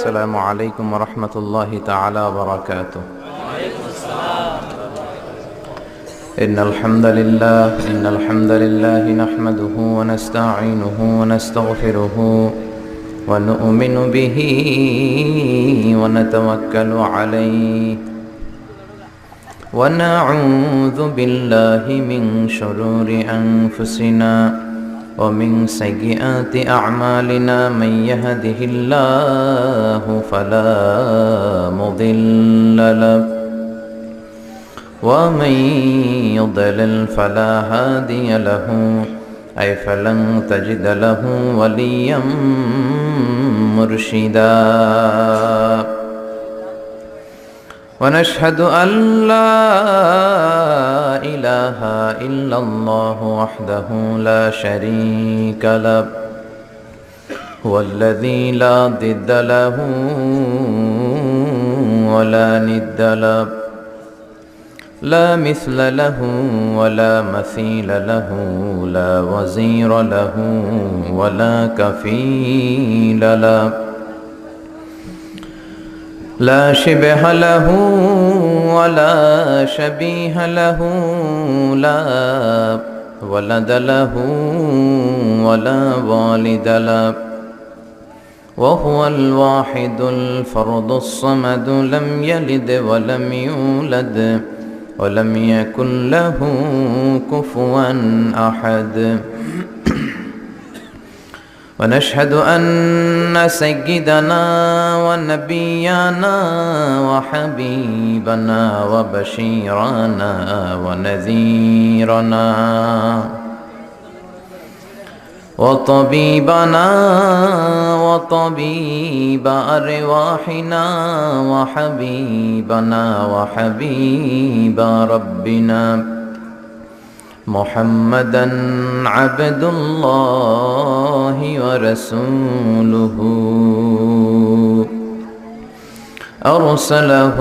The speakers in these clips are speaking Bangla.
السلام عليكم ورحمة الله تعالى وبركاته. إن الحمد لله نحمده ونستعينه ونستغفره ونؤمن به ونتوكل عليه ونعوذ بالله من شرور أنفسنا ومن سيئات أعمالنا. من يهده الله فلا مضل له ومن يضلل فلا هادي له أي فلن تجد له وليا مرشدا. ونشهد أن لا إله إلا الله وحده لا شريك له هو الذي لا ضد له ولا ند له لا مثل له ولا مثيل له لا وزير له ولا كفيل له لا شبه له ولا شبيه له لا ولد له ولا والد له وهو الواحد الفرد الصمد لم يلد ولم يولد ولم يكن له كفوا أحد. ونشهد أن سيدنا ونبينا وحبيبنا وبشيرنا ونذيرنا وطبيبنا وطبيب أرواحنا وحبيبنا وحبيب ربنا محمدًا عبد الله ورسوله أرسله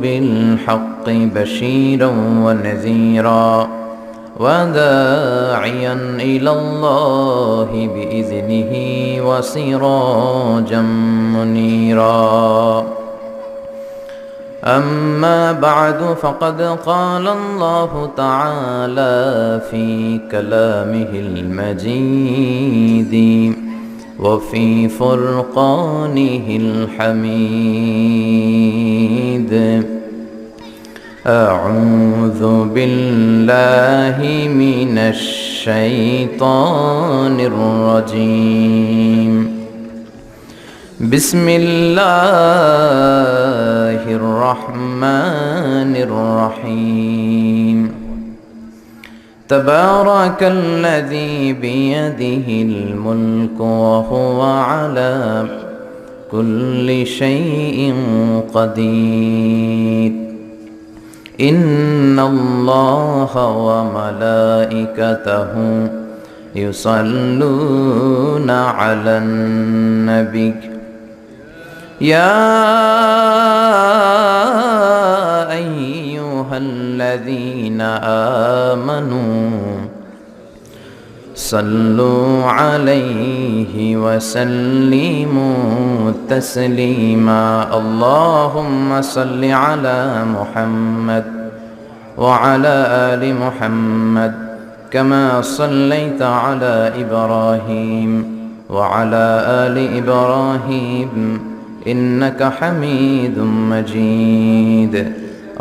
بالحق بشيرا ونذيرا وداعيا إلى الله بإذنه وسراجا منيرا. أما بعد فقد قال الله تعالى في كلامه المجيد وفي فرقانه الحميد. أعوذ بالله من الشيطان الرجيم. بسم الله الرحمن الرحيم. تبارك الذي بيده الملك وهو على كل شيء قدير. إن الله وملائكته يصلون على النبي يا أيها الذين آمنوا صلوا عليه وسلموا تسليما. اللهم صل على محمد وعلى آل محمد كما صليت على إبراهيم وعلى آل إبراهيم إنك حميد مجيد.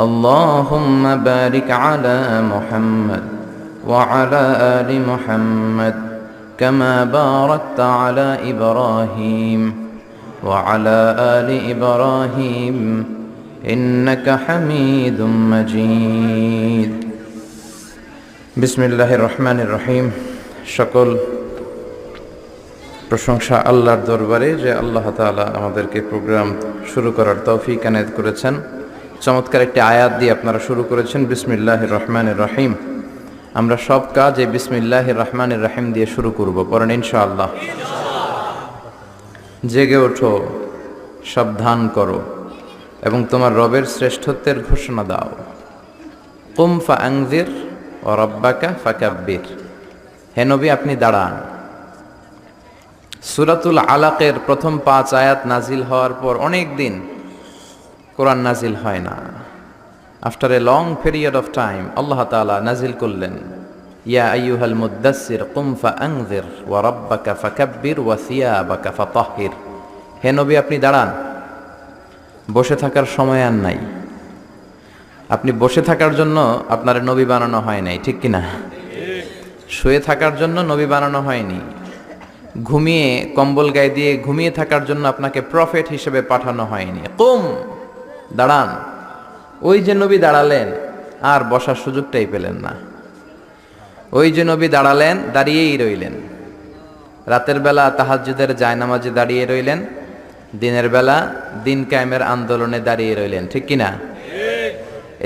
اللهم بارك على محمد وعلى آل محمد كما باركت على إبراهيم وعلى آل إبراهيم إنك حميد مجيد. বিসমিল্লাহির রহমানির রহিম। সকল প্রশংসা আল্লাহর দরবারে যে আল্লাহ তাআলা আমাদেরকে প্রোগ্রাম শুরু করার তৌফিক এনায়েত করেছেন। চমৎকার একটি আয়াত দিয়ে আপনারা শুরু করেছেন বিসমিল্লাহির রহমানির রহিম। আমরা সব কাজ এই বিসমিল্লাহির রহমানির রহিম দিয়ে শুরু করব, পড়েন ইনশাআল্লাহ। জেগে ওঠো, সাবধান করো এবং তোমার রবের শ্রেষ্ঠত্বের ঘোষণা দাও। কুম ফাআনজির ওয়া রাব্বাকা ফাকাব্বির। হে নবী, আপনি দাঁড়ান সূরাতুল আলাকের প্রথম 5 আয়াত নাজিল হওয়ার পর অনেক দিন কোরআন নাজিল হয় না। After a long period of time Allah তাআলা নাজিল করলেন, ইয়া আইয়ুহাল মুদ্দাসসির কুম ফাআনযির ওয়া রাব্বাকা ফাকাব্বির ওয়া সিয়াবাকা ফাতাহহির। হে নবী, আপনি দাঁড়ান, বসে থাকার সময় আর নাই। আপনি বসে থাকার জন্য আপনার নবী বানানো হয় নাই, ঠিক কিনা? শুয়ে থাকার জন্য নবী বানানো হয়নি। ঘুমিয়ে কম্বল গায়ে দিয়ে ঘুমিয়ে থাকার জন্য আপনাকে প্রফেট হিসেবে পাঠানো হয়নি। কুম, দাঁড়ান। ওই যে নবী দাঁড়ালেন আর বসার সুযোগটাই পেলেন না। ওই যে নবী দাঁড়ালেন, দাঁড়িয়েই রইলেন। রাতের বেলা তাহাজ্জুদের জায়নামাজে দাঁড়িয়ে রইলেন, দিনের বেলা দিন কায়েমের আন্দোলনে দাঁড়িয়ে রইলেন, ঠিক কিনা?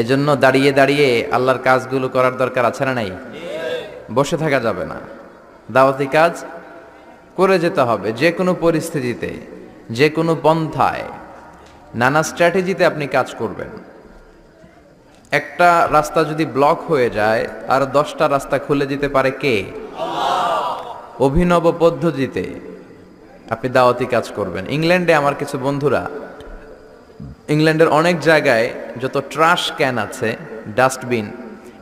এজন্য দাঁড়িয়ে দাঁড়িয়ে আল্লাহর কাজগুলো করার দরকার আছে না নাই? বসে থাকা যাবে না। দাওয়াতি কাজ করে যেতে হবে, যে কোনো পরিস্থিতিতে, যে কোনো পন্থায়, নানা স্ট্র্যাটেজিতে আপনি কাজ করবেন। একটা রাস্তা যদি ব্লক হয়ে যায় আর 10টা রাস্তা খুলে দিতে পারে কে? অভিনব পদ্ধতিতে আপনি দাওয়াতি কাজ করবেন। ইংল্যান্ডে আমার কিছু বন্ধুরা, ইংল্যান্ডের অনেক জায়গায় যত ট্রাশ ক্যান আছে, ডাস্টবিন,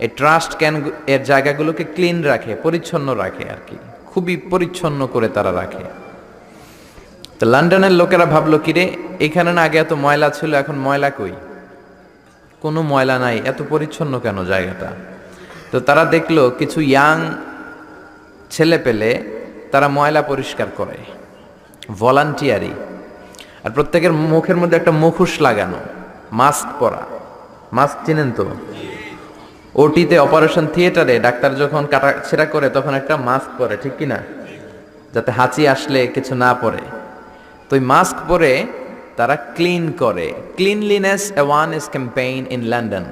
এই ট্রাশ ক্যান এর জায়গাগুলোকে ক্লিন রাখে, পরিচ্ছন্ন রাখে আর কি, খুবই পরিচ্ছন্ন করে তারা রাখে। তো লন্ডনের লোকেরা ভাবলো, কিরে এখানে না আগে এত ময়লা ছিল, এখন ময়লা কই? কোনো ময়লা নাই, এত পরিচ্ছন্ন কেন জায়গাটা? তো তারা দেখলো কিছু ইয়াং ছেলে পেলে তারা ময়লা পরিষ্কার করে, ভলান্টিয়ারি। আর প্রত্যেকের মুখের মধ্যে একটা মুখোশ লাগানো, মাস্ক পরা। মাস্ক চিনেন তো? ওটিতে, অপারেশন থিয়েটারে ডাক্তার যখন কাটা ছেঁড়া করে তখন একটা মাস্ক পরে, ঠিক কিনা? যাতে হাঁচি আসলে কিছু না পড়ে। তো ওই মাস্ক পরে তারা ক্লিন করে। Cleanliness awareness campaign in London.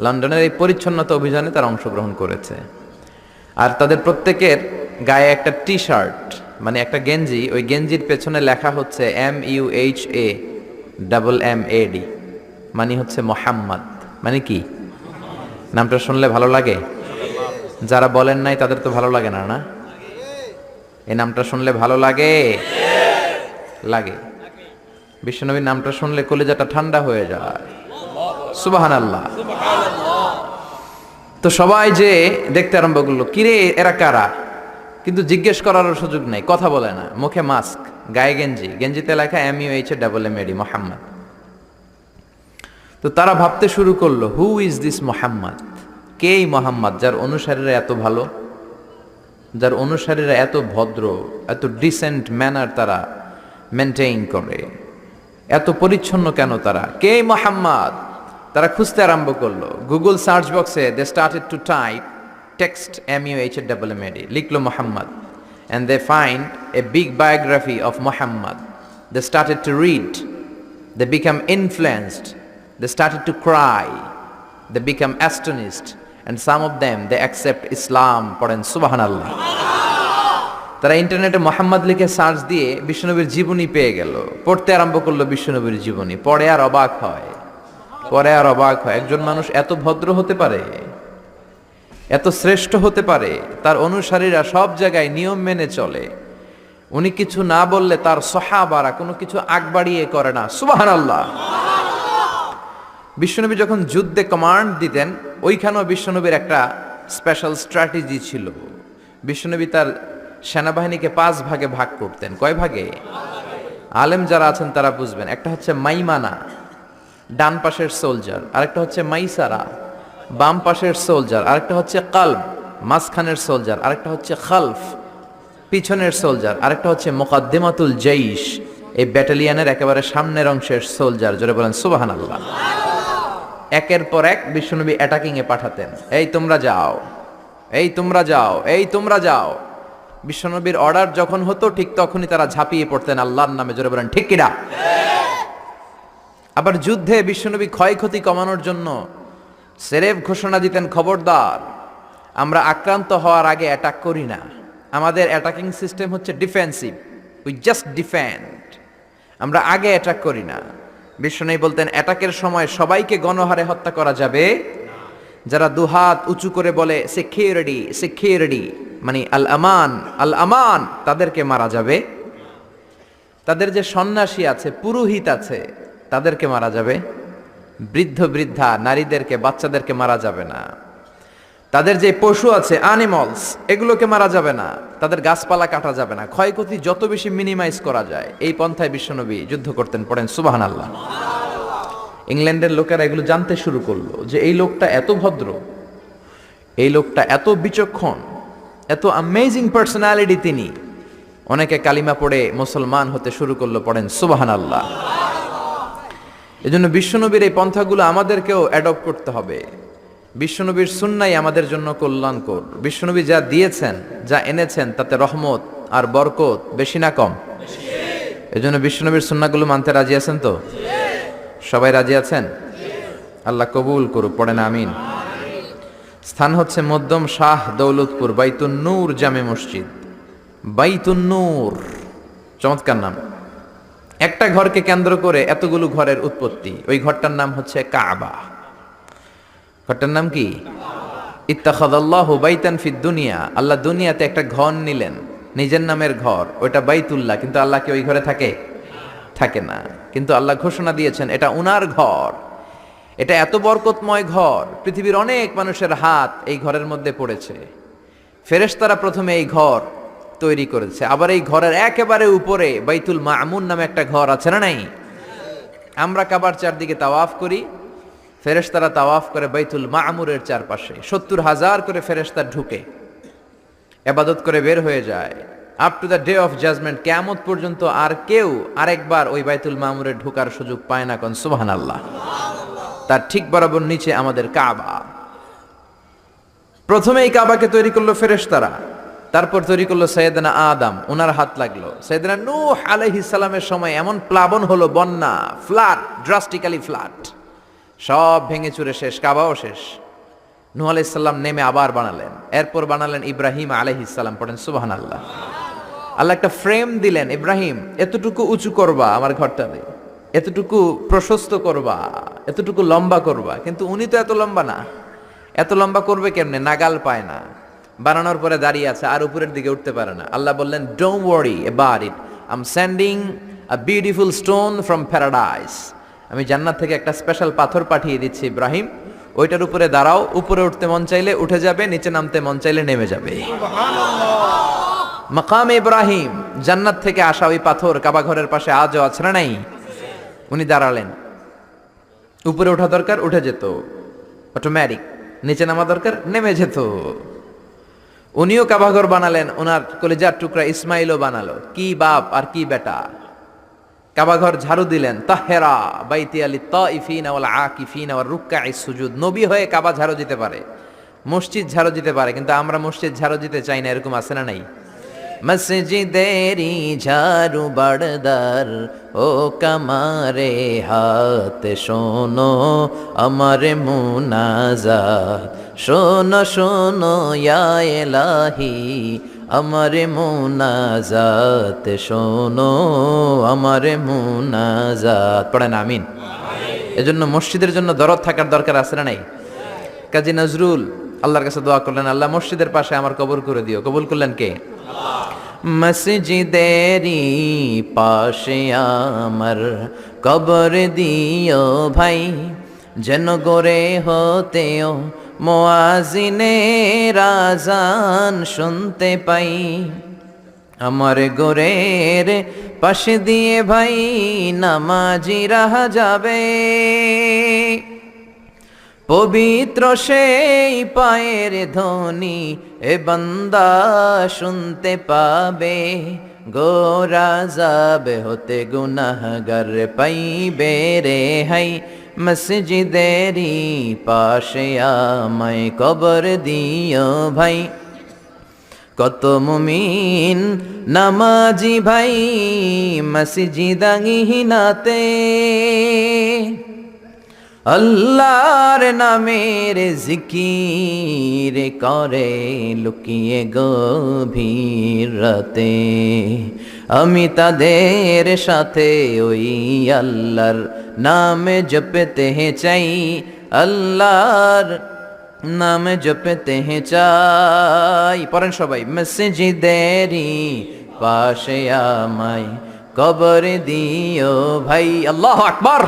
লন্ডনের এই পরিচ্ছন্নতা অভিযানে তারা অংশগ্রহণ করেছে। আর তাদের প্রত্যেকের গায়ে একটা টি শার্ট, মানে একটা গেঞ্জি, ওই গেঞ্জির পেছনে লেখা হচ্ছে MUHAMMAD, মানে হচ্ছে মোহাম্মদ। মানে কি? নামটা শুনলে ভালো লাগে? যারা বলেন নাই তাদের তো ভালো লাগে না, না? এই নামটা শুনলে ভালো লাগে? লাগে। বিশ্বনবীর নামটা শুনলে কলিজাটা ঠান্ডা হয়ে যায়। সুবহানাল্লাহ। তো সবাই যে দেখতে আরম্ভ করলো, কিরে এরা কারা? কিন্তু জিজ্ঞেস করারও সুযোগ নেই, কথা বলে না, মুখে মাস্ক, গায়ে গেঞ্জি, গেঞ্জিতে লেখা MUHAMMAD, মোহাম্মদ। তো তারা ভাবতে শুরু করলো, হু ইজ দিস মোহাম্মদ? কে এই মোহাম্মদ যার অনুসারীরা এত ভালো, যার অনুসারীরা এত ভদ্র, এত ডিসেন্ট ম্যানার তারা মেনটেইন করে, এত পরিচ্ছন্ন কেন তারা? কে মোহাম্মদ? তারা খুঁজতে আরম্ভ করলো। গুগল সার্চ বক্সে they started to type text MUHAMMAD, লিখলো Mohammad, and they find a big biography of Muhammad. They started to read, they become influenced, they started to cry, they become astonished, and some of them they accept Islam. পড়েন সুবহানাল্লাহ। তারা ইন্টারনেটে মোহাম্মদ লিখে সার্চ দিয়ে বিশ্বনবীর জীবনী পেয়ে গেল, পড়তে আরম্ভ করলো বিশ্বনবীর জীবনী। পড়ে আর অবাক হয়, পড়ে আর অবাক হয়, একজন মানুষ এত ভদ্র হতে পারে, এত শ্রেষ্ঠ হতে পারে, তার অনুসারীরা সব জায়গায় নিয়ম মেনে চলে। উনি কিছু না বললে তার সাহাবারা কোনো কিছু আগ বাড়িয়ে করে না। সুবহানাল্লাহ। বিশ্বনবী যখন যুদ্ধে কমান্ড দিতেন, ওইখানেও বিশ্বনবীর একটা স্পেশাল স্ট্র্যাটেজি ছিল। বিশ্বনবী তার সেনাবাহিনীকে 5 ভাগে ভাগ করতেন। কয় ভাগে? আলেম যারা আছেন তারা বুঝবেন। একটা হচ্ছে মাইমানা, ডান পাশের সোলজার, আরেকটা হচ্ছে মাইসারা, বাম পাশের সোলজার, আরেকটা হচ্ছে কালব, মাঝখানের সোলজার, আরেকটা হচ্ছে খালফ, পিছনের সোলজার, আরেকটা হচ্ছে মুকাদ্দিমাতুল জাইশ, এই ব্যাটালিয়নের একেবারে সামনের অংশের সোলজার। জোরে বলেন সুবহানাল্লাহ। একের পর এক বিশ্বনবী অ্যাটাকিং এ পাঠাতেন। এই তোমরা যাও, এই তোমরা যাও, এই তোমরা যাও। বিশ্বনবীর অর্ডার যখন হতো ঠিক তখনই তারা ঝাঁপিয়ে পড়তেন আল্লাহর নামে। জোরে বলেন ঠিক কিনা? আবার যুদ্ধে বিশ্বনবী ক্ষয়ক্ষতি কমানোর জন্য সেরেফ ঘোষণা দিতেন, খবরদার, আমরা আক্রান্ত হওয়ার আগে অ্যাটাক করি না। আমাদের অ্যাটাকিং সিস্টেম হচ্ছে ডিফেন্সিভ, উই জাস্ট ডিফেন্ড, আমরা আগে অ্যাটাক করি না। বিশ্বনবী বলতেন, অ্যাটাকের সময় সবাইকে গণহারে হত্যা করা যাবে, যারা দুহাত উঁচু করে বলে সিকিউরিটি সিকিউরিটি, মানে আল আমান আল আমান, তাদেরকে মারা যাবে। তাদের যে সন্ন্যাসী আছে, পুরোহিত আছে, তাদেরকে মারা যাবে, বৃদ্ধ বৃদ্ধা নারীদেরকে, বাচ্চাদেরকে মারা যাবে না। তাদের যে পশু আছে, অ্যানিমালস, এগুলোকে মারা যাবে না, তাদের গাছপালা কাটা যাবে না, ক্ষয়ক্ষতি যত বেশি মিনিমাইজ করা যায় এই পন্থায় বিশ্বনবী যুদ্ধ করতেন। পড়েন সুবহানাল্লাহ। ইংল্যান্ডের লোকেরা এগুলো জানতে শুরু করলো যে এই লোকটা এত ভদ্র, এই লোকটা এত বিচক্ষণ, এত অ্যামেজিং পার্সোনালিটি তিনি। অনেকে কালিমা পড়ে মুসলমান হতে শুরু করলো। পড়েন সুবহানাল্লাহ। এজন্য বিশ্বনবীর এই পন্থাগুলো আমাদেরকেও অ্যাডপ্ট করতে হবে। বিশ্বনবীর সুন্নাই আমাদের জন্য কল্যাণকর। বিশ্বনবী যা দিয়েছেন, যা এনেছেন, তাতে রহমত আর বরকত বেশি না কম? এজন্য বিশ্বনবীর সুন্নাগুলো মানতে রাজি আছেন তো? সবাই রাজি আছেন? আল্লাহ কবুল করুক। পড়েন আমিন। স্থান হচ্ছে মধ্যম শাহ দৌলতপুর, বাইতুন নূর জামে মসজিদ। বাইতুন নূর, চমৎকার নাম। একটা ঘরকে কেন্দ্র করে এতগুলো ঘরের উৎপত্তি। ওই ঘরটার নাম হচ্ছে কাবা। ঘরটার নাম কি? ইত্তাখাযাল্লাহু বাইতান ফিদ দুনিয়া। আল্লাহ দুনিয়াতে একটা ঘর নিলেন, নিজের নামের ঘর, ওইটা বাইতুল্লাহ। কিন্তু আল্লাহ কি ওই ঘরে থাকে? থাকে না। কিন্তু আল্লাহ ঘোষণা দিয়েছেন এটা উনার ঘর। এটা এত বরকতময় ঘর, পৃথিবীর অনেক মানুষের হাত এই ঘরের মধ্যে পড়েছে। ফেরেশতারা প্রথমে এই ঘর তৈরি করেছে। আবার এই ঘরের একেবারে উপরে বাইতুল মামুন নামে একটা ঘর আছে না নাই? আমরা কাবার চারদিকে তাওয়াফ করি, ফেরেশতারা তাওয়াফ করে বাইতুল মামুরের চারপাশে। 70,000 করে ফেরেশতা ঢুকে ইবাদত করে বের হয়ে যায়। Up to the day of judgement, কিয়ামত পর্যন্ত আর কেউ আরেকবার ওই বাইতুল মামুরে ঢোকার সুযোগ পায় না। কোন সুবহানাল্লাহ। তার ঠিক বরাবর নিচে আমাদের কাবা। প্রথমে এই কাবাকে তৈরি করলো ফেরেশতারা, তারপর তৈরি করলো সাইয়েদনা আদম, ওনার হাত লাগলো। সাইয়েদনা নূহ আলাইহিস সালামের সময় এমন প্লাবন হলো, বন্যা, ফ্লাড, ড্রাস্টিক্যালি ফ্লাড, সব ভেঙে চুরে শেষ, কাবাও শেষ। নূহ আলাইহিস সালাম নেমে আবার বানালেন। এরপর বানালেন ইব্রাহিম আলাইহিস সালাম। পড়েন সুবহানাল্লাহ। আল্লাহ একটা ফ্রেম দিলেন, ইব্রাহিম এতটুকু উঁচু করবা আমার ঘরটাতে, এতটুকু প্রশস্ত করবা, এতটুকু লম্বা করবা। কিন্তু উনি তো এত লম্বা না, এত লম্বা করবে কেমনে? নাগাল পায় না। বানানোর পরে দাঁড়িয়ে আছে, আর উপরের দিকে উঠতে পারে না। আল্লাহ বললেন, don't worry about it, I am sending a beautiful stone from paradise. আমি জান্নাত থেকে একটা স্পেশাল পাথর পাঠিয়ে দিচ্ছি ইব্রাহিম, ওইটার উপরে দাঁড়াও। উপরে উঠতে মন চাইলে উঠে যাবে, নিচে নামতে মন চাইলে নেমে যাবে। মাকাম ইব্রাহিম, জান্নাত থেকে আসা ওই পাথর কাবা ঘরের পাশে আজও আছে না নাই? উনি দাঁড়ালেন, উপরে ওঠা দরকার উঠে যেত অটোমেটিক, নিচে নামা দরকার নেমে যেত। উনিও কাবাঘর বানালেন, ওনার কলিজার টুকরা ইসমাইলও বানালো। কি বাপ আর কি বেটা! কাবাঘর ঝাড়ু দিলেন, তাহেরা বাইতি আলি তাইফিনা ওয়াল আকিফিনা ওয়ার রুকআইস সুজুদ। নবী হয়ে কাবা ঝাড়ু দিতে পারে, মসজিদ ঝাড়ু দিতে পারে, কিন্তু আমরা মসজিদ ঝাড়ু দিতে চাই না। এরকম আছে না নাই? মসজিদেরি ঝাড়ু বারদার, ও কামারে হাত শোনো আমার মুনাজাত, শোনো শোনো ইয়া ইলাহি আমার মুনাজাত, শোনো আমার মুনাজাত। পড়েন আমিন। এজন্য মসজিদের জন্য দরদ থাকার দরকার আছে না নাই? কাজী নজরুল আল্লাহর কাছে দোয়া করলেন, আল্লাহ মসজিদের পাশে আমার কবর করে দিও। কবুল করলেন কে? মসজিদেরি পাশে আমার কবর দিও ভাই, যেন গোরে হতেও মুয়াজ্জিনের আযান শুনতে পাই। আমার গোরের পাশে দিয়ে ভাই নামাজিরা যাবে, পবিত্র সেই পায়ের ধ্বনি এ বান্দা শুনতে পাবে। গোরা যাবে হতে গুনাহগার পাইবে রে হাই, মসজিদেরি পাশে আমায় কবর দিও ভাই। কত মুমিন নামাজি ভাই মসজিদাঙ্গিনাতে, আল্লাহর নামের জিকির করে লুকিয়ে গভীর রাতে। আমি তাদের সাথে ওই আল্লাহর নাম জপতে চাই, আল্লাহর নাম জপতে চাই। পড়েন সবাই, মসজিদেরি পাশে আমায় কবর দিও ভাই। আল্লাহু আকবার।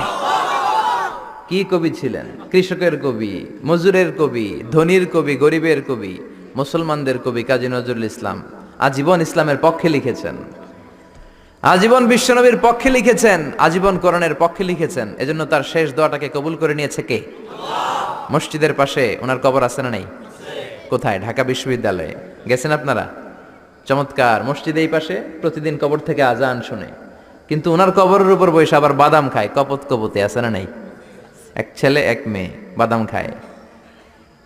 কি কবি ছিলেন? কৃষকের কবি, মজুরের কবি, ধনীর কবি, গরিবের কবি, মুসলমানদের কবি কাজী নজরুল ইসলাম আজীবন ইসলামের পক্ষে লিখেছেন, আজীবন বিশ্বনবীর পক্ষে লিখেছেন, আজীবন কোরআনের পক্ষে লিখেছেন। এজন্য তার শেষ দোয়াটাকে কবুল করে নিয়েছে কে? মসজিদের পাশে ওনার কবর আছে না নাই? কোথায়? ঢাকা বিশ্ববিদ্যালয়ে। গেছেন আপনারা? চমৎকার। মসজিদ এই পাশে, প্রতিদিন কবর থেকে আজান শুনে, কিন্তু ওনার কবরের উপর বসে আবার বাদাম খায়। কপত কপতে আছে না নাই? এক ছেলে এক মেয়ে বাদাম খায়।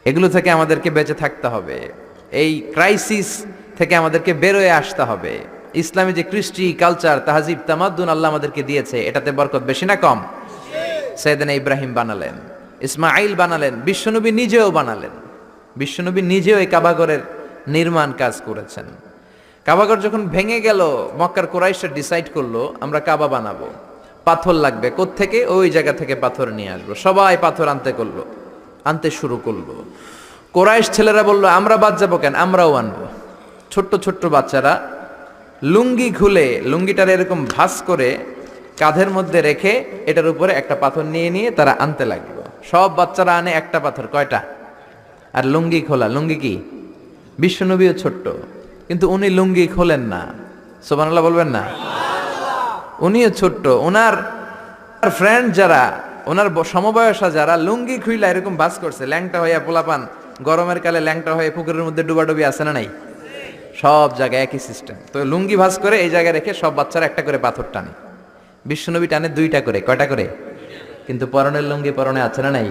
এগুলো থেকে আমাদেরকে বেঁচে থাকতে হবে। এই ক্রাইসিস থেকে আমাদেরকে বেরোয় আসতে হবে। ইসলামী যে কৃষ্টি কালচার, তাহজিব, তামাদ্দুন আল্লাহ আমাদেরকে দিয়েছে, এটাতে বরকত বেশি না কম? সাইয়েদনা ইব্রাহিম বানালেন, ইসমাইল বানালেন, বিশ্বনবী নিজেও বানালেন। বিশ্বনবী নিজেও এই কাবাগরের নির্মাণ কাজ করেছেন। কাবাগর যখন ভেঙে গেল, মক্কার কুরাইশরা ডিসাইড করলো আমরা কাবা বানাবো। পাথর লাগবে কোত্থেকে? ওই জায়গা থেকে পাথর নিয়ে আসবো। সবাই পাথর আনতে শুরু করলো। কুরাইশ ছেলেরা বললো আমরা বাদ যাবো কেন, আমরাও আনবো। ছোট্ট ছোট্ট বাচ্চারা লুঙ্গি খুলে, লুঙ্গিটার এরকম ভাঁজ করে কাঁধের মধ্যে রেখে এটার উপরে একটা পাথর নিয়ে নিয়ে তারা আনতে লাগলো। সব বাচ্চারা আনে একটা পাথর। কয়টা? আর লুঙ্গি খোলা। লুঙ্গি কি? বিশ্বনবীও ছোট্ট, কিন্তু উনি লুঙ্গি খোলেন না। সুবহানাল্লাহ বলবেন না? উনিও ছোট্ট। ওনার ফ্রেন্ড যারা, ওনার সমবয়সা যারা লুঙ্গি খুইলা এরকম বাস করছে, ল্যাংটা হইয়া পোলাপান গরমের কালে ল্যাংটা হয়ে পুকুরের মধ্যে ডুবাডুবি আছে না নাই? সব জায়গায় একই সিস্টেম। তো লুঙ্গি ভাঁজ করে এই জায়গায় রেখে সব বাচ্চারা একটা করে পাথর টানে। বিশ্বনবী টানে দুইটা করে। কয়টা করে? কিন্তু পরনের লুঙ্গি পরনে আছে না নাই?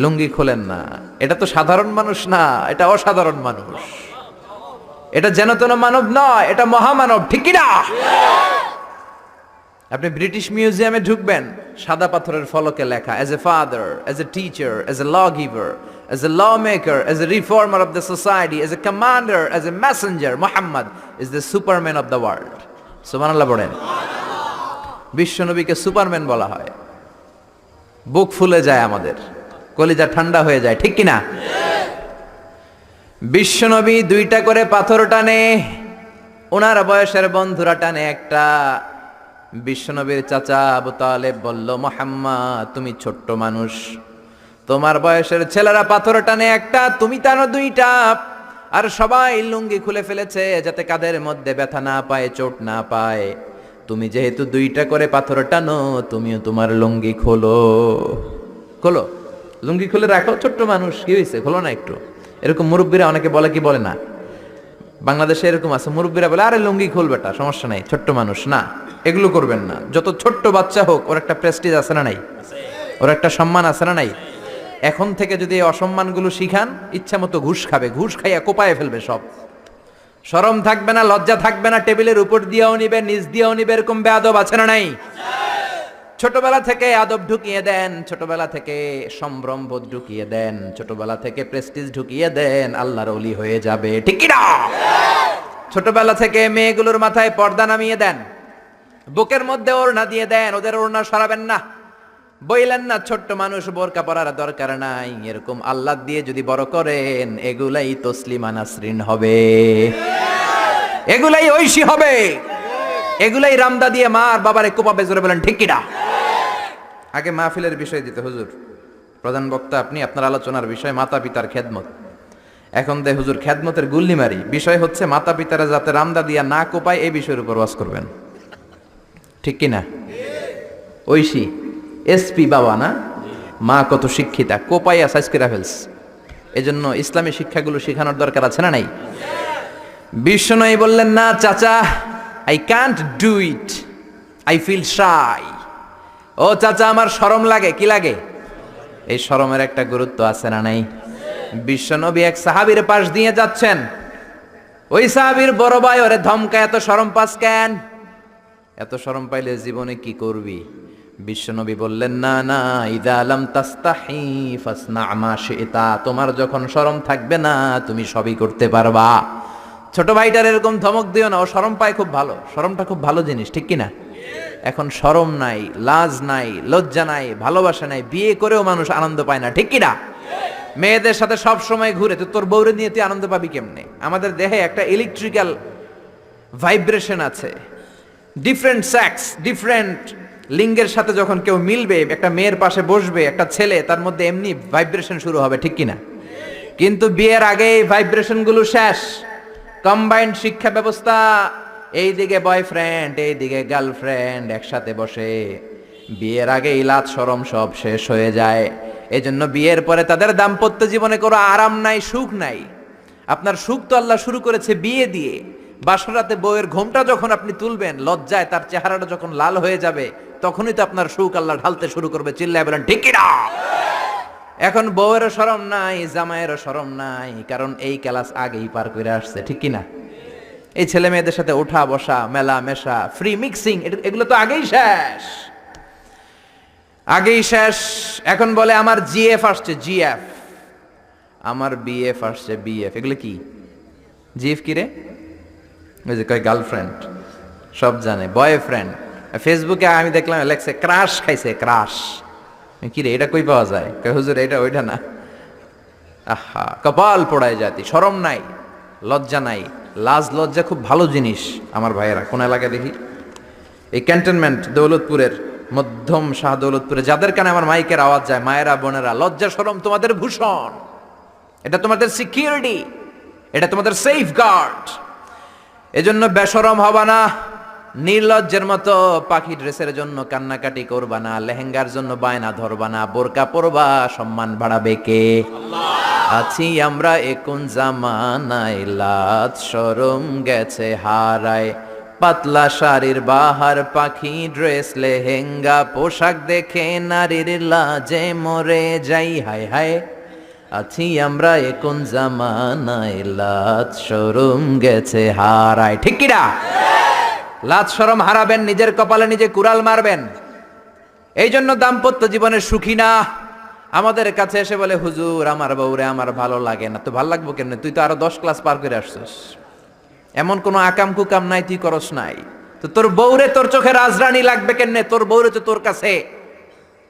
লুঙ্গি খোলেন না। এটা তো সাধারণ মানুষ না, এটা অসাধারণ মানুষ। এটা যেন তেন মানব নয়, এটা মহামানব। ঠিক কি না? আপনি ব্রিটিশ মিউজিয়ামে ঢুকবেন, সাদা পাথরের ফলকে লেখা, as a father, as a teacher, as a law giver, as a law maker, as a reformer of the society, as a commander, as a messenger, Muhammad is the superman of the world. সুবহানাল্লাহ বলেন। বিশ্বনবীকে সুপারম্যান বলা হয়। বুক ফুলে যায় আমাদের, কলিজা ঠান্ডা হয়ে যায়। ঠিক কিনা? বিশ্বনবী দুইটা করে পাথর টানে, ওনার বয়সের বন্ধুরা টানে একটা। বিশ্বনবীর চাচা আবু তালেব বলল, মুহাম্মদ তুমি ছোট্ট মানুষ, তোমার বয়সের ছেলেরা পাথর টানে একটা, তুমি টানো দুইটা। আর সবাই লুঙ্গি খুলে ফেলেছে যাতে কাঁধের মধ্যে ব্যথা না পায়, চোট না পায়। তুমি যেহেতু দুইটা করে পাথর টানো, তুমিও তোমার লুঙ্গি খোলো। খোলো, লুঙ্গি খুলে রাখো। ছোট্ট মানুষ, কি হয়েছে, খোলো না একটু। এরকম মুরব্বীরা অনেকে বলে কি বলে না? বাংলাদেশে এরকম আছে, মুরব্বীরা বলে আরে লুঙ্গি খুল বেটা, সমস্যা নাই, ছোট্ট মানুষ না। এগুলো করবেন না। যত ছোট্ট বাচ্চা হোক, ওর একটা প্রেস্টিজ আছে না নাই? ওর একটা সম্মান আছে না নাই? এখন থেকে যদি এই অসম্মানগুলো শিখান, ইচ্ছা মতো ঘুষ খাবে, ঘুষ খাইয়া কোপায় ফেলবে সব। শরম থাকবে না, লজ্জা থাকবে না, টেবিলের উপর দিয়েও নিবে, নিচ দিয়েও নিবে। এরকম বেয়াদব আছে না নাই? ছোটবেলা থেকে আদব ঢুকিয়ে দেন, ছোটবেলা থেকে সম্ভ্রম বোধ ঢুকিয়ে দেন, ছোটবেলা থেকে প্রেস্টিজ ঢুকিয়ে দেন, আল্লাহর ওলি হয়ে যাবে। ঠিক কি না? ছোটবেলা থেকে মেয়েগুলোর মাথায় পর্দা নামিয়ে দেন, বুকের মধ্যে ওড়না দিয়ে দেন, ওদের ওড়না সরাবেন না। বইলেন না ছোট্ট মানুষ, বোরকা পরার দরকার নাই। এরকম আল্লাহ দিয়ে যদি বড় করেন, এগুলাই তসলিমা নাসরিন হবে, এগুলাই ঐশী হবে, এগুলাই রামদা দিয়ে মার বাবারে কোপাবে। জোরে বলেন ঠিক কি না? আগে মাহফিলের বিষয় দিতে হুজুর, প্রধান বক্তা আপনি, আপনার আলোচনার বিষয় মাতা পিতার খেদমত। এখন দে হুজুর খেদমতের গুল্লি মারি। বিষয় হচ্ছে মাতা পিতারা যাতে রামদা দিয়া না কোপায়, এই বিষয়ের উপর ওয়াজ করবেন। ঠিক কি না? ঐশী এসপি বাবা না, মা কত শিক্ষিতা, কোপাইয়া সাইজ করে ফেলস। এজন্য ইসলামী শিক্ষাগুলো শেখানোর দরকার আছে না নাই? বিশ্বনবী বললেন না চাচা, I can't do it, I feel shy. ও চাচা আমার শরম লাগে। কি লাগে? এই শরমের একটা গুরুত্ব আছে না নাই? বিশ্বনবী এক সাহাবীর পাশ দিয়ে যাচ্ছেন, ওই সাহাবীর বড় ভাই ওরে ধমকায়, এত শরম পাস কেন? এত শরম পাইলে জীবনে কি করবি? বিশ্বনবী বললেন না না, ইদা লাম তাস্তাহি ফাসনা মা শিতা, তোমার যখন শরম থাকবে না, তুমি সবই করতে পারবা। ছোট ভাইটার এরকম ধমক দিও না, ও শরম পায় খুব ভালো। শরমটা খুব ভালো জিনিস। ঠিক কি না? এখন শরম নাই, লাজ নাই, লজ্জা নাই, ভালোবাসা নাই, বিয়ে করেও মানুষ আনন্দ পায় না। ঠিক কি না? মেয়েদের সাথে সব সময় ঘুরে, তো তোর বউরে নিয়ে তুই আনন্দ পাবি কেমনে? আমাদের দেহে একটা ইলেকট্রিক্যাল ভাইব্রেশন আছে। ডিফারেন্ট সেক্স, ডিফারেন্ট লিঙ্গের সাথে যখন কেউ মিলবে, একটা মেয়ের পাশে বসবে একটা ছেলে, তার মধ্যে এমনি ভাইব্রেশন শুরু হবে, ঠিক কিনা? কিন্তু বিয়ের আগে এই ভাইব্রেশন গুলো শেষ। কম্বাইন্ড শিক্ষা ব্যবস্থা, এইদিকে বয়ফ্রেন্ড এইদিকে গার্লফ্রেন্ড একসাথে বসে, বিয়ের আগে লাজ শরম সব শেষ হয়ে যায়। এজন্য বিয়ের পরে তাদের দাম্পত্য জীবনে কোনো আরাম নাই, সুখ নাই। আপনার সুখ তো আল্লাহ শুরু করেছে বিয়ে দিয়ে। বাসরাতে বউয়ের ঘোমটা যখন আপনি তুলবেন, লজ্জায় তার চেহারাটা যখন লাল হয়ে যাবে, তখনই তো আপনার সুখ আল্লাহ ঢালতে শুরু করবে। চিল্লায় বলেন ঠিক কিনা? এখন বউয়েরও শরম নাই, জামাইয়েরও শরম নাই, কারণ এই ক্লাস আগেই পার করে আসছে, ঠিক কিনা? এই ছেলে মেয়েদের সাথে ওঠা বসা, মেলা মেশা, ফ্রি মিক্সিং, এগুলো তো আগেই শেষ, আগেই শেষ। এখন বলে আমার জিএফ আসছে, জিএফ, আমার বিএফ আসছে, বিএফ। এগুলো কি? জিএফ কি রে? ওই যে কয় গার্লফ্রেন্ড, সব জানে। বয়ফ্রেন্ড, ফেসবুকে আমি দেখলাম লেখছে ক্রাশ খাইছে, ক্রাশ। কি রে, এটা কই পাওয়া যায়? কয় হুজুর এটা ওইটা না। আহা, কপাল পোড়ায় জাতি, শরম নাই, লজ্জা নাই। লাজ লজ্জা খুব ভালো জিনিস আমার ভাইয়েরা। কোন এলাকায় দেখি? এই ক্যান্টনমেন্ট দৌলতপুরের, মধ্যম শাহ দৌলতপুরে, যাদের কানে আমার মাইকের আওয়াজ যায়, মায়েরা বোনেরা, লজ্জা শরম তোমাদের ভূষণ, এটা তোমাদের সিকিউরিটি, এটা তোমাদের সেফ গার্ড। এজন্য বেশরম হবা না, নির্লজ্জের মতো পাখি ড্রেসের জন্য কান্নাকাটি করবা না, লেহেঙ্গার জন্য বায়না ধরবা না, বোরকা পরবা, সম্মান বাড়াবে কে? আছি আমরা এখন জামানায়, লাজ শরম গেছে হারায়, পাতলা শাড়ির বাহার, পাখি ড্রেস, লেহেঙ্গা পোশাক দেখে নারীর লাজে মরে যাই, হায় হায়। আছি আমরা এখন জামানায়, লাজ শরম গেছে হারায়, ঠিক কিনা? লাজ শরম হারাবেন, নিজের কপালে নিজে কুড়াল মারবেন। এই জন্য দাম্পত্য জীবনে সুখী না। আমাদের কাছে এসে বলে হুজুর আমার বউরে আমার ভালো লাগে না। তো ভালো লাগবো কেন? তুই তো আরো 10 ক্লাস পার করে আসছিস, এমন কোনো আকাম কুকাম নাই, তুই করস নাই। তো তোর বউরে তোর চোখে রাজরানী লাগবে কেন? তোর বউরে তো তোর কাছে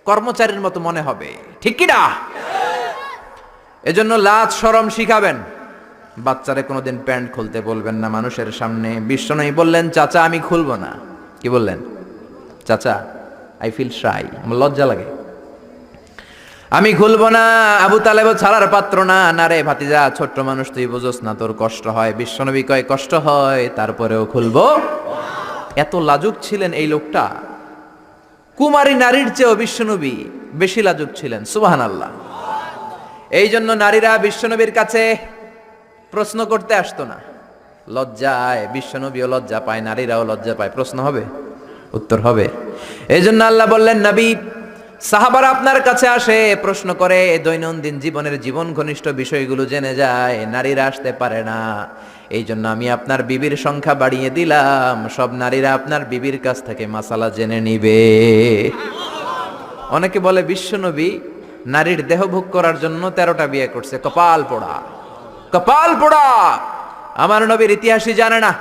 কর্মচারীর মতো মনে হবে, ঠিক কিনা? এজন্য লাজ শরম শিখাবেন। বাচ্চারে কোনোদিন প্যান্ট খুলতে বলবেন না মানুষের সামনে। বিশ্বনবী বললেন চাচা আমি খুলবো না। কি বললেন? চাচা আই ফিল শাই, আমার লজ্জা লাগে, আমি খুলবো না। আবু তালেব ছাড়ার পাত্র না। না রে ভাতিজা, ছোট্ট মানুষ, তুই বুঝোস না, তোর কষ্ট হয়। বিশ্বনবী কয় কষ্ট হয়, তারপরেও খুলবো। এত লাজুক ছিলেন এই লোকটা, কুমারী নারীর চেয়েও বিশ্বনবী বেশি লাজুক ছিলেন। সুবহানাল্লাহ। এই জন্য নারীরা বিশ্বনবীর কাছে প্রশ্ন করতে আসতো না, লজ্জায়। বিশ্বনবীও লজ্জা পায়, নারীরাও লজ্জা পায়। প্রশ্ন হবে, উত্তর হবে। এই জন্য আল্লাহ বললেন নবী, সাহাবারা আপনার কাছে আসে, প্রশ্ন করে, দৈনন্দিন জীবনের জীবন ঘনিষ্ঠ বিষয়গুলো জেনে যায়, নারীরা আসতে পারে না। এই জন্য আমি আপনার বিবির সংখ্যা বাড়িয়ে দিলাম, সব নারীরা আপনার বিবির কাছ থেকে মাসালা জেনে নিবে। অনেকে বলে বিশ্বনবী নারীর দেহ ভোগ করার জন্য 13টা বিয়ে করছে। কপাল পোড়া, কপাল পোড়া। আমার নবীর ইতিহাসই জানে না।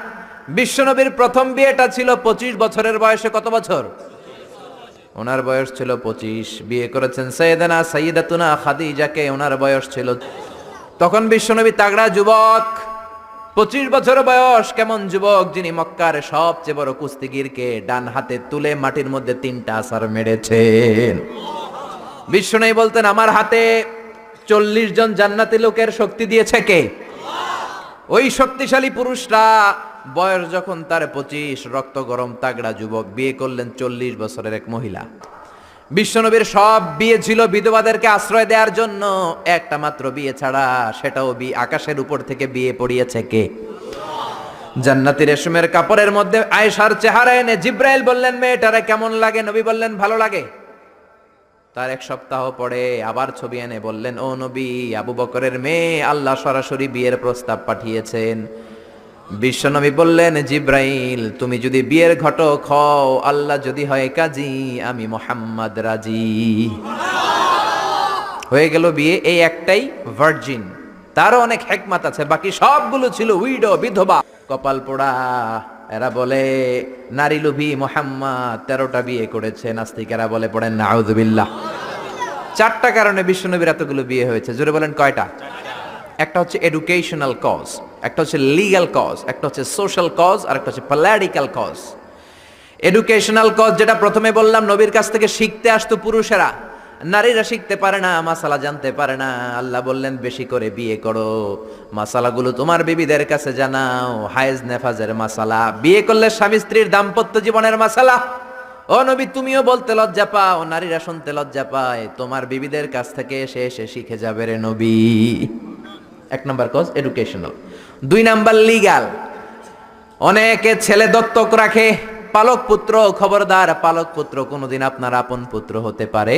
বিশ্বনবীর প্রথম বিয়েটা ছিল 25 বছরের বয়সে। কত বছর? ওনার বয়স ছিল 25। বিয়ে করেছেন সাইয়েদানা সাইয়্যিদাতুনা খাদিজাকে, ওনার বয়স ছিল তখন। বিশ্বনবী তাগড়া যুবক, 25 বছর বয়স। কেমন যুবক? যিনি মক্কার সবচেয়ে বড় কুস্তিগিরকে ডান হাতে তুলে মাটির মধ্যে 3টা আছাড় মেরেছেন। বিশ্বনবী বলতেন আমার হাতে 40 জন জান্নাতি লোকের শক্তি দিয়েছে কে? ওই শক্তিশালী পুরুষরা। বয়স যখন তার 25, রক্ত গরম তাগড়া যুবক, বিয়ে করলেন 40 বছরের এক মহিলা। বিশ্বনবীর সব বিয়ে ছিল বিধবাদেরকে আশ্রয় দেওয়ার জন্য, একটা মাত্র বিয়ে ছাড়া, সেটাও আকাশের উপর থেকে বিয়ে পড়িয়েছে কে? জান্নাতি রেশমের কাপড়ের মধ্যে আয়েশার চেহারা এনে জিব্রাইল বললেন মেয়েটারে কেমন লাগে? নবী বললেন ভালো লাগে। তার 1 সপ্তাহ পরে আবার ছবি এনে বললেন ও নবী, আবু বকরের মেয়ে, আল্লাহ সরাসরি বিয়ের প্রস্তাব পাঠিয়েছেন। বিশ্বনবী বললেন জিব্রাইল, তুমি যদি বিয়ের ঘটক হও, আল্লাহ যদি হয় কাজী, আমি মুহাম্মদ রাজি। হয়ে গেল বিয়ে। এই একটাই ভার্জিন, তারও অনেক হিকমত আছে, বাকি সবগুলো ছিল উইডো, বিধবা। কপাল পোড়া। এরা বলে নারী লোভী মুহাম্মদ 13টা বিয়ে করেছে। নাস্তিকেরা বলে পড়েন নাউযুবিল্লাহ। 4টা কারণে বিশ্বনবীর এতগুলো বিয়ে হয়েছে। জোরে বলেন কয়টা? একটা হচ্ছে এডুকেশনাল কজ, একটা হচ্ছে লিগ্যাল কজ, একটা হচ্ছে সোশ্যাল কজ, আর একটা হচ্ছে পলিটিক্যাল কজ। এডুকেশনাল কজ যেটা প্রথমে বললাম, নবীর কাছ থেকে শিখতে আসতো পুরুষেরা, নারীরা শিখতে পারে না, মাসালা জানতে পারে না। আল্লাহ বললেন বেশি করে বিয়ে করো, মাসালাগুলো তোমার বিবিদের কাছে জানাও, হায়েজ নেফাজের মাসালা, বিয়ে করলে স্বামী স্ত্রীর দাম্পত্য জীবনের মাসালা। ও নবী, তুমিও বলতে লজ্জা পাও, নারীরা শুনতে লজ্জা পায়, তোমার বিবিদের কাছ থেকে এসে এসে শিখে যাবে রে নবী। এক নম্বর কজ এডুকেশনাল। 2 number legal. অনেকে ছেলে দত্তক রাখে, পালক পুত্র। খবরদার, পালক পুত্র কোনোদিন আপনার আপন পুত্র হতে পারে।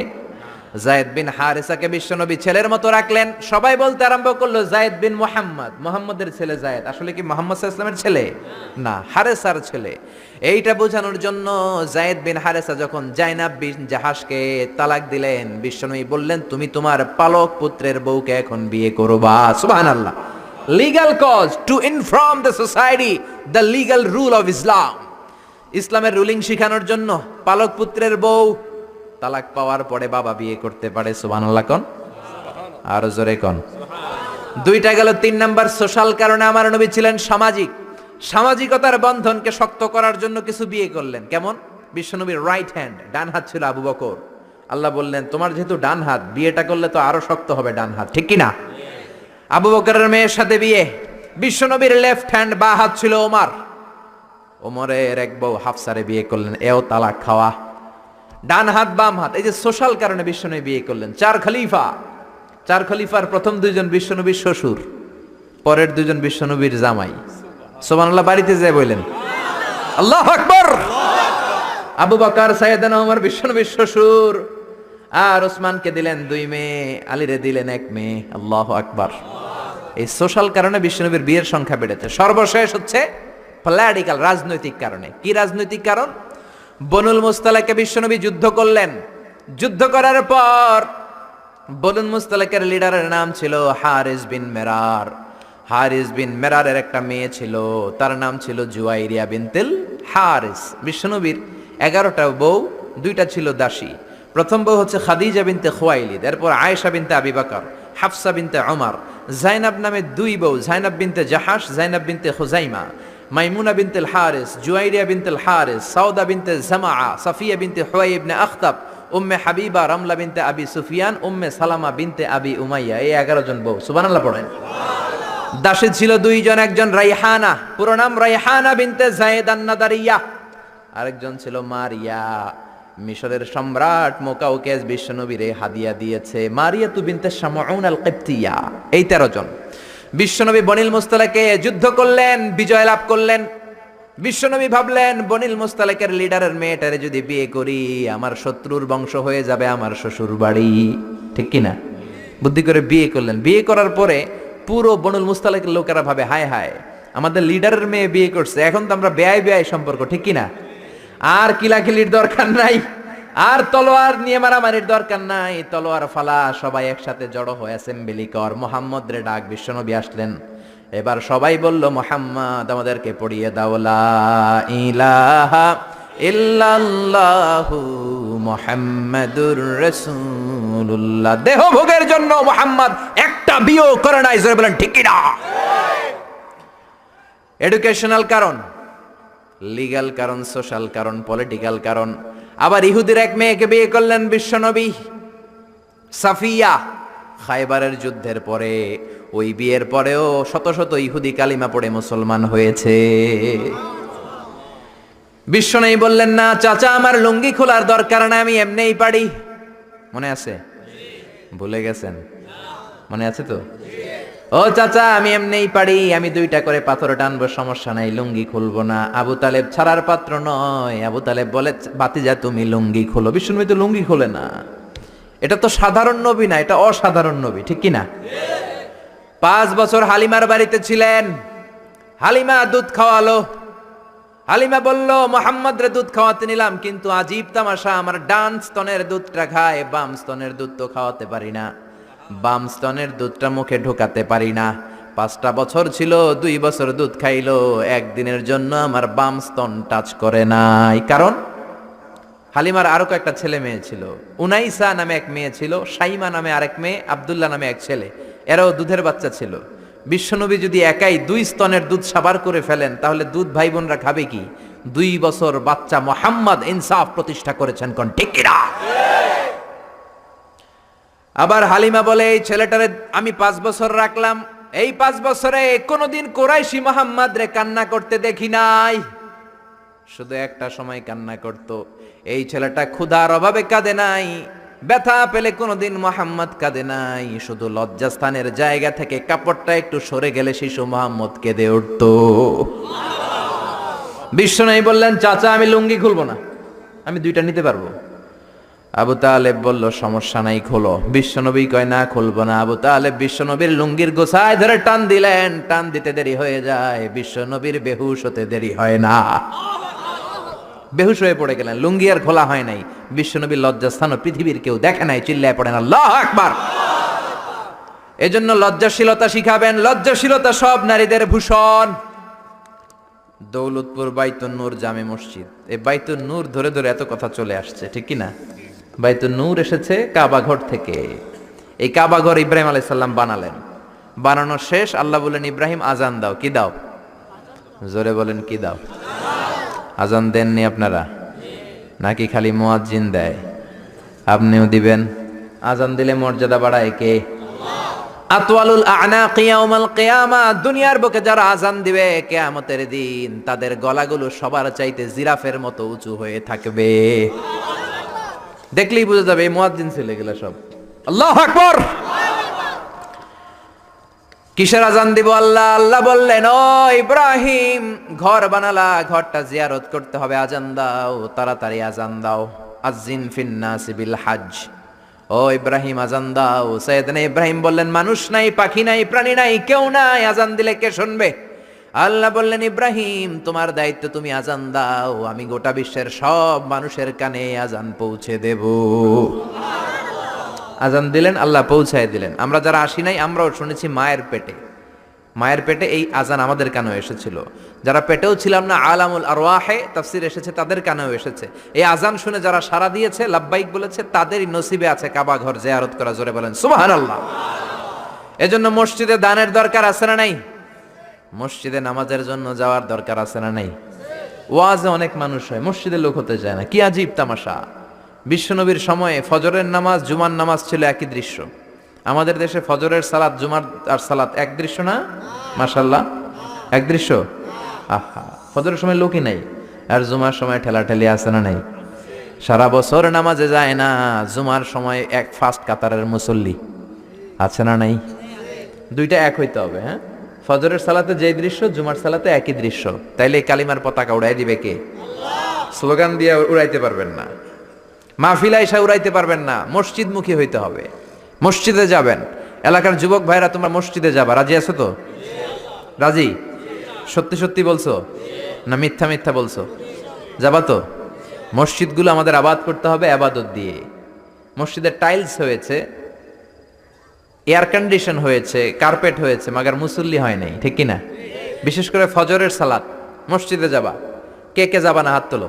যায়েদ বিন হারেসাকে বিশ্বনবী ছেলের মতো রাখলেন। সবাই বলতে আরম্ভ করলো যায়েদ বিন মুহাম্মদ, মুহাম্মদের ছেলে যায়েদ। আসলে কি মুহাম্মদ সাল্লাল্লাহু আলাইহি ওয়াসাল্লামের ছেলে না, হারেসার ছেলে। এইটা বোঝানোর জন্য যায়েদ বিন হারেসা যখন জাইনাব বিন জাহাশকে তালাক দিলেন, বিশ্বনবী বললেন তুমি তোমার পালক পুত্রের বউকে এখন বিয়ে করবা। সুবহানাল্লাহ। Legal cause to inform the society the legal rule of Islam. ইসলামের রুলিং শিখানোর জন্য পালক পুত্রের বউ তালাক পাওয়ার পরে বাবা বিয়ে করতে পারে। সুবহানাল্লাহ কোন, আর জোরে কোন। 2টা গেল। 3 নাম্বার সোশ্যাল কারণে আমার নবী ছিলেন সামাজিক। সামাজিকতার বন্ধনকে শক্ত করার জন্য কিছু বিয়ে করলেন। কেমন? বিশ্বনবীর রাইট হ্যান্ড, ডান হাত ছিল আবু বকর। আল্লাহ বললেন তোমার যেহেতু ডান হাত, বিয়েটা করলে তো আরো শক্ত হবে ডান হাত, ঠিক কি না? আবু বকরের মেয়ের সাথে বিয়ে। বিশ্বনবীর লেফট হ্যান্ড, বা হাত ছিল ওমর। ওমরের এক বউ হাফসারে বিয়ে করলেন, এও তালাক খাওয়া। ডান হাত বাম হাত, এই যে সোশ্যাল কারণে বিশ্বনবী বিয়ে করলেন। 4 খলিফা। 4 খলিফার প্রথম 2 জন বিশ্বনবীর শ্বশুর, পরের 2 জন বিশ্বনবীর জামাই। সুবহানাল্লাহ। বাড়িতে যায় বললেন আল্লাহু আকবার। আবু বকর, সাইয়েদনা ওমর বিশ্বনবীর শ্বশুর, আর ওসমানকে দিলেন 2 মেয়ে, আলীরে দিলেন 1 মেয়ে। আল্লাহু আকবার। এই সোশ্যাল কারণে বিশ্বনবীর বিয়ের সংখ্যা বেড়েছে। সর্বশেষ হচ্ছে পলিটিক্যাল, রাজনৈতিক কারণে। কি রাজনৈতিক কারণ? বনুল মুস্তালাকে বিশ্বনবী যুদ্ধ করলেন। যুদ্ধ করার পর বনুল মুস্তালাকের লিডারের নাম ছিল হারিস বিন মেরার। হারিস বিন মেরারের একটা মেয়ে ছিল, তার নাম ছিল জুয়াইরিয়া বিনতুল হারিস। বিশ্বনবীর 11টা বউ, 2টা ছিল দাসী। প্রথম বউ হচ্ছে খাদিজা বিনতে খুয়াইলিদ, এরপর আয়েশা বিনতে আবি বকর, হাফসা বিনতে ওমর, জাইনাব নামে 2 বউ, জাইনাব বিনতে জাহাশ, জাইনাব বিনতে খুজাইমা, মাইমুনা বিনতুল হারিস, জুয়াইরিয়া বিনতুল হারিস, সাউদা বিনতে জামাআ, সাফিয়া বিনতে হুয়াই ইবনে আখতাব, উম্মে হাবিবা, রামলা বিনতে আবি সুফিয়ান, উম্মে সালামা বিনতে আবি উমাইয়া। এই 11 জন বউ। সুবহানাল্লাহ পড়েন। দাসী ছিল 2 জন, একজন রাইহানা, পুরো নাম রাইহানা বিনতে যায়েদ আন-নাদারিয়া, আরেকজন ছিল মারিয়া। মিশরের সম্রাট মুকাউকেস বিশ্বনবীরে হাদিয়া দিয়েছে। মারিয়া তু বিনতে শামউন আল কিবতিয়া। এই 13 জন। বিশ্বনবী বনিল মুস্তালাকে যুদ্ধ করলেন, বিজয় লাভ করলেন। বিশ্বনবী ভাবলেন বনিল মুস্তালাকের লিডারের মেয়েটারে যদি বিয়ে করি, আমার শত্রুর বংশ হয়ে যাবে আমার শ্বশুর বাড়ি, ঠিক কিনা? বুদ্ধি করে বিয়ে করলেন। বিয়ে করার পরে পুরো বনুল মুস্তালাকের লোকেরা ভাবে হায় হায়, আমাদের লিডারের মেয়ে বিয়ে করছে, এখন তো আমরা বেয়াই বেয়াই সম্পর্ক, ঠিক কিনা? আর কিলাকিলির দরকার নাই, আর তলোয়ার নিয়ে মারামারির দরকার নাই। তলোয়ার ফালা, সবাই একসাথে জড়ো হয়ে অ্যাসেম্বলি কর। মুহাম্মদ রে ডাক। বিশ্বনবী আসলেন। এবার সবাই বলল মুহাম্মদ আমাদেরকে পড়িয়ে দাও লা ইলাহা ইল্লাল্লাহু মুহাম্মাদুর রাসূলুল্লাহ। দেহ ভোগের জন্য মুহাম্মদ একটা বিয়ে করে নাই, জোরে বলেন ঠিক কি না? এডুকেশনাল কারণ, লিগ্যাল কারণ, সোশ্যাল কারণ, পলিটিক্যাল কারণ। আবার ইহুদির এক মেয়েকে বিয়ে করলেন বিশ্বনবী, সাফিয়া। খায়বারের যুদ্ধের পরে, ওই বিয়ের পরেও শত শত ইহুদি কালিমা পড়ে মুসলমান হয়েছে। বিশ্বনবী বললেন না চাচা, আমার লুঙ্গি খোলার দরকার না, আমি এমনিই পারি। মনে আছে? ভুলে গেছেন? মনে আছে তো? ও চাচা, আমি এমনিই পারি, আমি 2টা করে পাথর টানবো, সমস্যা নাই, লুঙ্গি খুলবো না। আবু তালেব ছাড়ার পাত্র নয়। আবু তালেব বলে ভাতিজা তুমি লুঙ্গি খোলো। বিশ্বনবী তো লুঙ্গি খোলে না। এটা তো সাধারণ নবী না, এটা অসাধারণ নবী, ঠিক কিনা? 5 বছর হালিমার বাড়িতে ছিলেন। হালিমা দুধ খাওয়ালো। হালিমা বলল মুহাম্মদ রে দুধ খাওয়াতে নিলাম, কিন্তু আজীব তামাশা, আমার ডান স্তনের দুধটা খায়, বাম স্তনের দুধ তো খাওয়াতে পারি না, বাম স্তনের দুধটা মুখে ঢোকাতে পারি না। 5টা বছর ছিল, 2 বছর দুধ খাইলো, একদিনের জন্য আমার বাম স্তন টাচ করে নাই। কারণ হালিমার আরো কয়েকটা ছেলে মেয়ে ছিল। উনাইসা নামে এক মেয়ে ছিল, শাইমা নামে আরেক মেয়ে, আব্দুল্লাহ নামে এক ছেলে, এরাও দুধের বাচ্চা ছিল। বিশ্বনবী যদি একাই 2 স্তনের দুধ সাবার করে ফেলেন, তাহলে দুধ ভাই বোনরা খাবে কি? 2 বছর বাচ্চা মোহাম্মদ ইনসাফ প্রতিষ্ঠা করেছেন, কোন ঠিক কিনা? আবার হালিমা বলে, এই ছেলেটারে আমি 5 বছর রাখলাম, এই 5 বছরে কোনোদিন কুরাইশি মোহাম্মদ রে কান্না করতে দেখি নাই, শুধু একটা সময় কান্না করত। এই ছেলেটা ক্ষুধার অভাবে কাঁদে নাই, ব্যথা পেলে কোনোদিন মোহাম্মদ কাঁদে নাই, শুধু লজ্জাস্থানের জায়গা থেকে কাপড়টা একটু সরে গেলে শিশু মোহাম্মদ কেঁদে উঠত। বিশ্বনবী বললেন, চাচা আমি লুঙ্গি খুলবো না, আমি 2টা নিতে পারবো। আবু তালেব বলল, সমস্যা নাই খোলো। বিশ্বনবী কয়, না খুলবো না। আবু তালেব বিশ্বনবীর লুঙ্গির গোছায় ধরে টান দিলেন, টান দিতে দেরি হয়ে যায়, বিশ্বনবীর বেহুশ হতে দেরি হয় না, বেহুশ হয়ে পড়ে গেলেন। লুঙ্গি আর খোলা হয় নাই, বিশ্বনবীর লজ্জাস্থান পৃথিবীর কেউ দেখে নাই, চিল্লায় পড়েন আল্লাহু আকবার। এজন্য লজ্জাশীলতা শিখাবেন, লজ্জাশীলতা সব নারীদের ভূষণ। দৌলতপুর বাইতুন নূর জামে মসজিদ, এই বাইতুন নূর ধরে ধরে এত কথা চলে আসছে, ঠিক কি না? বাইতুন নূর এসেছে কাবা ঘর থেকে। এই কাবা ঘর ইব্রাহিম আলাইহিস সালাম বানালেন, বানানো শেষ, আল্লাহ বলেন, ইব্রাহিম আজান দাও। কি দাও? জোরে বলেন, কি দাও? আজান দেননি আপনারা নাকি খালি মুয়াজ্জিন দেয়? আপনিও দিবেন। আজান দিলে মর্যাদা বাড়ায় কে? আতওয়ালুল আ'নাকি ইয়াউমাল কিয়ামা, দুনিয়ার বুকে যারা আজান দিবে কিয়ামতের দিন তাদের গলাগুলো সবার চাইতে জিরাফের মতো উঁচু হয়ে থাকবে। দেখলেই বুঝা যাবে এই মুয়াজ্জিন ছেলে গেলা সব। আল্লাহু আকবার। কিসের আজান দিব? আল্লাহ আল্লাহ বললেন, ও ইব্রাহিম, ঘর বানালা, ঘরটা জিয়ারত করতে হবে, আজান দাও, তাড়াতাড়ি আজান দাও। আযিন ফিন নাস বিল হজ, ও ইব্রাহিম আজান দাও। সাইয়েদনা ইব্রাহিম বললেন, মানুষ নাই, পাখি নাই, প্রাণী নাই, কেউ নাই, আজান দিলে কে শুনবে? আল্লাহ বললেন, ইব্রাহিম তোমার দায়িত্ব, তুমি আজান দাও, আমি গোটা বিশ্বের সব মানুষের কানে আজান পৌঁছে দেব। আজান দিলেন, আল্লাহ পৌঁছায় দিলেন। আমরা যারা আসি নাই, আমরাও শুনেছি মায়ের পেটে, মায়ের পেটে এই আজান আমাদের কানেও এসেছিল। যারা পেটেও ছিলাম না, আলামুল আরওয়াহে তাফসীর এসেছে, তাদের কানেও এসেছে। এই আজান শুনে যারা সাড়া দিয়েছে, লাব্বাইক বলেছে, তাদেরই নসিবে আছে কাবা ঘর জিয়ারত করা। জোরে বলেন সুবহানাল্লাহ। এজন্য মসজিদে দানের দরকার আছে না নাই? মসজিদে নামাজের জন্য যাওয়ার দরকার আছে না নাই? ওয়াজে অনেক মানুষ হয়, মসজিদে লোক হতে চায় না, কি আজীব তামাশা। বিশ্বনবীর সময়ে ফজরের নামাজ, জুমার নামাজ ছিল একই দৃশ্য। আমাদের দেশে ফজরের সালাত, জুমার আর সালাত এক দৃশ্য না? মাশাআল্লাহ, এক দৃশ্য। আহা, ফজরের সময় লোকই নাই, আর জুমার সময় ঠেলাঠেলি আছে না নাই? সারা বছর নামাজে যায় না, জুমার সময় এক ফার্স্ট কাতারের মুসল্লি আছে না নাই? 2টা এক হইতে হবে। হ্যাঁ, ফজরের সালাতে যেই দৃশ্য, জুমার সালাতে একই দৃশ্য। তাইলে কালিমার পতাকা উড়াই দিবে কে? স্লোগান দিয়ে উড়াইতে পারবেন না, মাহফিল আইসা উড়াইতে পারবেন না, মসজিদমুখী হইতে হবে। মসজিদে যাবেন, এলাকার যুবক ভাইরা তোমরা মসজিদে যাবা, রাজি আছো তো? রাজি? সত্যি সত্যি বলছো না মিথ্যা মিথ্যা বলছো? যাবা তো? মসজিদগুলো আমাদের আবাদ করতে হবে আবাদত দিয়ে। মসজিদের টাইলস হয়েছে, এয়ার কন্ডিশন হয়েছে, কার্পেট হয়েছে, মাগার মুসল্লি হয় নাই, ঠিক কিনা? বিশেষ করে ফজরের সালাত মসজিদে যাবা, কে কে যাবা না হাত তোলো।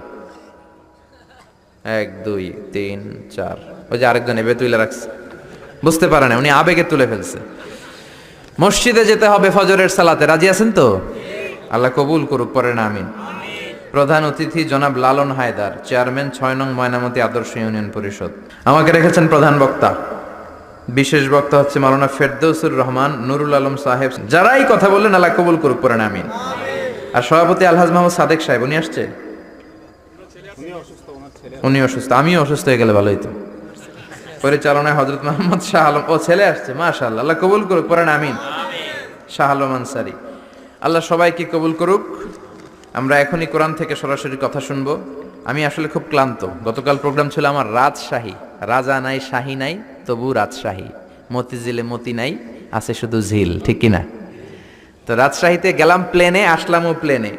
1 2 3 4, ওই যে আরেকজন এবে তুলে রাখছে, বুঝতে পারে না, উনি আবেগে তুলে ফেলছে। মসজিদে যেতে হবে ফজরের সালাতে, রাজি আছেন তো? আল্লাহ কবুল করুক, পড়েন আমিন। প্রধান অতিথি জনাব লালন হায়দার, চেয়ারম্যান 6 নং ময়নামতি আদর্শ ইউনিয়ন পরিষদ, আমাকে রেখেছেন প্রধান বক্তা। বিশেষ বক্তা হচ্ছে মাওলানা ফেরদৌসুর রহমান নুরুল আলম সাহেব। যারাই কথা বললেন আল্লাহ কবুল করুক, পড়েন আমিন। আর সভাপতি আলহাজ মোহাম্মদ সাদেক সাহেব, উনি আসছে? উনি অসুস্থ, আমিও অসুস্থ হয়ে গেলে ভালো হইতো। পরিচালনায় হযরত মোহাম্মদ শাহ আলম, ও ছেলে আসছে, মাশাআল্লাহ, আল্লাহ কবুল করুক, পড়েন আমিন। শাহ আলম আনসারী, আল্লাহ সবাইকে কবুল করুক। আমরা এখনই কোরআন থেকে সরাসরি কথা শুনবো। আমি আসলে খুব ক্লান্ত, গতকাল প্রোগ্রাম ছিল আমার রাজশাহী, রাজা নাই, শাহী নাই, তবু রাজশাহী। মতিঝিলে মতি নাই, আছে শুধু ঝিল, ঠিক কিনা? তো রাজশাহীতে গেলাম প্লেনে, আসলামও প্লেনে।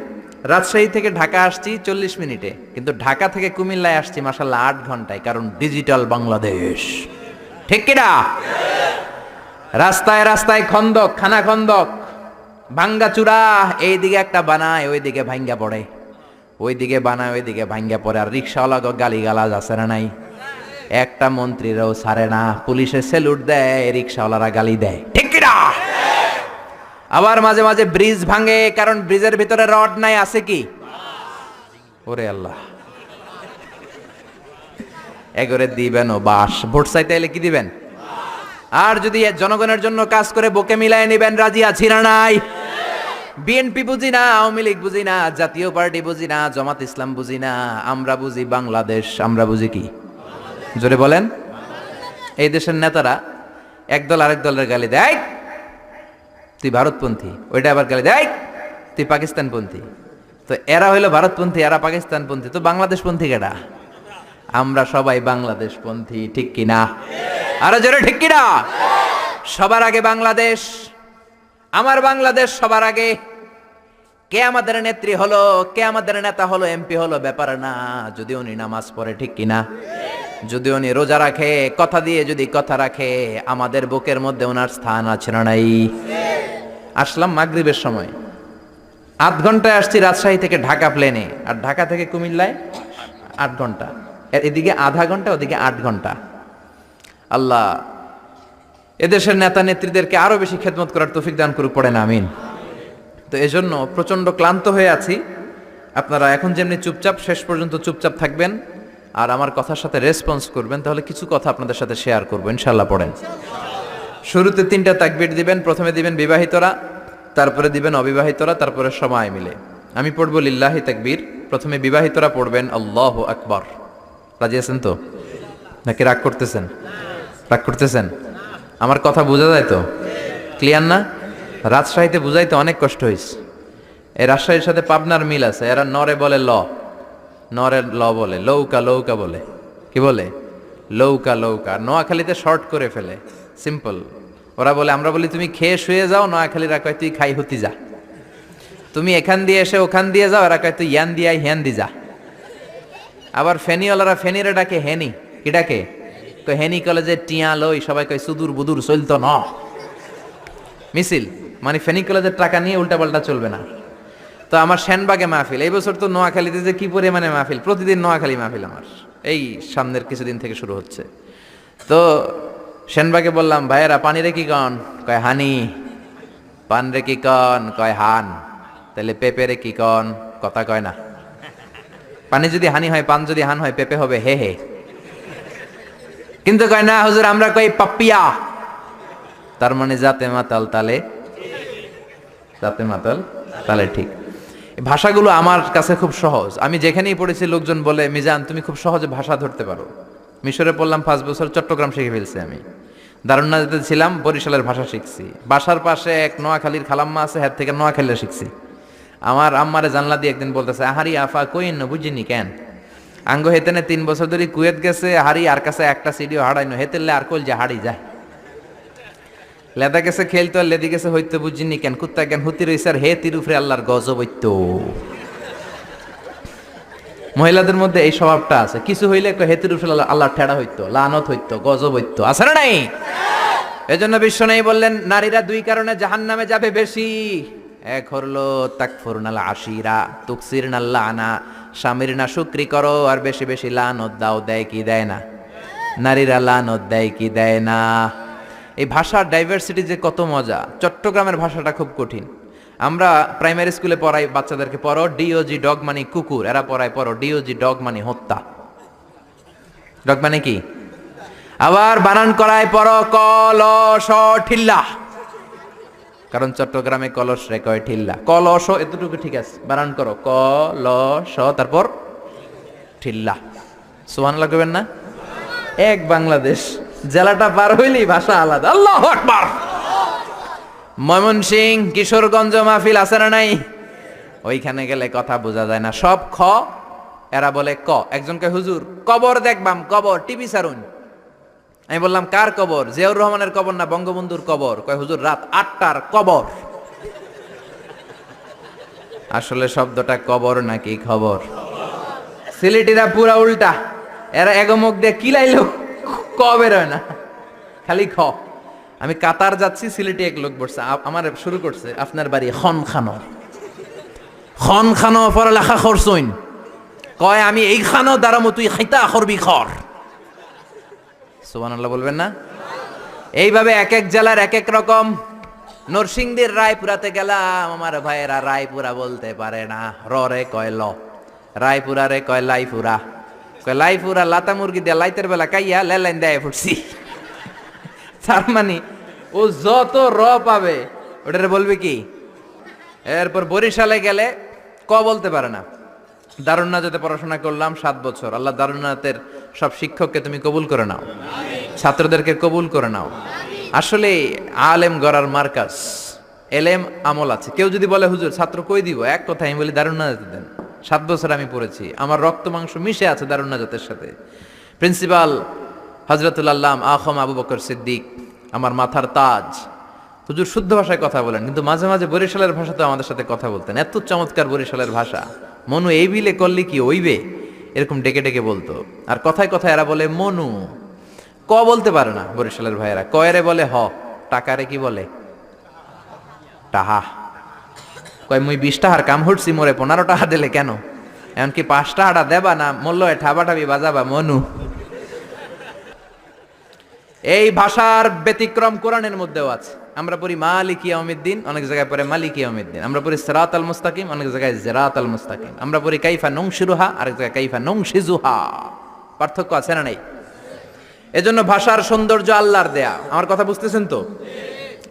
রাজশাহী থেকে ঢাকা আসছি 40 মিনিটে, কিন্তু ঢাকা থেকে কুমিল্লায় আসছি মাশাআল্লাহ 8 ঘন্টায়, কারণ ডিজিটাল বাংলাদেশ, ঠিক কিনা? রাস্তায় রাস্তায় খন্দক, খানা খন্দক, ভাঙ্গা চূড়া, এইদিকে একটা বানায়, ওইদিকে ভাঙ্গা পড়ে, ওইদিকে বানায়, ওইদিকে ভাঙ্গা পড়ে। আর রিক্সাওয়ালা গালি গালাজ আছে না নাই? একটা মন্ত্রীরাও ছাড়ে না, পুলিশে স্যালুট দেয়, রিক্সাওয়ালারা গালি দেয়, ঠিক কিনা? আবার মাঝে মাঝে ব্রিজ ভাঙে, কারণ ব্রিজের ভিতরে রড নাই, আছে কি? ওরে আল্লাহ, এগরে দিবেন ও বাস। ভোট চাইতে এলে কি দিবেন? আর যদি জনগণের জন্য কাজ করে বুকে মিলায় নিবেন, রাজি আছি না নাই? বিএনপি বুঝি না, আওয়ামী লীগ বুঝি না, জাতীয় পার্টি বুঝি না, জামাত ইসলাম বুঝি না, আমরা বুঝি বাংলাদেশ। আমরা বুঝি কি? জোরে বলেন। এই দেশের নেতারা একদল আরেক দলের গালি দেয়, তুই ভারতপন্থী, ওইটা আবার গালি দেয়, তুই পাকিস্তানপন্থী। তো এরা হইলো ভারতপন্থী, এরা পাকিস্তানপন্থী, তো বাংলাদেশপন্থী কেডা? আমরা সবাই বাংলাদেশপন্থী, ঠিক কিনা? আরো জোরে ঠিক কিনা? সবার আগে বাংলাদেশ, আমার বাংলাদেশ সবার আগে। কে আমাদের নেত্রী হলো, কে আমাদের নেতা হলো, এমপি হলো, ব্যাপার না, যদি উনি নামাজ পড়ে, ঠিক কিনা? যদি উনি রোজা রাখে, কথা দিয়ে যদি কথা রাখে, আমাদের বুকের মধ্যে ওনার স্থান আছে না নাই? আসলাম মাগরিবের সময়, 8 ঘন্টায় আসছি রাজশাহী থেকে ঢাকা প্লেনে, আর ঢাকা থেকে কুমিল্লায় 8 ঘন্টা, এদিকে আধা ঘন্টা, ওদিকে 8 ঘন্টা। আল্লাহ এদেশের নেতা নেত্রীদেরকে আরো বেশি খেদমত করার তৌফিক দান করুক, পড়েন আমিন। তো এজন্য প্রচন্ড ক্লান্ত হয়ে আছি। আপনারা এখন যেমনি চুপচাপ, শেষ পর্যন্ত চুপচাপ থাকবেন আর আমার কথার সাথে রেসপন্স করবেন, তাহলে কিছু কথা আপনাদের সাথে শেয়ার করবো ইনশাআল্লাহ। পড়েন। শুরুতে 3টা তাকবীর দিবেন। প্রথমে দিবেন বিবাহিতরা, তারপরে দিবেন অবিবাহিতরা, তারপরে সবাই মিলে। আমি পড়বো লিল্লাহি তাকবীর, প্রথমে বিবাহিতরা পড়বেন আল্লাহু আকবার। রাজি আছেন তো? নাকি রাগ করতেছেন? রাগ করতেছেন? আমার কথা বোঝা যায় তো? ক্লিয়ার না? রাজশাহীতে বুঝাইতে অনেক কষ্ট হয়েছে। এই রাজশাহীর সাথে পাবনার মিল আছে। এরা নরে বলে ল, নরের ল বলে, লৌকা লৌকা বলে। কি বলে? লৌকা লৌকা। নোয়াখালীতে শর্ট করে ফেলে, সিম্পল। ওরা বলে, আমরা বলি তুমি খেয়ে শুয়ে যাও, নোয়াখালীরা কয় তুই খাই হতি যা। তুমি এখান দিয়ে এসে ওখান দিয়ে যাও, এরা কয় তুই ইয়ান দিয়ে হ্যান দি যা। আবার ফেনিওয়ালারা ফেনিরে ডাকে হেনি। কি ডাকে? হেনি কলেজে টিয়া লই, সবাই কয় সুদূর বুদুর চলতো ন মিছিল, মানে ফেনী কলেজের টাকা নিয়ে উল্টাপাল্টা চলবে না। তো আমার সেনবাগে মাহফিল, এই বছর তো নোয়াখালীতে যে কি পরিমাণে মাহফিল, প্রতিদিন নোয়াখালী মাহফিল আমার এই সামনের কিছুদিন থেকে শুরু হচ্ছে। তো সেনবাগে বললাম, ভাইয়েরা পানি রে কি কন? কয় হানি। পান রে কি কন? কয় হান। তাহলে পেঁপে রে কি কন? কথা কয় না। পানি যদি হানি হয়, পান যদি হান হয়, পেঁপে হবে হে হে। কিন্তু কয় না হুজুর, আমরা কই পাপ্পিয়া। তার মানে জাতে মাতাল তালে, জাতে মাতাল তালে ঠিক। ভাষাগুলো আমার কাছে খুব সহজ। আমি যেখানেই পড়েছি লোকজন বলে, মিজান তুমি খুব সহজে ভাষা ধরতে পারো। মিশরে পড়লাম 5 বছর, চট্টগ্রাম শিখে ফেলছি আমি। দারুন্নাতে ছিলাম, বরিশালের ভাষা শিখছি। বাসার পাশে এক নোয়াখালীর খালাম্মা আছে, হ্যাঁ থেকে নোয়াখালীরা শিখছি। আমার আম্মারে জানলা দিয়ে একদিন বলতেছে, আহারি আফা কইন না বুঝিনি কেন আঙ্গ হেতেনে 3 বছর ধরে কুয়েত গেছে, হারি আর কাছে একটা সিডিও হারাইনো, হেতেলে আর কইল যে হাড়ি যায়। লেদা গেছে খেলতো, আর লেদি গেছে হইতো বুঝিনি কেন, কুত্তা জ্ঞান হুতি রইছে, আর হে তিরুফরে আল্লাহর গজব হইতো। মহিলাদের মধ্যে এই স্বভাবটা আছে, কিছু হইলে হে তিরুফরে আল্লাহর ঠেড়া হইতো, লানত হইতো, গজব হইতো, আছে না নাই? এজন্য বিশ্ব নেই বললেন, নারীরা 2 কারণে জাহান্নামে যাবে বেশি। এক হলো তাকফুরনাল আশিরা, তুকসিরনাল লানা, স্বামীর না শুকরি করো আর বেশি বেশি লানত দাও। দেয় কি দেয় না? নারীরা লানত দেয় কি দেয় না? এই ভাষার ডাইভার্সিটি যে কত মজা। চট্টগ্রামের ভাষাটা খুব কঠিন। আমরা প্রাইমারি স্কুলে পড়াই বাচ্চাদেরকে, পড়ো ডিওজি ডগ মানে কুকুর, এরা পড়ায় পড়ো ডিওজি ডগ মানে হত্যা। ডগ মানে কি? আবার বানান করায় পড়ো কলস ঠিল্লা, কারণ চট্টগ্রামে কলস রে কয় ঠিল্লা। কলস এতটুকু ঠিক আছে, বানান করো কলস, তারপর ঠিল্লা। সুবহানাল্লাহ কইবেন না? এক বাংলাদেশ, জেলাটা পার হইলেই ভাষা আলাদা। আল্লাহু আকবার। ময়মনসিংহ, কিশোরগঞ্জ মাহফিল আছে না নাই? ওইখানে গেলে কথা বোঝা যায় না, সব খ, এরা বলে ক। একজন কয় হুজুর কবর দেখবাম, কবর টিভি সারুন। আমি বললাম কার কবর? জিয়াউর রহমানের কবর না বঙ্গবন্ধুর কবর? কয় হুজুর রাত 8টার কবর। আসলে শব্দটা কবর নাকি খবর? সিলেটিরা পুরা উল্টা, এরা এগমুখ দিয়ে কিলাইলো ক বের হয় না, খালি খ। আমি কাতার যাচ্ছি, সিলেটি এক লোক বসছে, আমার শুরু করছে, আপনার বাড়ি খন খানো, খন খানো পড়ালেখা করছইন? কয় আমি এই খানো দাঁড়ামো, তুই খাইতা করবি খর। সুবহানাল্লাহ বলবেন না? এইভাবে এক এক জেলার এক এক রকম। নরসিংদীর রায়পুরাতে গেলাম, আমার ভাইয়েরা রায়পুরা বলতে পারে না, রে কয় ল। রায়পুরা রে কয় লাইপুরা, কয় লাইপুরা লাতা মুরগি দিয়া লাইতের বেলা কাইয়া লেলাইন দেয় ফুটছি। তার মানে ও যত র পাবে ওটারে বলবে কি। এরপর বরিশালে গেলে ক বলতে পারে না। দারুন নাজাতে পড়াশোনা করলাম 7 বছর। আল্লাহ দারুন নাজাতের সব শিক্ষককে তুমি কবুল করে নাও, ছাত্রদেরকে কবুল করে নাও। আসলে আলেম গড়ার মার্কাজ, এলেম আমল আছে। কেউ যদি বলে হুজুর ছাত্র কই দিব, এক কথা আমি বলি দারুন নাজাতে দেন। 7 বছর আমি পড়েছি, আমার রক্ত মাংস মিশে আছে দারুন নাজাতের সাথে। প্রিন্সিপাল হযরতুল আল্লাম আখম আবু বকর সিদ্দিক আমার মাথার তাজ, হুজুর শুদ্ধ ভাষায় কথা বলেন, কিন্তু মাঝে মাঝে বরিশালের ভাষাতে আমাদের সাথে কথা বলতেন। এত চমৎকার বরিশালের ভাষা, মনু এই বিলে করলে কি ওইবে, এরকম ডেকে ডেকে বলতো। আর কথায় কথায় এরা বলে মনু, ক বলতে পারে না বরিশালের ভাইয়েরা। কয়রে বলে হ, টাকারে কি বলে টাহা। কয় মুই 20 টাকার কাম হটছি, মোরে 15 টাকা দিলে কেন, এমনকি 5 টাকাটা দেবা না, মূল্য ঠাবাটাবি বাজাবা মনু। এই ভাষার ব্যতিক্রম কোরআনের মধ্যেও আছে। আমরা পড়ি মালিকি ইয়াউমিদ্দিন, অনেক জায়গায় পড়ে মালিকি ইয়াউমিদ্দিন। আমরা পড়ি সিরাতাল মুস্তাকিম, অনেক জায়গায় জিরাতাল মুস্তাকিম। আমরা পড়ি কাইফা নুনশিরুহা, আরেক জায়গায় কাইফা নুনশিজুহা। পার্থক্য আছে না নাই? এজন্য ভাষার সৌন্দর্য আল্লাহর দেয়া। আমার কথা বুঝতেছেন তো?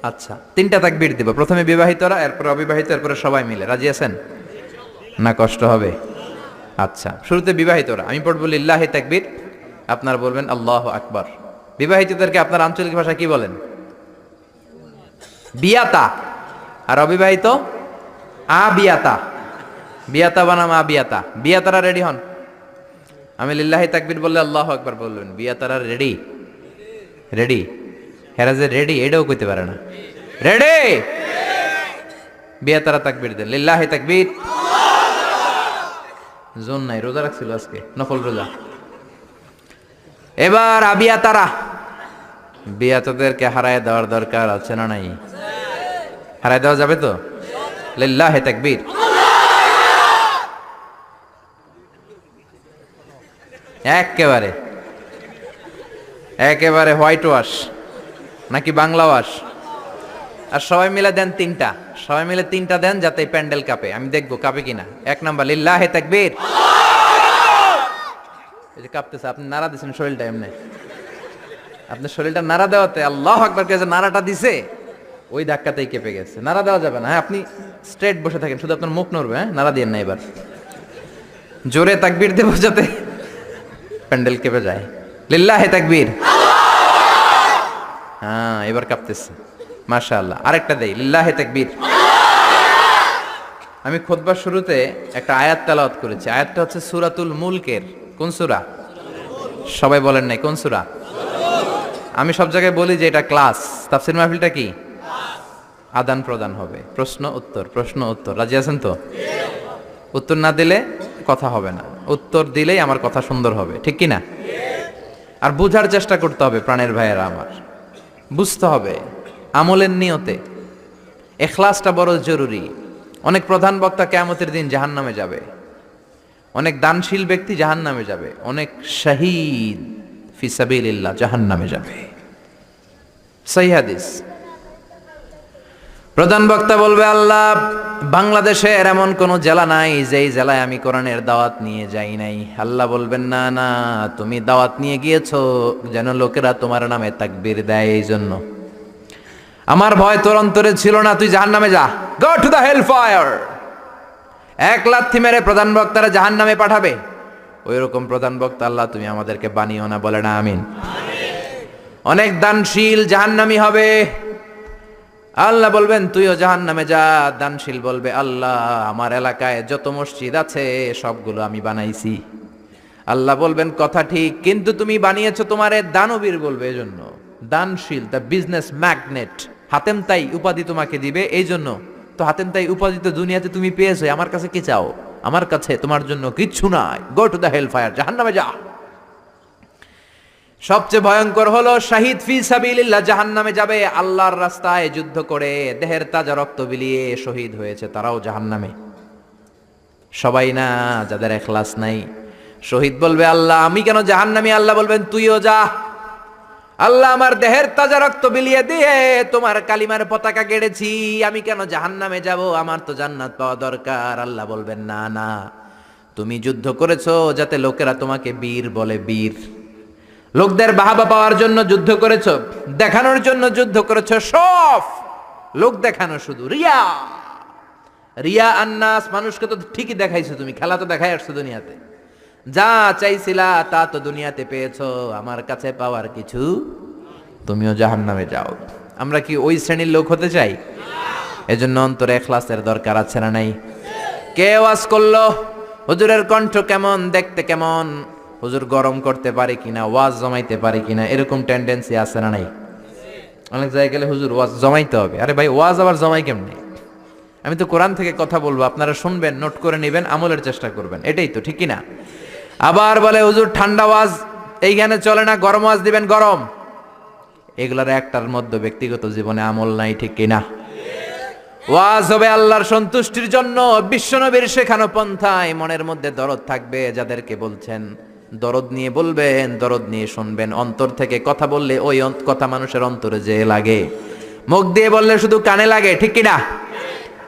আচ্ছা, 3টা তাকবীর দিব। প্রথমে বিবাহিতরা, এরপর অবিবাহিত, এরপরে সবাই মিলে। রাজি আছেন না? কষ্ট হবে? আচ্ছা, শুরুতে বিবাহিতরা। আমি পড়বো লিল্লাহি তাকবীর, আপনারা বলবেন আল্লাহু আকবার। বিবাহিতদেরকে আপনার আঞ্চলিক ভাষায় কি বলেন? বিয়াতা। আর অবিবাহিত আবিয়াতা। বিয়াতা বানাম আবিয়াতা। বিয়াতারা রেডি হন। আমি লিল্লাহি তাকবীর বললে আল্লাহু আকবার বলবেন। বিয়াতারা রেডি? রেডি? হেরা যে রেডি এটাও কইতে পারে না। রেডি? বিয়াতারা তাকবীর দেন। লিল্লাহি তাকবীর। জোন নাই, রোজা রাখছিল আজকে, নফল রোজা। এবার আবিয়াতারা। বিয়াতাদেরকে হারায় দেওয়ার দরকার আছে না নাই? হারায় দেওয়া যাবে তো? লিল্লাহি তাকবীর। একেবারে একেবারে হোয়াইট ওয়াশ নাকি বাংলা ওয়াশ? আর সবাই মিলে দেন 3টা। সবাই মিলে 3টা দেন, যাতে প্যান্ডেল কাঁপে। আমি দেখবো কাঁপে কিনা। 1 নাম্বার লিল্লাহি তাকবীর। এই যে কাঁপতেছে, আপনি নাড়া দিচ্ছেন শরীরটা এমনি। আপনার শরীরটা নাড়া দেওয়াতে আল্লাহু আকবার কে যে নাড়াটা দিছে, ওই ধাক্কাতেই কেঁপে গেছে। নাড়া দেওয়া যাবে না। হ্যাঁ, আপনি স্ট্রেট বসে থাকেন, শুধু আপনার মুখ নড়বে। হ্যাঁ, নাড়া দিয়েন না। এবার জোরে তাকবীর দেব যাতে প্যান্ডেল কেঁপে যায়। লিল্লাহি তাকবীর। হ্যাঁ, এবার কাঁপতেছে, মাশাআল্লাহ। আরেকটা দেই, লিল্লাহি তাকবীর। আমি খুতবার শুরুতে একটা আয়াত তেলাওয়াত করেছি। আয়াতটা হচ্ছে সূরাতুল মুলকের। কোন সূরা? সবাই বলেন নাই কোন সূরা? আমি সব জায়গায় বলি যে এটা ক্লাস। তাফসীর মাহফিলটা কি? আদান প্রদান হবে, প্রশ্ন উত্তর, প্রশ্ন উত্তর। রাজি আছেন তো? উত্তর না দিলে কথা হবে না, উত্তর দিলেই আমার কথা সুন্দর হবে, ঠিক কি না? আর বুঝার চেষ্টা করতে হবে প্রাণের ভাইয়েরা আমার, বুঝতে হবে আমলের নিয়তে। ইখলাসটা বড় জরুরি। অনেক প্রধান বক্তা কিয়ামতের দিন জাহান্নামে যাবে, অনেক দানশীল ব্যক্তি জাহান্নামে যাবে, অনেক শহীদ ফি সাবিলিল্লাহ জাহান্নামে যাবে। সহিহ হাদিস। প্রধান বক্তা বলবে, আল্লাহ, বাংলাদেশের এমন কোন জেলা নাই যেই জেলায় আমি কোরআনের দাওয়াত নিয়ে যাই নাই। আল্লাহ বলবেন, না না, তুমি দাওয়াত নিয়ে গিয়েছো যেন লোকেরা তোমার নামে তাকবীর দেয়, এই জন্য। আমার ভয় তোর অন্তরে ছিল না, তুই জাহান্নামে যা, go to the hell fire. এক লাথি মেরে প্রধান বক্তারা জাহান্নামে পাঠাবে। ওই রকম প্রধান বক্তা আল্লাহ তুমি আমাদেরকে বানিও না, বলে না আমিন। অনেক দানশীল জাহান্নামী হবে। আল্লাহ বলবেন তুইও জাহান্নামে যা। দানশীল বলবে, আল্লাহ, আমার এলাকায় যত মসজিদ আছে সবগুলো আমি বানাইছি। আল্লাহ বলবেন, কথা ঠিক, কিন্তু তুমি বানিয়েছো তোমারে দানবীর বলবে। এজন্য দানশীল, দ্য বিজনেস ম্যাগনেট, হাতেম তাই উপাধি তোমাকে দিবে। এই জন্য তো হাতেম তাই উপাধি তো দুনিয়াতে তুমি পেয়েছো, আমার কাছে কি চাও? আমার কাছে তোমার জন্য কিচ্ছু নাই, go to the hell fire, জাহান্নামে যা। সবচেয়ে ভয়ঙ্কর হলো শাহিদ ফি সাবিলিল্লাহ, জাহান্নামে যাবে। আল্লাহর রাস্তায় যুদ্ধ করে দেহের তাজা রক্ত বিলিয়ে শহীদ হয়েছে, তারাও জাহান্নামে। সবাই না, যাদের ইখলাস নাই। শহীদ বলবে, আল্লাহ, আমি কেন জাহান্নামী? আল্লাহ বলবেন, তুইও যা। আল্লাহ, আমার দেহের তাজা রক্ত বিলিয়ে দিয়ে তোমার কালিমার পতাকা গেড়েছি, আমি কেন জাহান্নামে যাব? আমার তো জান্নাত পাওয়া দরকার। আল্লাহ বলবেন, না না, তুমি যুদ্ধ করেছো যাতে লোকেরা তোমাকে বীর বলে, বীর। লোকদের বাহাবা পাওয়ার জন্য যুদ্ধ করেছো, দেখানোর জন্য যুদ্ধ করেছো, সব লোক দেখানো, শুধু রিয়া, রিয়া আন্নাস। মানুষকে তো ঠিকই দেখাইছো, তুমি খেলা তো দেখাই আসছো দুনিয়াতে। যা চাইছিলা তা তো দুনিয়াতে পেয়েছো, আমার কাছে পাওয়ার কিছু, তুমিও জাহান্নামে যাও। আমরা কি ওই শ্রেণীর লোক হতে চাই? এজন্য অন্তরে ইখলাসের দরকার আছে না নাই? কে ওয়াজ করলো? হুজুরের কণ্ঠ কেমন, দেখতে কেমন, হুজুর গরম করতে পারে কিনা, ওয়াজ জমাইতে পারে কিনা, এরকম টেন্ডেন্সি আছে না নাই? অনেক জায়গায় গেলে হুজুর ওয়াজ জমাইতে হবে। আরে ভাই, ওয়াজ আবার জমাই কেমনে? আমি তো কোরআন থেকে কথা বলবো, আপনারা শুনবেন, নোট করে নেবেন, আমলের চেষ্টা করবেন, এটাই তো, ঠিক কিনা? আবার বলে হুজুর ঠান্ডা ওয়াজ এইখানে চলে না, গরম ওয়াজ দিবেন, গরম। এগুলার একটার মধ্যে ব্যক্তিগত জীবনে আমল নাই, ঠিক কিনা? ওয়াজ হবে আল্লাহর সন্তুষ্টির জন্য, বিশ্বনবীর শেখানো পন্থায়। মনের মধ্যে দরদ থাকবে, যাদেরকে বলছেন দরদ নিয়ে বলবেন, দরদ নিয়ে শুনবেন। অন্তর থেকে কথা বললে ওই কথা মানুষের অন্তরে যে লাগে, মুখ দিয়ে বললে শুধু কানে লাগে, ঠিক কিনা?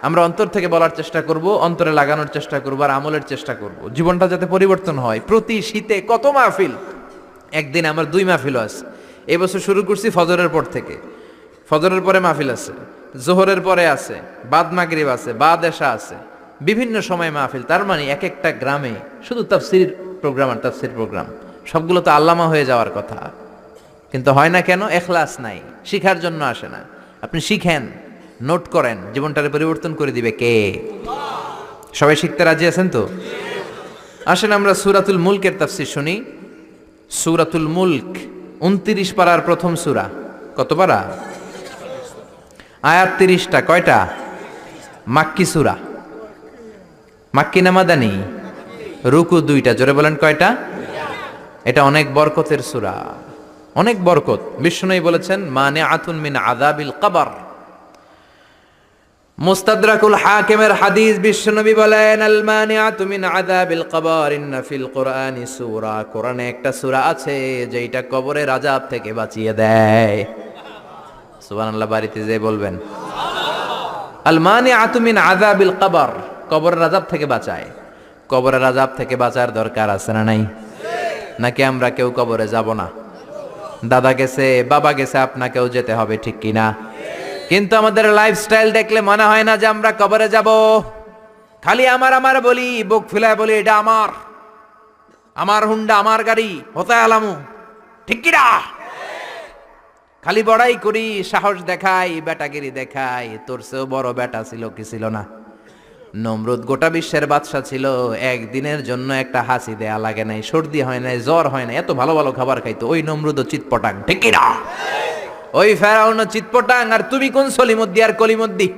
আমরা অন্তর থেকে বলার চেষ্টা করব, অন্তরে লাগানোর চেষ্টা করব, আর আমলের চেষ্টা করব, জীবনটা যাতে পরিবর্তন হয়। প্রতি শীতে কত মাহফিল, একদিন আমার 2 মাহফিল আছে। এবছর শুরু করছি ফজরের পর থেকে, ফজরের পরে মাহফিল আছে, জোহরের পরে আছে, বাদ মাগরিব আছে, বাদ এশা আছে, বিভিন্ন সময় মাহফিল। তার মানে এক একটা গ্রামে শুধু তাফসির প্রোগ্রাম আর তাফসির প্রোগ্রাম। সবগুলো তো আল্লামা হয়ে যাওয়ার কথা, কিন্তু হয় না কেন? ইখলাস নাই, শিখার জন্য আসে না। আপনি শিখেন, নোট করেন, জীবনটারে পরিবর্তন করে দিবে কে? সবাই শিখতে রাজি আছেন তো? আসেন আমরা সূরাতুল মুলকের তাফসীর শুনি। সূরাতুল মুলক 29 পারার প্রথম সূরা। কত পারা? আয়াত 30টা। কয়টা? মাক্কি সূরা। মাক্কি না মাদানী? রুকু 2টা। জোরে বলেন কয়টা? এটা অনেক বরকতের সূরা, অনেক বরকত। বিষ্ণুই বলেছেন মানিআতুন মিন আযাবিল কবর। মুস্তাদরাকুল হাকিমের হাদিস, বিশ্বনবী বলেন আল মানিআতু মিন আযাবিল কবর ইন্না ফিল কুরআনি সূরা। কোরআনে একটা সূরা আছে যেটা কবরের আযাব থেকে বাঁচিয়ে দেয়। সুবহানাল্লাহ, বাড়িতে যে বলবেন আল মানিআতু মিন আযাবিল কবর, কবরের আযাব থেকে বাঁচায়। কবরের আযাব থেকে বাঁচার দরকার আছে না নাই? নাকি আমরা কেউ কবরে যাব না? দাদা গেছে, বাবা গেছে, আপনাকেও যেতে হবে, ঠিক কিনা? কিন্তু আমাদের লাইফস্টাইল দেখলে মনে হয় না যে আমরা কবরে যাব। খালি আমার আমার বলি, বুক ফুলায় বলি এটা আমার, আমার হুন্ডা, আমার গাড়ি, হতে আলামু, ঠিক কিনা? খালি বড়াই করি, সাহস দেখাই, বেটাগিরি দেখাই। তোর চেয়েও বড় বেটা ছিল কি ছিল না? নমরুদ গোটা বিশ্বের বাদশা ছিল, একদিনের জন্য একটা হাসি দেয়া লাগে নাই, সর্দি হয় নাই, জ্বর হয় নাই, এত ভালো ভালো খাবার খাইতো। ওই নমরুদ চিৎপটাং, ঠিক কিনা? ওই ফেরাউন চিৎপটাং, আর তুমি কোন সলিমুদ্দি আর কলিমুদ্দি?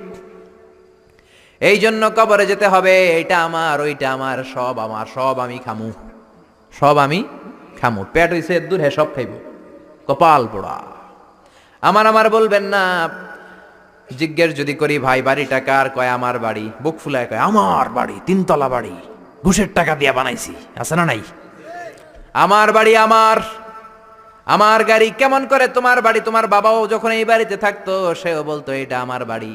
এই জন্য কবরে যেতে হবে। এটা আমার, ওইটা আমার, সব আমার, সব আমি খামু, সব আমি খামু। পেট হইছে দূর, হ্যাঁ সব খাইব, কপাল পোড়া। আমার আমার বলবেন না। জিজ্ঞেস যদি করি ভাই বাড়িটা কার, কয় আমার বাড়ি। বুক ফুলায় কয় আমার বাড়ি, 3 তলা বাড়ি, ঘুষের টাকা দিয়া বানাইছি, আছে না নাই? আমার বাড়ি আমার, আমার গাড়ি। কেমন করে তোমার বাড়ি? তোমার বাবাও যখন এই বাড়িতে থাকতো সেও বলতো এটা আমার বাড়ি।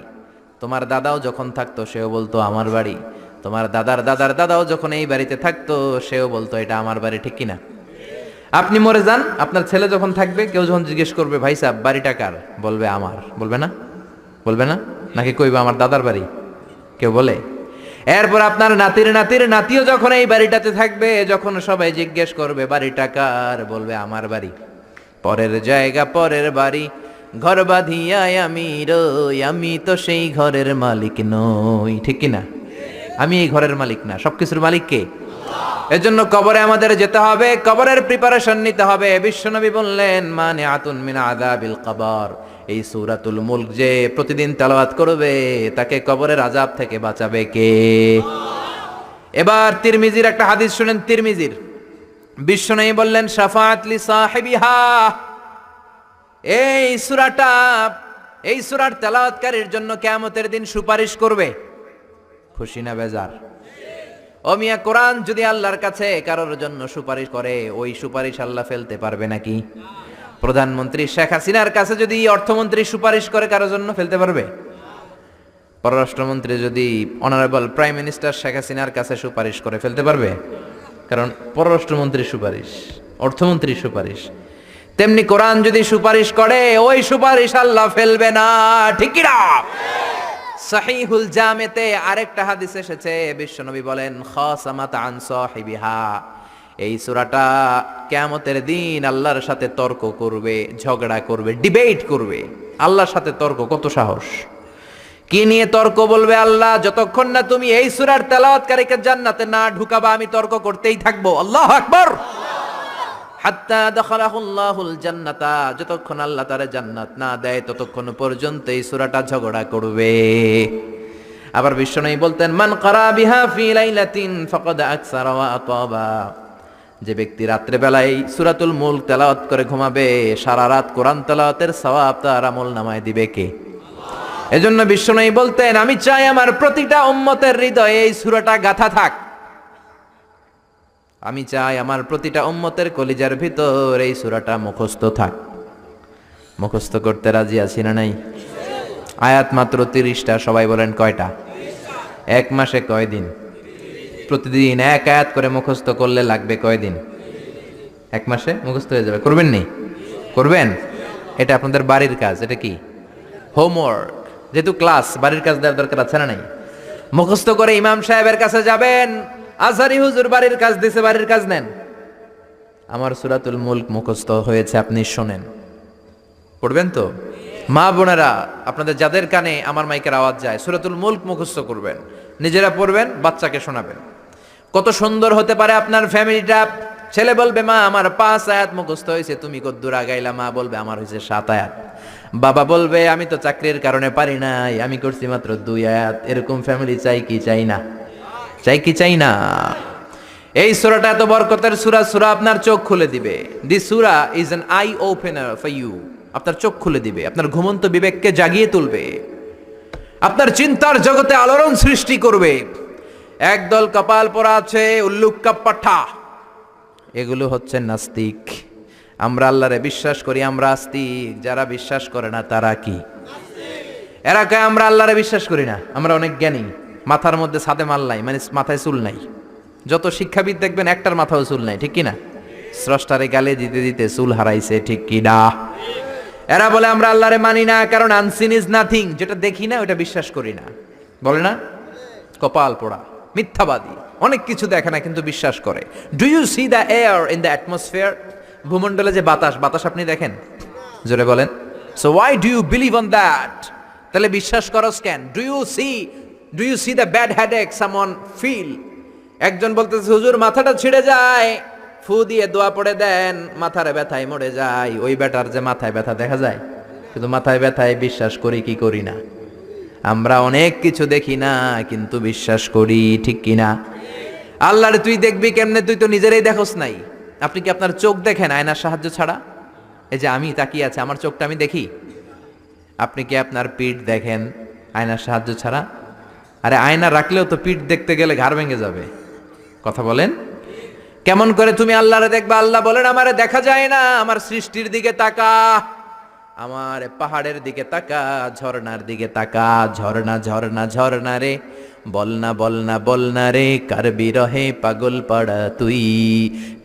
তোমার দাদাও যখন থাকতো সেও বলতো আমার বাড়ি। তোমার দাদার দাদার দাদাও যখন এই বাড়িতে থাকতো সেও বলতো এটা আমার বাড়ি, ঠিক কিনা? আপনি মরে যান, আপনার ছেলে যখন থাকবে, কেউ যখন জিজ্ঞেস করবে ভাই সাহেব বাড়িটা কার, বলবে আমার। বলবে না? বলবে না? নাকি কইবে আমার দাদার বাড়ি? কেউ বলে? এরপর আপনার নাতির নাতির নাতিও যখন এই বাড়িটাতে থাকবে, যখন সবাই জিজ্ঞেস করবে বাড়িটা কার, বলবে আমার বাড়ি। পরের জায়গা পরের বাড়ি, ঘর বাঁধিয়ায় আমি রই, আমি তো সেই ঘরের মালিক নই, ঠিক কিনা? আমি এই ঘরের মালিক না, সবকিছুর মালিক কে? এজন্য কবরে আমাদের যেতে হবে, কবরের প্রিপারেশন নিতে হবে। বিশ্বনবী বললেন মানিআতুন মিন আযাবিল কবর। এই সূরাতুল মুলক যে প্রতিদিন তেলাওয়াত করবে তাকে কবরের আযাব থেকে বাঁচাবে কে? এবার তিরমিজির একটা হাদিস শুনেন। তিরমিজির বিশ্বনবী বললেন শাফাআত লি সাহিবিহা। এই সূরাটা, এই সূরার তেলাওয়াতকারীর জন্য কিয়ামতের দিন সুপারিশ করবে। খুশি না বেজার? ও মিয়া, কোরআন যদি আল্লাহর কাছে কারোর জন্য সুপারিশ করে, ওই সুপারিশ আল্লাহ ফেলতে পারবে নাকি? প্রধানমন্ত্রী শেখ হাসিনার কাছে যদি অর্থমন্ত্রী সুপারিশ করে কারোর জন্য, ফেলতে পারবে? পররাষ্ট্রমন্ত্রী যদি অনারেবল প্রাইম মিনিস্টার শেখ হাসিনার কাছে সুপারিশ করে ফেলতে পারবে? কারণ পররাষ্ট্রমন্ত্রীর সুপারিশ, অর্থমন্ত্রীর সুপারিশ। তেমনি কোরআন যদি সুপারিশ করে, ওই সুপারিশ আল্লাহ ফেলবে না, ঠিক কি না? সহিহুল জামেতে আরেকটা হাদিস এসেছে, বিশ্বনবী বলেন খাসামাত আন সাহিবিহা, এই সূরাটা কিয়ামতের দিন আল্লাহর সাথে তর্ক করবে, ঝগড়া করবে, ডিবেট করবে। আল্লাহর সাথে তর্ক, কত সাহস! কি নিয়ে তর্ক বলবে আল্লাহ? যতক্ষণ না তুমি এই সূরার তেলাওয়াতকারীকে জান্নাতে না ঢুকাবা, আমি তর্ক করতেই থাকবো। আল্লাহু আকবার। হাত্তা দাখালাহুল্লাহুল জান্নাতা, যতক্ষণ আল্লাহ তারে জান্নাত না দেয় ততক্ষণ পর্যন্ত এই সূরাটা ঝগড়া করবে। আবার বিশ্বনবী বলতেন মান ক্বারা বিহা ফি লাইলাতিন ফাকাদ আকসারা ওয়া আতাবা, যে ব্যক্তি রাত্রে বেলায় সূরাতুল মুলক তেলাওয়াত করে ঘুমাবে, সারা রাত কোরআন তেলাওয়াতের সওয়াব তার আমলনামায় দিবে কে? এজন্য বিশ্বনবী বলতেন আমি চাই আমার প্রতিটা উম্মতের হৃদয়ে এই সূরাটা গাঁথা থাক। আমি চাই আমার প্রতিটা উম্মতের কলিজার ভিতর এই সূরাটা মুখস্থ থাক। মুখস্থ করতে রাজি আছি না নাই? আয়াত মাত্র 30টা, সবাই বলেন কয়টা? এক মাসে কয় দিন? প্রতিদিন এক আয়াত করে মুখস্থ করলে লাগবে কয় দিন? এক মাসে মুখস্থ হয়ে যাবে। করবেন নি? করবেন? এটা আপনাদের বাড়ির কাজ। এটা কি? হোমওয়ার্ক। যেহেতু ক্লাস, বাড়ির কাজ দেওয়ার দরকার আছে না নাই? মুখস্থ করে ইমাম সাহেবের কাছে যাবেন, আজহারি হুজুর বাড়ির কাজ দিছে, বাড়ির কাজ নেন। আমার সূরাতুল মুলক মুখস্থ হয়েছে, আপনি শোনেন। পড়বেন তো? মা বোনেরা, আপনাদের যাদের কানে আমার মাইকের আওয়াজ যায়, সূরাতুল মুলক মুখস্থ করবেন, নিজেরা পড়বেন, বাচ্চাকে শোনাবেন। কত সুন্দর হতে পারে আপনার ফ্যামিলিটা। ছেলে বলবে মা আমার 5 আয়াত মুখস্থ হয়েছে, তুমি কদ্দুর আগাইলা? মা বলবে আমার হয়েছে 7 আয়াত। বাবা বলবে আমি তো চাকরির কারণে পারি নাই, আমি করছি মাত্র 2 আয়াত। এরকম ফ্যামিলি চাই কি চাই না? চাই কি চাই না? এই সূরাটা এত বরকতের সূরা, সূরা আপনার চোখ খুলে দিবে। দিস সূরা is an eye opener for you. আপনার চোখ খুলে দিবে, আপনার ঘুমন্ত বিবেককে জাগিয়ে তুলবে, আপনার চিন্তার জগতে আলোড়ন সৃষ্টি করবে। একদল কপাল পরা আছে উল্লুক পাঠা, এগুলো হচ্ছে নাস্তিক। আমরা আল্লাহরে বিশ্বাস করি, আমরা আস্তিক। যারা বিশ্বাস করে না তারা কি? এরা কয় আমরা আল্লাহরে বিশ্বাস করি না, আমরা অনেক জ্ঞানী, মাথার মধ্যে ছাদে মাল নাই, মানে মাথায় চুল নাই। যত শিক্ষাবিদ দেখবেন একটার মাথাও চুল নাই, ঠিক কিনা? স্রষ্টারে গালে দিতে দিতে চুল হারাইছে, ঠিক কিনা? এরা বলে আমরা আল্লাহরে মানি না, কারণ আনসিন ইজ নাথিং, যেটা দেখি না ওটা বিশ্বাস করি না। বলে না? কপাল পোড়া, মিথ্যাবাদী, অনেক কিছু দেখে না কিন্তু বিশ্বাস করে। Do you see the air in the atmosphere? ভূমণ্ডলে যে বাতাস, বাতাস আপনি দেখেন? জোরে বলেন। So why do you believe on that? তাহলে বিশ্বাস করস কেন? Do you see the bad headache someone feel? একজন বলতেছে হুজুর মাথাটা ছিঁড়ে যায়, ফু দিয়ে দোয়া পড়ে দেন, মাথার ব্যথায় মরে যায়। ওই ব্যাটার যে মাথায় ব্যথা দেখা যায়, কিন্তু মাথায় ব্যথায় বিশ্বাস করি কি করি না? আমরা অনেক কিছু দেখি না কিন্তু বিশ্বাস করি, ঠিক কিনা? আল্লাহরে তুই দেখবি কেমনে? তুই তো নিজেরাই দেখোস নাই। আপনি কি আপনার চোখ দেখেন আয়নার সাহায্য ছাড়া? এই যে আমি তাকিয়ে আছি, আমার চোখটা আমি দেখি? আপনি কি আপনার পিঠ দেখেন আয়নার সাহায্য ছাড়া? আরে আয়না রাখলেও তো পিঠ দেখতে গেলে ঘাড় ভেঙে যাবে। কথা বলেন। কেমন করে তুমি আল্লাহরে দেখবা? আল্লাহ বলেন আমারে দেখা যায় না, আমার সৃষ্টির দিকে তাকা, আমার পাহাড়ের দিকে তাকা, ঝর্ণার দিকে তাকা। ঝর্ণা ঝর্ণা ঝর্ণা রে, বলনা বলনা বলনা রে, কার বিরহে পাগল পাড়া তুই,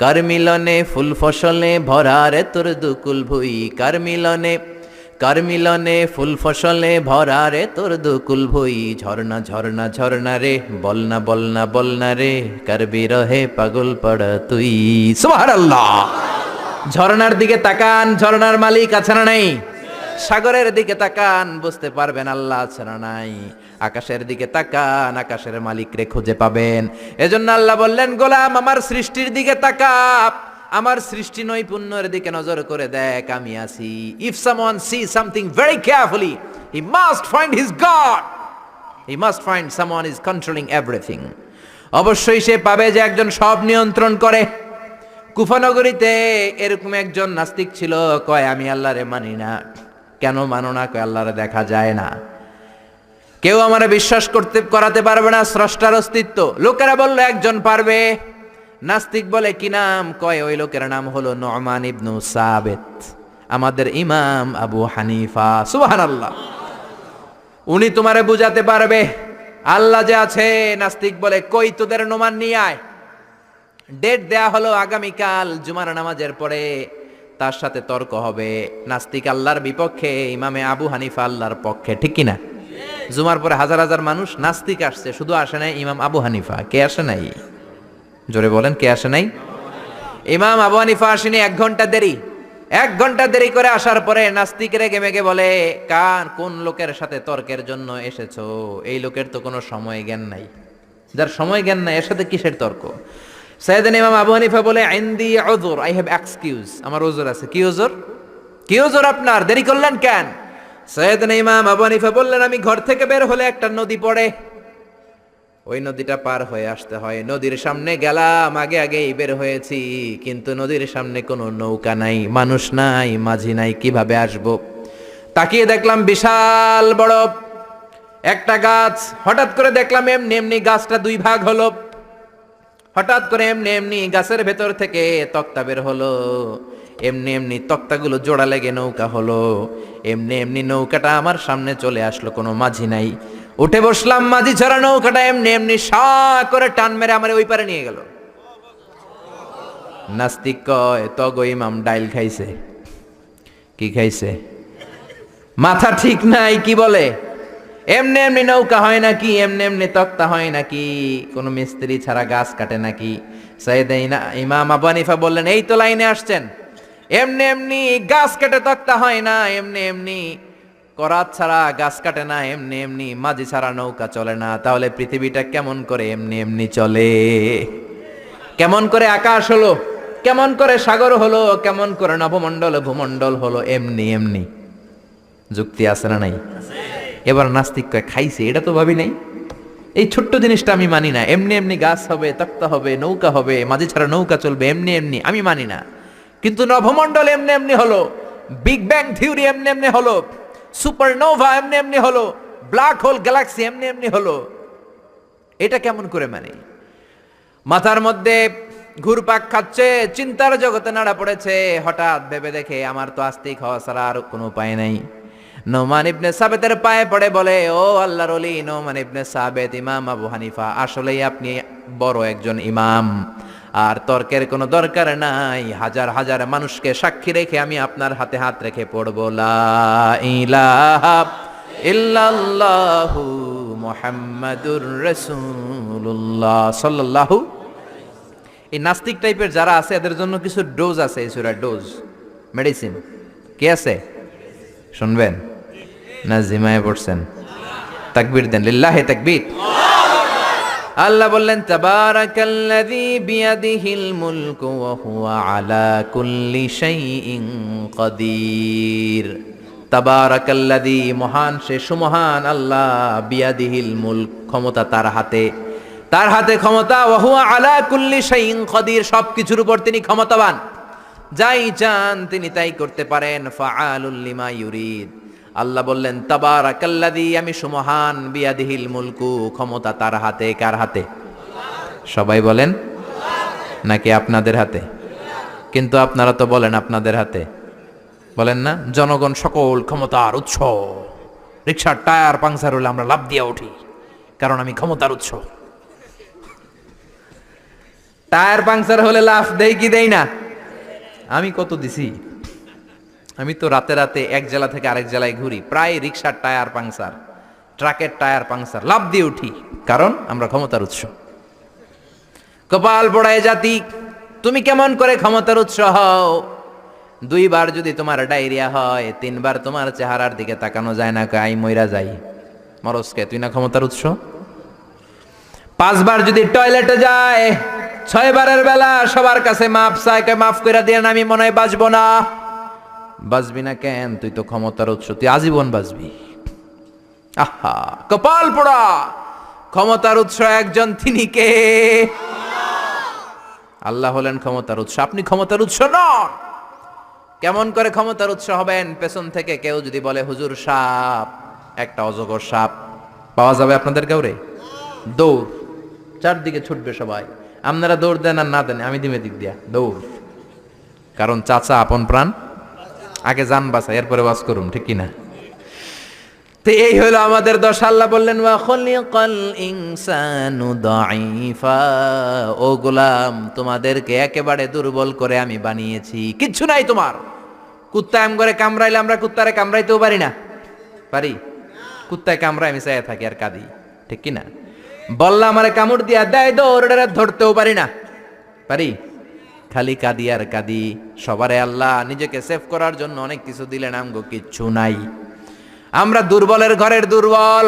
কার মিলনে ফুল ফসলে ভরা রে তোর দুকুল ভুই, কার মিলনে ফুল ফসলে ভরা রে তোর দুকুল ভুই। ঝর্ণা ঝর্ণা ঝর্ণা রে, বলনা বলনা বলনা রে, কার বিরহে পাগল পাড়া তুই। সুবহানাল্লাহ। ঝর্ণার দিকে তাকান, ঝর্ণার মালিক আছে না নাই? সাগরের দিকে তাকান, বুঝতে পারবেন আল্লাহ আছে না নাই। আকাশের দিকে তাকান, আকাশের মালিকরে খুঁজে পাবেন। এজন্য আল্লাহ বললেন গোলাম আমার সৃষ্টির দিকে তাকা, আমার সৃষ্টি নৈপুণ্যের দিকে নজর করে দেখ, আমি আছি। If someone see something very carefully, he must find his god, he must find someone is controlling everything. অবশ্যই সে পাবে যে একজন সব নিয়ন্ত্রণ করে। কুফানগরীতে এরকম একজন নাস্তিক ছিল, কয় আমি আল্লাহরে মানি না। কেন মানো না? কয় আল্লাহরে দেখা যায় না, কেউ আমারে বিশ্বাস করাতে পারবে না স্রষ্টার অস্তিত্ব। লোকেরা বলল একজন পারবে। নাস্তিক বলে কি নাম? কয় ওই লোকের নাম হলো নু'মান ইবনু সাবিত, আমাদের ইমাম আবু হানিফা। সুবহানাল্লাহ। উনি তোমারে বুঝাতে পারবে আল্লাহ যে আছে। নাস্তিক বলে কই তোদের নোমান নিয়ে আয়। ডেট দেয়া হলো আগামীকাল জুমার নামাজের পরে, তার সাথে তর্ক হবে। নাস্তিক আল্লাহর বিপক্ষে, ইমামে আবু হানিফা আল্লাহর পক্ষে, ঠিক কিনা? জুমার পরে হাজার হাজার মানুষ, নাস্তিক আসছে, শুধু আসে নাই ইমাম আবু হানিফা। কে আসে নাই? জোরে বলেন, কে আসে নাই? ইমাম আবু হানিফা আসেনি, 1 ঘন্টা দেরি। 1 ঘন্টা দেরি করে আসার পরে নাস্তিক রেগে মেগে বলে, কোন লোকের সাথে তর্কের জন্য এসেছো? এই লোকের তো কোনো সময় জ্ঞান নাই। যার সময় জ্ঞান নাই এর সাথে কিসের তর্ক? সাইয়েদনা ইমাম আবু হানিফা বলে, ইনদি উযর, আই হ্যাভ এক্সকিউজ, আমার ওযর আছে। কি ওযর? কি ওযর আপনার? দেরি করলেন কেন? সাইয়েদনা ইমাম আবু হানিফা বললেন, আমি ঘর থেকে বের হলে একটা নদী পড়ে, ওই নদীটা পার হয়ে আসতে হয়। নদীর সামনে গেলাম, আগে আগেই বের হয়েছি, কিন্তু নদীর সামনে কোনো নৌকা নাই, মানুষ নাই, মাঝি নাই, কিভাবে আসব? তাকিয়ে দেখলাম বিশাল বড় একটা গাছ। হঠাৎ করে দেখলাম এমনি এমনি গাছটা 2 ভাগ হলো। হঠাৎ করে এমনি এমনি গাছের ভেতর থেকে তক্তা বের হলো। এমনি এমনি তক্তাগুলো জোড়া লেগে নৌকা হলো। এমনি এমনি নৌকাটা আমার সামনে চলে আসলো, কোনো মাঝি নাই। উঠে বসলাম, মাঝি ছাড়া নৌকাটা এমনি এমনি সা করে টান মেরে আমার ওই পারে নিয়ে গেল। নাস্তিক কয়, তগো ইমাম ডাইল খাইছে। কি খাইছে? মাথা ঠিক নাই। কি বলে? এমনি এমনি নৌকা হয় নাকি? এমনি এমনি তক্তা হয় নাকি? কোন মিস্ত্রি ছাড়া গাছ কাটে নাকি? সাইয়েদনা ইমাম আবু হানিফা বললেন, এই তো লাইনে আসছেন। এমনি এমনি গাছ কেটে তক্তা হয় না, এমনি এমনি করাত ছাড়া গাছ কাটে না, এমনি এমনি মাঝি ছাড়া নৌকা চলে না। তাহলে পৃথিবীটা কেমন করে এমনি এমনি চলে? কেমন করে আকাশ হলো? কেমন করে সাগর হলো? কেমন করে নভমণ্ডল ভূমণ্ডল হলো? এমনি এমনি। যুক্তি আছে না নাই? এবার নাস্তিক কয়, খাইছে, এটা তো ভাবি নাই। এই ছোট্ট জিনিসটা আমি মানি না। এমনি এমনি গাছ হবে, তক্তা হবে, নৌকা হবে, মাঝি ছাড়া নৌকা চলবে, এমনি এমনি আমি মানি না। কিন্তু নভমণ্ডল এমনি এমনি হলো, বিগ ব্যাং থিওরি এমনি এমনি হলো, সুপারনোভা এমনি এমনি হলো, ব্ল্যাক হোল গ্যালাক্সি এমনি এমনি হলো। এটা কেমন করে মানে? মাথার মধ্যে ঘুরপাক খাচ্ছে, চিন্তার জগতে নাড়া পড়েছে। হঠাৎ ভেবে দেখে, আমার তো আস্তিক হওয়া ছাড়া আর কোনো উপায় নাই। নোমান ইবনে সাবেতের পায়ে পড়ে বলে, ও আল্লাহর ওলি নোমান ইবনে সাবেত, ইমাম আবু হানিফা, আসলেই আপনি বড় একজন ইমাম, আর তর্কের কোনো দরকার নাই। হাজার হাজার মানুষকে সাক্ষী রেখে আমি আপনার হাতে হাত রেখে পড়ব, লা ইলাহা ইল্লাল্লাহু মুহাম্মাদুর রাসূলুল্লাহ সাল্লাল্লাহু। এই নাস্তিক টাইপের যারা আছে এদের জন্য কিছু ডোজ আছে, এই সূরার ডোজ, মেডিসিন। কি আছে শুনবেন না? জিমায়ে পড়ছেন? তাকবীর দেন, লিল্লাহি তাকবীর। আল্লাহ বললেন, তাবারাকাল্লাযী বিয়াদিহিল মুলকু ওয়া হুয়া আলা কুল্লি শাইইন কাদির। তাবারাকাল্লাযী, মহান সে, সুমহান আল্লাহ, বিয়াদিহিল মুলক, ক্ষমতা তার হাতে, তার হাতে ক্ষমতা, ওয়া হুয়া আলা কুল্লি শাইইন কাদির, সবকিছুর উপর তিনি ক্ষমতাবান। যাই চান তিনি তাই করতে পারেন। ফাআলুল লিমা ইউরিদ। আল্লাহ বললেন, তাবারাকাল্লাযী, আমি সুমহান, বিয়াদিহিল মুলকু, ক্ষমতা তার হাতে। কার হাতে? সবাই বলেন, নাকি আপনাদের হাতে? কিন্তু আপনারা তো বলেন আপনাদের হাতে, বলেন না? জনগণ সকল ক্ষমতার উৎস। রিকশার টায়ার পাংচার হলে আমরা লাফ দিয়া উঠি, কারণ আমি ক্ষমতার উৎস। টায়ার পাংচার হলে লাফ দেই কি দেই না? আমি কত দিছি? আমি তো রাতে রাতে এক জেলা থেকে আরেক জেলায় ঘুরি, প্রায় রিকশার টায়ার পাংচার, ট্রাকের টায়ার পাংচার, লাফ দিয়ে উঠি, কারণ আমরা ক্ষমতার উৎস। কপাল পোড়ায় জাতি, তুমি কেমন করে ক্ষমতার উৎস হও? 2 বার যদি তোমার ডায়রিয়া হয়, 3 বার তোমার চেহারার দিকে তাকানো যায় না, আই মইরা যাই, মরসকে, তুই না ক্ষমতার উৎস? 5 বার যদি টয়লেটে যায়, 6 বারের বেলা সবার কাছে মাপ চায়, মাফ করে দিয়ে আমি মনে হয় বাঁচবো না। বাঁচবি না কেন? তুই তো ক্ষমতার উৎস, তুই আজীবন বাঁচবি। আহা, কপাল পোড়া। ক্ষমতার উৎস একজন, তিনি কে? আল্লাহ হলেন ক্ষমতার উৎস, আপনি ক্ষমতার উৎস নন। কেমন করে ক্ষমতার উৎস হবেন? পেছন থেকে কেউ যদি বলে, হুজুর সাপ, একটা অজগর সাপ পাওয়া যাবে আপনাদের কাউরে? দৌড়, চারদিকে ছুটবে সবাই। আপনারা দৌড় দেন আর না দেন, আমি দিমে দিক দিয়া দৌড়, কারণ চাচা আপন প্রাণ, আগে যান বাঁচা, এরপরে বাস করুন, ঠিক কিনা? তো এই হলো আমাদের দশা। আল্লাহ বললেন ওয়া খুলিকাল ইনসানু দাঈফা, ও গোলাম তোমাদেরকে একেবারে দুর্বল করে আমি বানিয়েছি, কিচ্ছু নাই তোমার। কুত্তা এম করে কামড়াইলে আমরা কুত্তারে কামড়াইতেও পারি না, পারি? কুত্তায় কামড়ায় আমি চাইয়া থাকি আর কাঁদি, ঠিক কি না? বললা আমারে কামড় দিয়া দেয় দৌড়ে ধরতেও পারি না, পারি? খালি কাঁদি আর কাঁদি। সবারে আল্লাহ নিজেকে সেভ করার জন্য অনেক কিছু দিলেন, আমগো কিচ্ছু নাই। আমরা দুর্বলের ঘরের দুর্বল।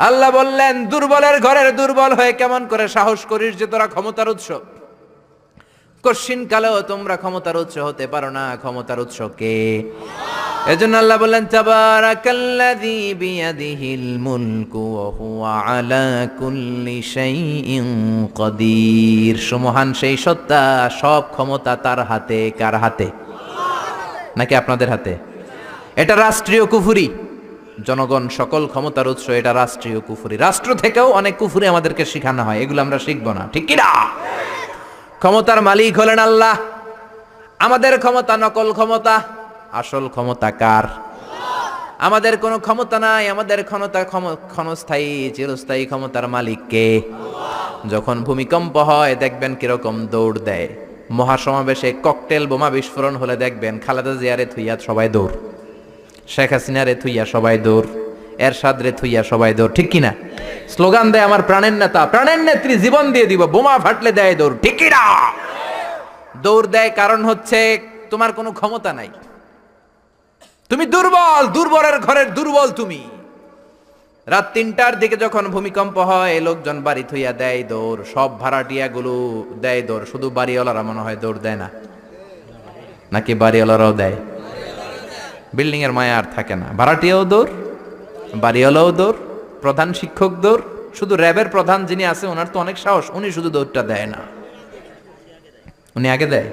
আল্লাহ বললেন দুর্বলের ঘরের দুর্বল হয়ে কেমন করে সাহস করিস যে তোরা ক্ষমতার উৎস? কশিন কালেও তোমরা ক্ষমতার উৎস হতে পারো না। ক্ষমতার উৎস কে? এজন্য আল্লাহ বললেন তাবারাকাল্লাযী বিয়াদিহিল মুলকু ওয়া হুয়া আলা কুল্লি শাইইন কাদির। সুমহান সেই সত্তা, সব ক্ষমতা তার হাতে। কার হাতে? নাকি আপনাদের হাতে? এটা রাষ্ট্রীয় কুফরি। জনগণ সকল ক্ষমতার উৎস, এটা রাষ্ট্রীয় কুফরি। রাষ্ট্র থেকেও অনেক কুফরি আমাদেরকে শেখানো হয়, এগুলো আমরা শিখবো না, ঠিক কি না? ক্ষমতার মালিক হলেন আল্লাহ। আমাদের ক্ষমতা নকল ক্ষমতা, আসল ক্ষমতা কার? আমাদের কোনো ক্ষমতা নাই। আমাদের ক্ষণস্থায়ী চিরস্থায়ী ক্ষমতার মালিক কে? যখন ভূমিকম্প হয় দেখবেন কিরকম দৌড় দেয়। মহাসমাবেশে ককটেল বোমা বিস্ফোরণ হলে দেখবেন খালেদা জিয়ারে থুইয়া সবাই দৌড়, শেখ হাসিনারে থুইয়া সবাই দৌড়, এরশাদ রে থুইয়া সবাই দৌড়, ঠিক কিনা? স্লোগান দেয় আমার প্রাণের নেতা, প্রাণের নেত্রী, জীবন দিয়ে দিব, বোমা ফাটলে দেয় দৌড়, ঠিক কিনা? দৌড় দেয় কারণ হচ্ছে তোমার কোনো ক্ষমতা নাই, তুমি দুর্বল, দুর্বলের ঘরের দুর্বল তুমি। রাত 3টার দিকে যখন ভূমিকম্প হয় লোকজন বাড়ি থুইয়া দেয় দৌড়, সব ভাড়াটিয়া গুলো দেয় দৌড়, শুধু বাড়িওয়ালারা মনে হয় দৌড় দেয় না, নাকি বাড়িওয়ালারাও দেয়? বিল্ডিং এর মায়া আর থাকে না, ভাড়াটিয়াও দৌড়, বাড়িওয়ালাও দৌড়, প্রধান শিক্ষক দৌড়। শুধু র্যাবের প্রধান যিনি আছে ওনার তো অনেক সাহস, উনি শুধু দৌড়টা দেয় না, উনি আগে দেয়।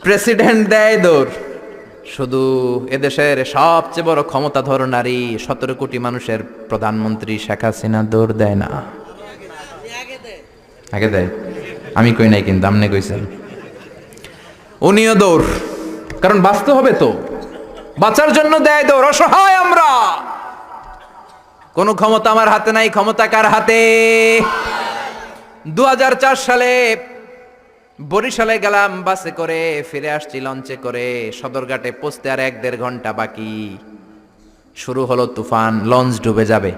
প্রেসিডেন্ট দেয় দৌড়। শুধু এদেশের সবচেয়ে বড় ক্ষমতাধর নারী, 17 কোটি মানুষের প্রধানমন্ত্রী শেখ হাসিনা দৌড় দেয় না, আগে দেয়। আমি কই নাই কিন্তু, আপনি কইছেন। উনিও দৌড়, কারণ বাঁচতে হবে তো, বাঁচার জন্য দেয় দৌড়। অসহায় আমরা, কোন ক্ষমতা আমার হাতে নাই। ক্ষমতা কার হাতে? 2004 সালে বরিশালে গেলাম বাসে করে, ফিরে আসছি লঞ্চে করে। সদরঘাটে পৌঁছতে আর 1-1.5 ঘন্টা বাকি। শুরু হলো তুফান, লঞ্চ ডুবে যাবে।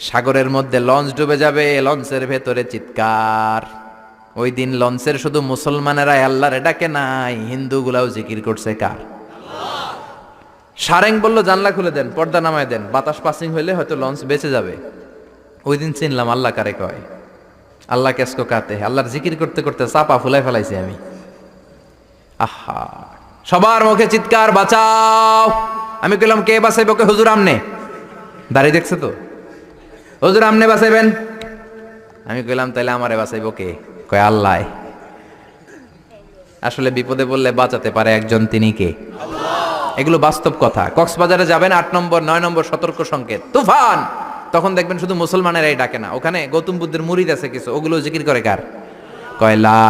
সাগরের মধ্যে লঞ্চ ডুবে যাবে, লঞ্চের ভেতরে চিৎকার। ওই দিন লঞ্চের শুধু মুসলমানেরা আল্লাহরে ডাকে নাই, হিন্দুগুলাও জিকির করছে কার? সারেং বলল জানলা খুলে দেন, পর্দা নামায় দেন, বাতাস পাসিং হইলে হয়তো লঞ্চ বেঁচে যাবে। ওই দিন চিনলাম আল্লাহ কারে কয়। আল্লাহ কেসকো কাতে, আল্লাহর জিকির করতে করতে চাপা ফুলাই ফেলাইছি আমি। আহা, সবার মুখে চিৎকার, বাঁচাও। আমি কইলাম কে বাঁচাইব? কে? হুজুর আমনে। দাঁড়িয়ে দেখছে তো, হুজুর আমনে বাঁচাইবেন। আমি কইলাম তাইলে আমারে বাঁচাইব কে? কয় আল্লাহ। আসলে বিপদে বললে বাঁচাতে পারে একজন, তিনি কে? এগুলো বাস্তব কথা। কক্সবাজারে যাবেন, 8 নম্বর 9 নম্বর সতর্ক সংকেত, তুফান। তখন দেখবেন শুধু মুসলমানেরাই ডাকে না, ওখানে গৌতম বুদ্ধের মুরিদ আছে কিছু, ওগুলো জিকির করে কার? কয় লা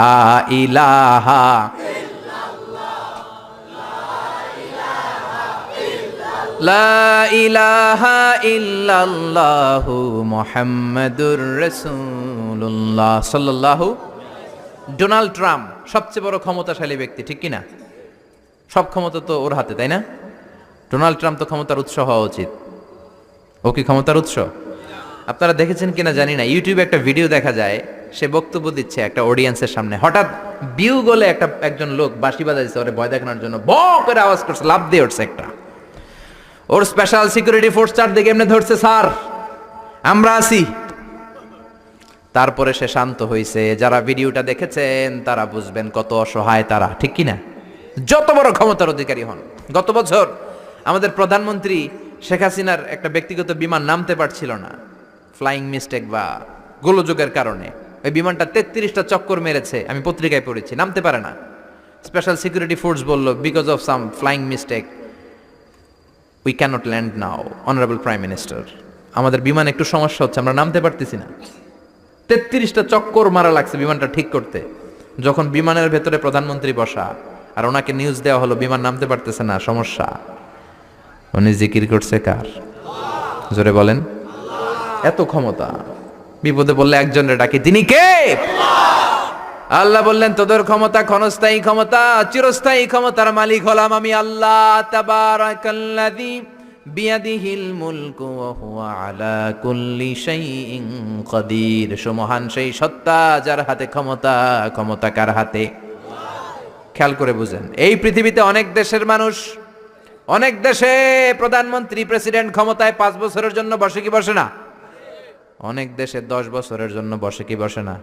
ইলাহা লা ইলাহা ইল্লাল্লাহু মুহাম্মাদুর রাসূলুল্লাহ সাল্লাল্লাহু। ডোনাল্ড ট্রাম্প সবচেয়ে বড় ক্ষমতাশালী ব্যক্তি, ঠিক কিনা? সব ক্ষমতা তো ওর হাতে, তাই না? ডোনাল্ড ট্রাম্প তো ক্ষমতার উৎস হওয়া উচিত। ও কি ক্ষমতার উৎস? আপনারা দেখেছেন কিনা জানি না, ইউটিউবে একটা ভিডিও দেখা যায়, সে বক্তব্য দিচ্ছে একটা অডিয়েন্সের সামনে। হঠাৎ বিউ গলে একজন লোক বাঁশি বাজাইছে ওরে ভয় দেখানোর জন্য, ব করে আওয়াজ করছে, লাফ দিয়ে উঠছে একটা। ওর স্পেশাল সিকিউরিটি ফোর্স চারদিকে এমনি ধরছে, স্যার আমরা আছি। তারপরে সে শান্ত হয়েছে। যারা ভিডিওটা দেখেছেন তারা বুঝবেন কত অসহায় তারা, ঠিক কিনা? যত বড় ক্ষমতার অধিকারী হন। গত বছর আমাদের প্রধানমন্ত্রী শেখ হাসিনার একটা ব্যক্তিগত বিমান নামতে পারছিল না, ফ্লাইং মিস্টেক বা গোলযোগের কারণে। ওই বিমানটা 33টা চক্কর মেরেছে, আমি পত্রিকায় পড়েছি, নামতে পারে না। স্পেশাল সিকিউরিটি ফোর্স বলল because of some flying mistake we cannot land now honourable prime minister. আমাদের বিমান একটু সমস্যা হচ্ছে, আমরা নামতে পারতেছি না। 33টা চক্কর মারা লাগছে বিমানটা ঠিক করতে। যখন বিমানের ভেতরে প্রধানমন্ত্রী বসা আর ওনাকে নিউজ দেওয়া হলো বিমান নামতে পারতেছে না, সমস্যা, উনি জিকির করছে কার? জোরে বলেন। এত ক্ষমতা, বিপদে বললে একজনের ডাকে, তিনি কে? আল্লাহ বললেন তোদের ক্ষমতা ক্ষণস্থায়ী ক্ষমতা, চিরস্থায়ী ক্ষমতার মালিক হলাম আমি আল্লাহ। তাবারাকাল্লাযী বিয়াদিহিল মুলকু ওয়া হুয়া আলা কুল্লি শাইইন কাদির। সুমহান সেই সত্তা যার হাতে ক্ষমতা, ক্ষমতা কার হাতে? খেয়াল করে বুঝেন, এই পৃথিবীতে অনেক দেশের মানুষ, অনেক দেশে প্রধানমন্ত্রী প্রেসিডেন্ট ক্ষমতায় 5 বছরের জন্য বসে কি বসে না? অনেক দেশে 10 বছরের জন্য বসে কি বসে না?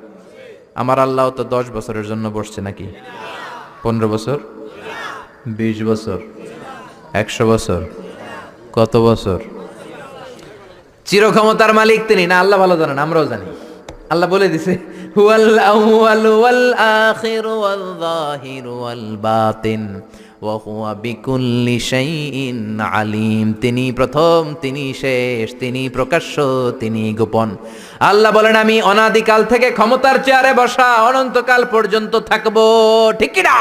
আমার আল্লাহ তো 10 বছরের জন্য বসছে নাকি? 15 বছর, 20 বছর, 100 বছর, কত বছর? চির ক্ষমতার মালিক তিনি না? আল্লাহ ভালো জানেন, আমরাও জানি। আল্লাহ বলে দিছে, হুয়াল আউয়ালু ওয়াল আখিরু ওয়াল যাহিরু ওয়াল বাতিন ওয়া হুয়া বিকুল্লি শাইইন আলিম। তিনি প্রথম, তিনি শেষ, তিনি প্রকাশ্য, তিনি গোপন। আল্লাহ বলেন আমি অনাদিকাল থেকে ক্ষমতার চেয়ারে বসা, অনন্তকাল পর্যন্ত থাকবো। ঠিক কি না?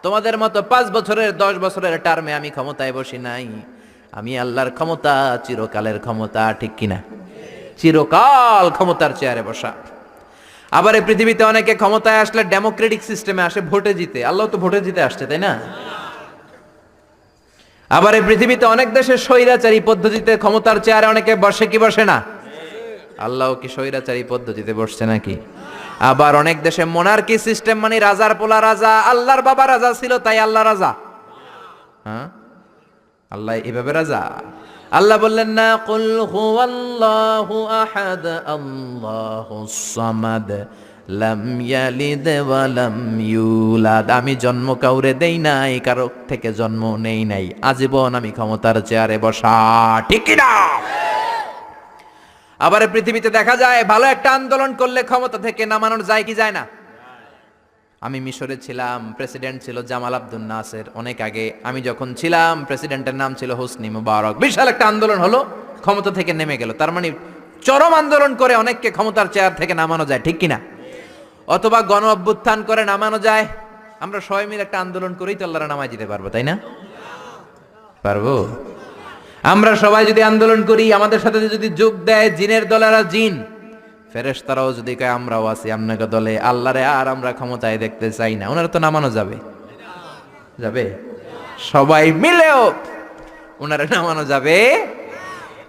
তোমাদের মতো 5 বছরের 10 বছরের টার্মে আমি ক্ষমতায় বসি নাই। আমি আল্লাহর ক্ষমতা চিরকালের ক্ষমতা। ঠিক কিনা? চিরকাল ক্ষমতার চেয়ারে বসা। আবার এই পৃথিবীতে অনেকে ক্ষমতায় আসলে ডেমোক্রেটিক সিস্টেমে আসে, ভোটে জিতে। আল্লাহ তো ভোটে জিতে আসছে, তাই না? আবার এই পৃথিবীতে অনেক দেশে স্বৈরাচারী পদ্ধতিতে ক্ষমতার চেয়ারে অনেকে বসে কি বসে না? আল্লাহ কি স্বৈরাচারী পদ্ধতিতে বসছে নাকি? আবার অনেক দেশে মোনার্কি সিস্টেম, মানে রাজার পোলা রাজা, আল্লাহর বাবা রাজা ছিল তাই আল্লাহ রাজা। হ্যাঁ, আল্লাহ এভাবে রাজা? আল্লাহ বললেন না, কুল হুয়াল্লাহু আহাদ আল্লাহুস সামাদ লাম ইয়ালিদ ওয়া লাম ইউলাদ। আমি জন্ম কাউরে দেই নাই, কারো থেকে জন্ম নেই নাই, আজীবন আমি ক্ষমতার চেয়ারে বসা। ঠিক কি না? আবার পৃথিবীতে দেখা যায় ভালো একটা আন্দোলন করলে ক্ষমতা থেকে নামানো যায় কি যায় না? আমি মিশরে ছিলাম, প্রেসিডেন্ট ছিল জামাল আব্দুল নাসের অনেক আগে। আমি যখন ছিলাম, প্রেসিডেন্টের নাম ছিল হোসনি মুবারক। বিশাল একটা আন্দোলন হলো, ক্ষমতা থেকে নেমে গেল। তার মানে চরম আন্দোলন করে অনেককে ক্ষমতার চেয়ার থেকে নামানো যায়। ঠিক কিনা? অথবা গণ অভ্যুত্থান করে নামানো যায়। আমরা সবাই মিলে একটা আন্দোলন করেই তো আল্লাহর নামায় যেতে পারবো, তাই না? পারবো? আমরা সবাই যদি আন্দোলন করি, আমাদের সাথে যদি যোগ দেয় জিনের দলেরা জিন, ফেরেশতারাও যদি কয় আমরাও আছি আপনাকে দলে, আল্লাহরে আর আমরা ক্ষমতায় দেখতে চাই না, ওনারা তো নামানো যাবে? যাবে? সবাই মিলেও ওনারা নামানো যাবে?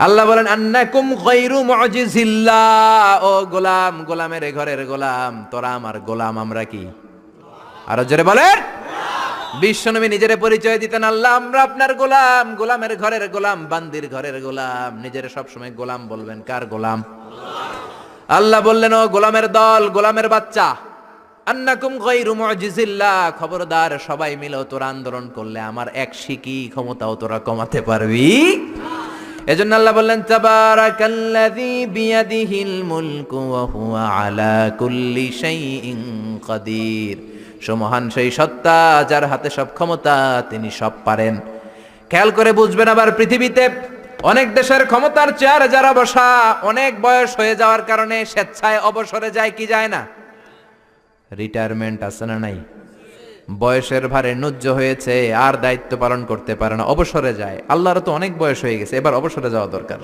আল্লাহ বলেন আন্নাকুম গায়রু মুজিজিল্লাহ। ও গোলাম, গোলামের ঘরের গোলাম, তোরা আমার গোলাম, আমরা কি? আরো জোরে বলেন। বিশ্বনবী নিজের পরিচয় দিতেন, আল্লাহ আমরা আপনার গোলাম, গোলামের ঘরের গোলাম, বান্দির ঘরের গোলাম। নিজের সবসময় গোলাম বলবেন। কার গোলাম? আল্লাহ বললেন ও গোলামের দল, গোলামের বাচ্চা, আন্নাকুম গায়রু মুজিজিল্লাহ, খবরদার সবাই মিলে তোরা আন্দোলন করলে আমার এক শিকি ক্ষমতাও তোরা কমাতে পারবি। এজন্য আল্লাহ বললেন তাবারাকাল্লাযী বিয়াদিহিল মুলকু ওয়া হুয়া আলা কুল্লি শাইইন কাদির। সুমহান সেই সত্তা যার হাতে সব ক্ষমতা, তিনি সব পারেন। খেয়াল করে বুঝবেন, আবার পৃথিবীতে অনেক দেশের ক্ষমতার চেয়ারে যারা বসা, অনেক বয়স হয়ে যাওয়ার কারণে স্বেচ্ছায় অবসরে যায় কি যায় না? রিটায়ারমেন্ট আছে না নাই? বয়সের ভারে নুজ্জ হয়েছে, আর দায়িত্ব পালন করতে পারে না, অবসরে যায়। আল্লাহর তো অনেক বয়স হয়ে গেছে, এবার অবসরে যাওয়া দরকার।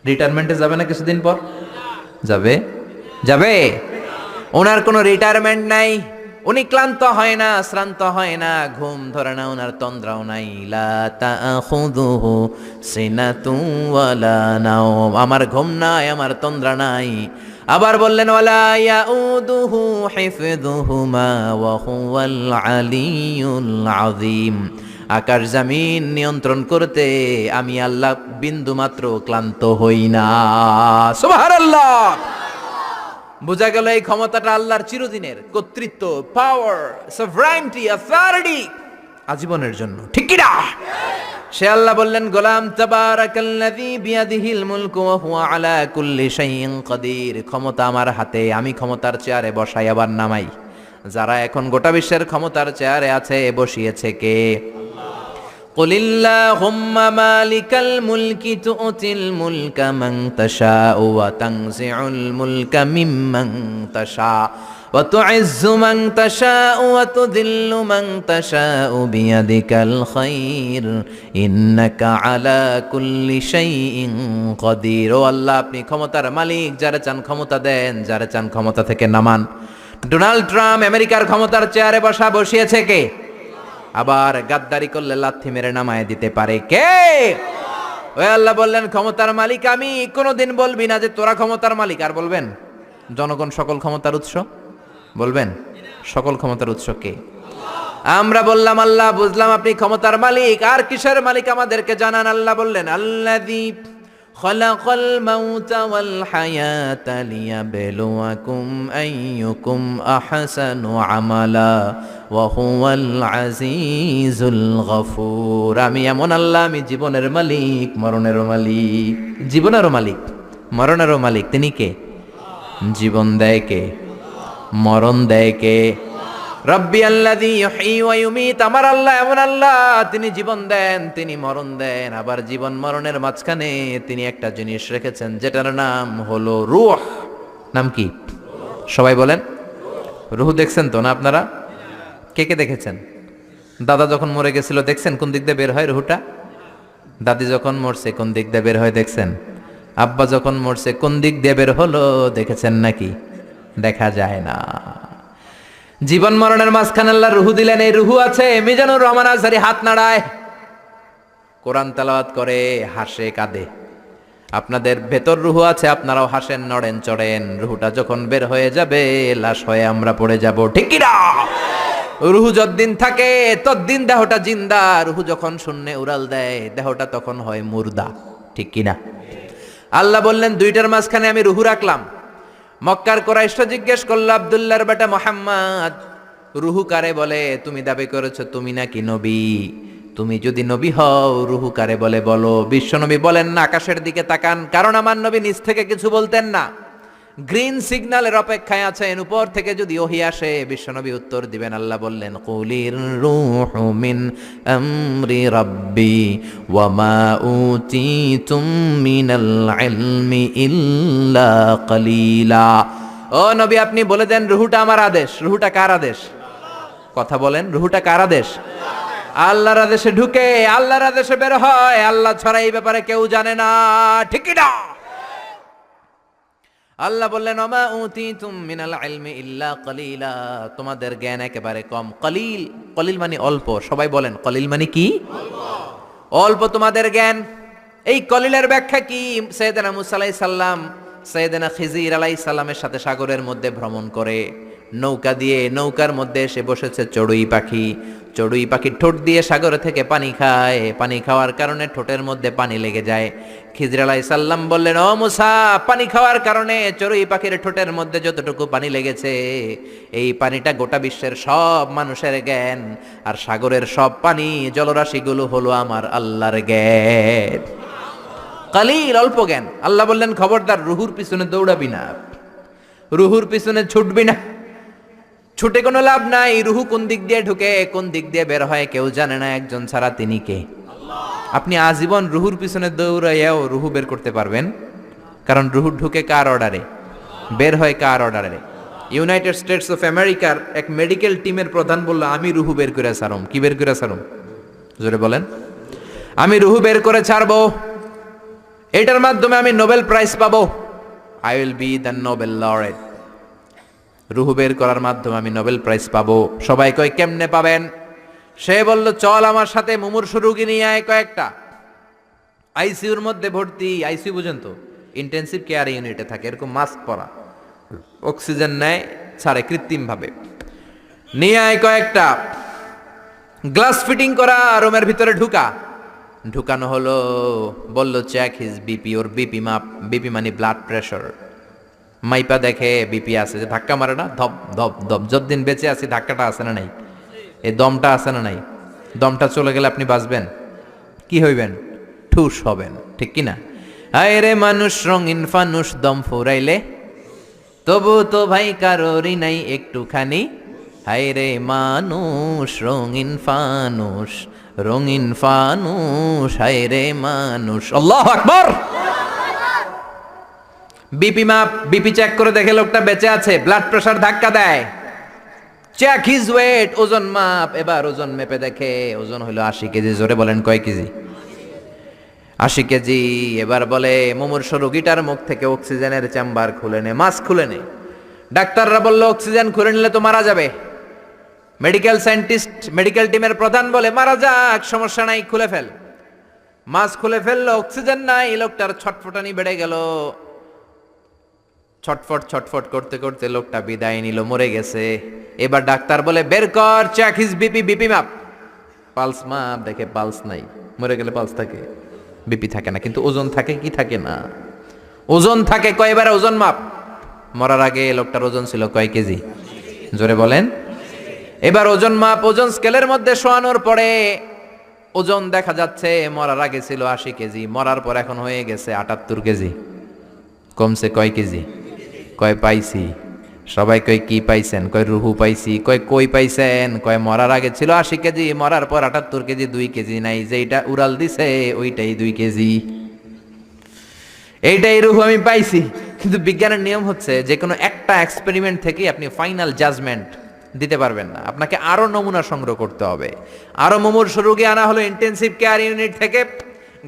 রিটায়ারমেন্টে যাবে না কিছুদিন পর? যাবে? যাবে? ওনার কোনো রিটায়ারমেন্ট নাই, উনি ক্লান্ত হয় না, শ্রান্ত হয় না, ঘুম ধরে না, ওনার তন্দ্রাও নাই। লা তাখুযুহু সিনাতুন ওয়ালা নাওম, আমার ঘুম নাই, আমার তন্দ্রা নাই। আবার বললেন ওয়ালা ইয়াউদুহু হিফযুহুমা ওয়া হুয়াল আলিয়্যুল আযীম। আকাশ জমিন নিয়ন্ত্রণ করতে আমি আল্লাহ বিন্দু মাত্র ক্লান্ত হই না। সুবহানাল্লাহ। বোঝা গেল এই ক্ষমতাটা আল্লাহর চিরদিনের কর্তৃত্ব, পাওয়ার, সভরাইনটি, অথরিটি, আজীবনের জন্য। ঠিক কি না? সে আল্লাহ বললেন গোলাম তাবারাকাল্লাযী বিয়াদিহিল মুলকু ওয়া হুয়া আলা কুল্লি শাইইন কাদির। ক্ষমতা আমার হাতে, আমি ক্ষমতার চেয়ারে বসাই আবার নামাই। যারা এখন গোটা বিশ্বের ক্ষমতার চেয়ারে আছে, বসিয়েছে কে? কুলিল্লাহুম্মা মালিকাল মুলকি তু'তিল মুলকা মান তাশাউ ওয়া তানজিউল মুলকা মিম্মান তাশা وتعز من تشاء وتذل من تشاء بيدك الخير إنك على كل شيء قدير ও আল্লাহ আপনি ক্ষমতার মালিক, যারা চান ক্ষমতা দেন, যারা চান ক্ষমতা থেকে নামান। ডোনাল্ড ট্রাম্প আমেরিকার ক্ষমতার চেয়ারে বসিয়েছে কে? আবার গাদ্দারি করলে লাথি মেরে নামায় দিতে পারে কে? ওই আল্লাহ বললেন ক্ষমতার মালিক আমি। কোনোদিন বলবি না যে তোরা ক্ষমতার মালিক। আর বলবেন জনগণ সকল ক্ষমতার উৎস? বলবেন সকল ক্ষমতার উৎস কে? আমরা বললাম আল্লাহ, বুঝলাম আপনি ক্ষমতার মালিক, আর কিসের মালিক আমাদেরকে জানান। আল্লাহ বললেন আল্লাযী খালাকাল মাউতা ওয়াল হায়াতা লিয়াবলুয়াকুম আইয়ুকুম আহসানু আমালা ওয়া হুয়াল আজিজুল গফুর। আমি এমন আল্লাহ, আমি জীবনের মালিক, মরণেরও মালিক। জীবনেরও মালিক, মরণেরও মালিক। তিনি কে? জীবন দেয় কে? মরণ দেয় কে? রব্বি আল্লাযী ইউহয়ী ওয়া ইউমীত। আমার আল্লাহ এমন আল্লাহ, তিনি জীবন দেন, তিনি মরণ দেন। আবার জীবন মরণের মাঝখানে তিনি একটা জিনিস রেখেছেন যেটার নাম হলো রূহ। নাম কি? সবাই বলেন। রূহ দেখছেন তো না আপনারা? কে কে দেখেছেন? দাদা যখন মরে গেছিল দেখছেন কোন দিক দিয়ে বের হয় রূহটা? দাদি যখন মরছে কোন দিক দিয়ে বের হয় দেখছেন? আব্বা যখন মরছে কোন দিক দিয়ে বের হলো দেখেছেন নাকি? দেখা যায় না। জীবন মরণের মাঝখানে আল্লাহ রুহু দিলেন। এই রুহু আছে। মিজানুর রহমান আজহারী হাত নাড়ায়, কোরআন তেলাওয়াত করে, হাসে কাঁদে। আপনাদের ভেতর রুহু আছে, আপনারাও হাসেন, নড়েন চড়েন। রুহুটা যখন বের হয়ে যাবে লাশ হয়ে আমরা পড়ে যাব, ঠিক কি না? রুহু যতদিন থাকে ততদিন দেহটা জিন্দা। রুহু যখন শূন্যে উড়াল দেয় দেহটা তখন হয় মুর্দা, ঠিক কি না? আল্লাহ বললেন দুইটার মাঝখানে আমি রুহু রাখলাম। মক্কার কুরাইশরা জিজ্ঞেস করল, আব্দুল্লাহর বেটা মুহাম্মদ, রুহু কারে বলে? তুমি দাবি করেছো তুমি নাকি নবী। তুমি যদি নবী হও রুহু কারে বলে বলো। বিশ্বনবী বলেন না, আকাশের দিকে তাকান, কারণ আমার নবী নিচ থেকে কিছু বলতেন না, গ্রিন সিগন্যালের অপেক্ষায় আছেন। উপর থেকে যদি ওহী আসে বিশ্বনবী উত্তর দিবেন। আল্লাহ বললেন কুলির রূহু মিন আমরি রাব্বি ওয়া মা উতিতুম মিনাল ইলমি ইল্লা কালিলা। ও নবী আপনি বলে দেন রুহুটা আমার আদেশ। রুহুটা কার আদেশ? কথা বলেন, রুহুটা কার আদেশ? আল্লাহর আদেশে ঢুকে আল্লাহর আদেশে বের হয়। আল্লাহ ছাড়া এই ব্যাপারে কেউ জানে না, ঠিক কি না? আল্লাহ বললেন ওমা উতিতুম মিনাল ইলমি ইল্লা কালিলা। তোমাদের জ্ঞান একেবারে কম। কলিল, কলিল মানে অল্প। সবাই বলেন কলিল মানে কি? অল্প তোমাদের জ্ঞান। এই কলিলের ব্যাখ্যা কি? সাইয়েদনা মুসা আলাইহিস সালাম সাইয়েদনা খিজির আলাইহিস সালামের সাথে সাগরের মধ্যে ভ্রমণ করে নৌকা দিয়ে, নৌকার মধ্যে এসে বসেছে চড়ুই পাখি। চড়ুই পাখি ঠোঁট দিয়ে সাগর থেকে পানি খায়। পানি খাওয়ার কারণে ঠোঁটের মধ্যে পানি লেগে যায়। খিজির আলাইহিস সালাম বললেন ও মুসা, পানি খাওয়ার কারণে চড়ুই পাখির ঠোঁটের মধ্যে যতটুকু পানি লেগেছে এই পানিটা গোটা বিশ্বের সব মানুষের জ্ঞান, আর সাগরের সব পানি জলরাশিগুলো হলো আমার আল্লাহর জ্ঞান। কালিল, অল্প জ্ঞান। আল্লাহ বললেন খবরদার রুহুর পিছনে দৌড়াবি না, রুহুর পিছনে ছুটবি না, ছুটে কোনো লাভ নাই। রুহু কোন দিক দিয়ে ঢুকে কোন দিক দিয়ে বের হয় কেউ জানে না, একজন ছাড়া, তিনি কে? আপনি আজীবন রুহুর পিছনে দৌড়াইয়াও রুহু বের করতে পারবেন, কারণ রুহু ঢুকে কার অর্ডারে, বের হয় কার অর্ডারে? ইউনাইটেড স্টেটস অফ আমেরিকার এক মেডিকেল টিমের প্রধান বলল আমি রুহু বের করে ছাড়ুম। কি বের করে ছাড়ুম? জোরে বলেন। আমি রুহু বের করে ছাড়বো, এটার মাধ্যমে আমি নোবেল প্রাইজ পাবো। I will be the Nobel laureate. রুহু বের করার মাধ্যমে আমি নোবেল প্রাইজ পাবো। সবাই কয় কেমনে পাবেন? সে বলল চল আমার সাথে মুমূর্ষু রোগী নিয়ে আয় কয়েকটা। আইসিইউর মধ্যে ভর্তি। আইসিইউ বুঝেন তো, ইন্টেনসিভ কেয়ার ইউনিটে থাকে, এরকম মাস্ক পরা, অক্সিজেন নেয়, ছাড়ে কৃত্রিম ভাবে। নিয়ে আয় কয়েকটা, গ্লাস ফিটিং করা রুমের ভিতরে ঢুকানো হলো। বলল চেক হিজ বিপি। ওর বিপি মাপ, বিপি মানে ব্লাড প্রেশার, মাইপা দেখে বিপি আছে, যে ধাক্কা মারে না ধপ ধপ ধপ। যতদিন বেঁচে আছি ধাক্কাটা আছে না নাই, এই দমটা আছে না নাই? দমটা চলে গেলে আপনি বাঁচবেন, কি হইবেন? ঠুস হবেন, ঠিক কিনা? হায় রে মানুষ রঙিন ফানুষ, দম ফুরাইলে তবু তো ভাই কারোরই নাই একটুখানি। হায় রে মানুষ রঙিন ফানুষ, রঙিন ফানুষ, হায় রে মানুষ। আল্লাহু আকবার। বিপি মাপ, বিপি চেক করে দেখে লোকটা বেঁচে আছে, ব্লাড প্রেসার ধাক্কা দেয়, চেক হিজ ওয়েট, ওজন মাপ, এবার ওজন মেপে দেখে ওজন হলো 80 কেজি। জোরে বলেন কয় কেজি? 80 কেজি। এবার বলে মুমূর্ষু রোগীটার মুখ থেকে অক্সিজেনের চেম্বার খুলে নে, মাস্ক খুলে নে। ডাক্তাররা বলল অক্সিজেন খুলে নিলে তো মারা যাবে। মেডিকেল সায়েন্টিস্ট, মেডিকেল টিমের প্রধান বলে মারা যাক, সমস্যা নাই, খুলে ফেল। মাস্ক খুলে ফেললো, অক্সিজেন নাই, লোকটার ছটফটানি বেড়ে গেল। ছটফট ছটফট করতে করতে লোকটা বিদায় নিল, মরে গেছে। এবার ডাক্তার বলে বের কর, চেক হিজ বিপি, বিপি মাপ। পালস মাপ, দেখে পালস নাই। মরে গেলে পালস থাকে, বিপি থাকে না, কিন্তু ওজন থাকে কি থাকে না? ওজন থাকে। কয়বার ওজন মাপ? মরার আগে লোকটার ওজন ছিল কয় কেজি? জোরে বলেন। এবার ওজন মাপ, ওজন স্কেলের মধ্যে শোয়ানোর পরে ওজন দেখা যাচ্ছে মরার আগে ছিল 80 কেজি, মরার পর এখন হয়ে গেছে 78 কেজি। কমছে কয় কেজি? কয় পাইছি? সবাই কয় কি পাইছেন? কয় রুহু পাইছি। কয় কই পাইছেন? কয় মরার আগে ছিল 80 কেজি, মরার পর 78 কেজি, 2 কেজি নাই, যেইটা উড়াল দিছে ওইটাই 2 কেজি। এইটাই রুহু আমি পাইছি। কিন্তু বিজ্ঞানের নিয়ম হচ্ছে যে কোনো একটা এক্সপেরিমেন্ট থেকে আপনি ফাইনাল জাজমেন্ট দিতে পারবেন না, আপনাকে আরো নমুনা সংগ্রহ করতে হবে। আরো মুমূর্ষু রোগী আনা হলো ইন্টেনসিভ কেয়ার ইউনিট থেকে,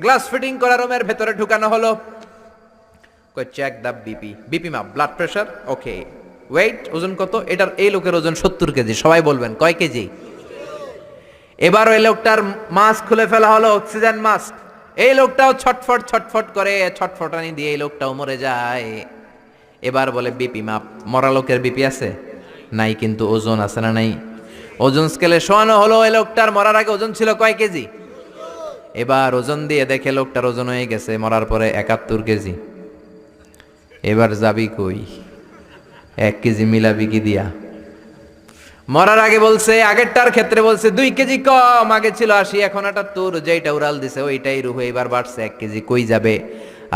গ্লাস ফিটিং করা রুমের ভেতরে ঢুকানো হলো। কই চেক দা বিপি, বিপি মাপ, ব্লাড প্রেসার, ওকে, ওয়েট, ওজন কত? এটার এই লোকের ওজন 70 কেজি। সবাই বলবেন কয় কেজি? এবার ওই লোকটার মাস্ক খুলে ফেলা হলো, অক্সিজেন মাস্ক। এই লোকটাও ছটফট ছটফট করে, ছটফটানি দিয়ে এই লোকটাও মরে যায়। এবার বলে বিপি মাপ। মরা লোকের বিপি আছে? নাই, কিন্তু ওজন আছে না নাই? ওজন স্কেলে শোয়ানো হলো, এই লোকটার মরার আগে ওজন ছিল কয় কেজি? এবার ওজন দিয়ে দেখে লোকটার ওজন হয়ে গেছে মরার পরে 71 কেজি। এবার যাবি কই? 1 কেজি মিলাবি কি দিয়া? মরার আগে বলছে, আগেরটার ক্ষেত্রে বলছে 2 কেজি কম, আগে ছিল 80, এখন 78, যেইটা উড়াল দিছে ওইটাই রুহু, এবার বাড়ছে 1 কেজি। কই যাবে?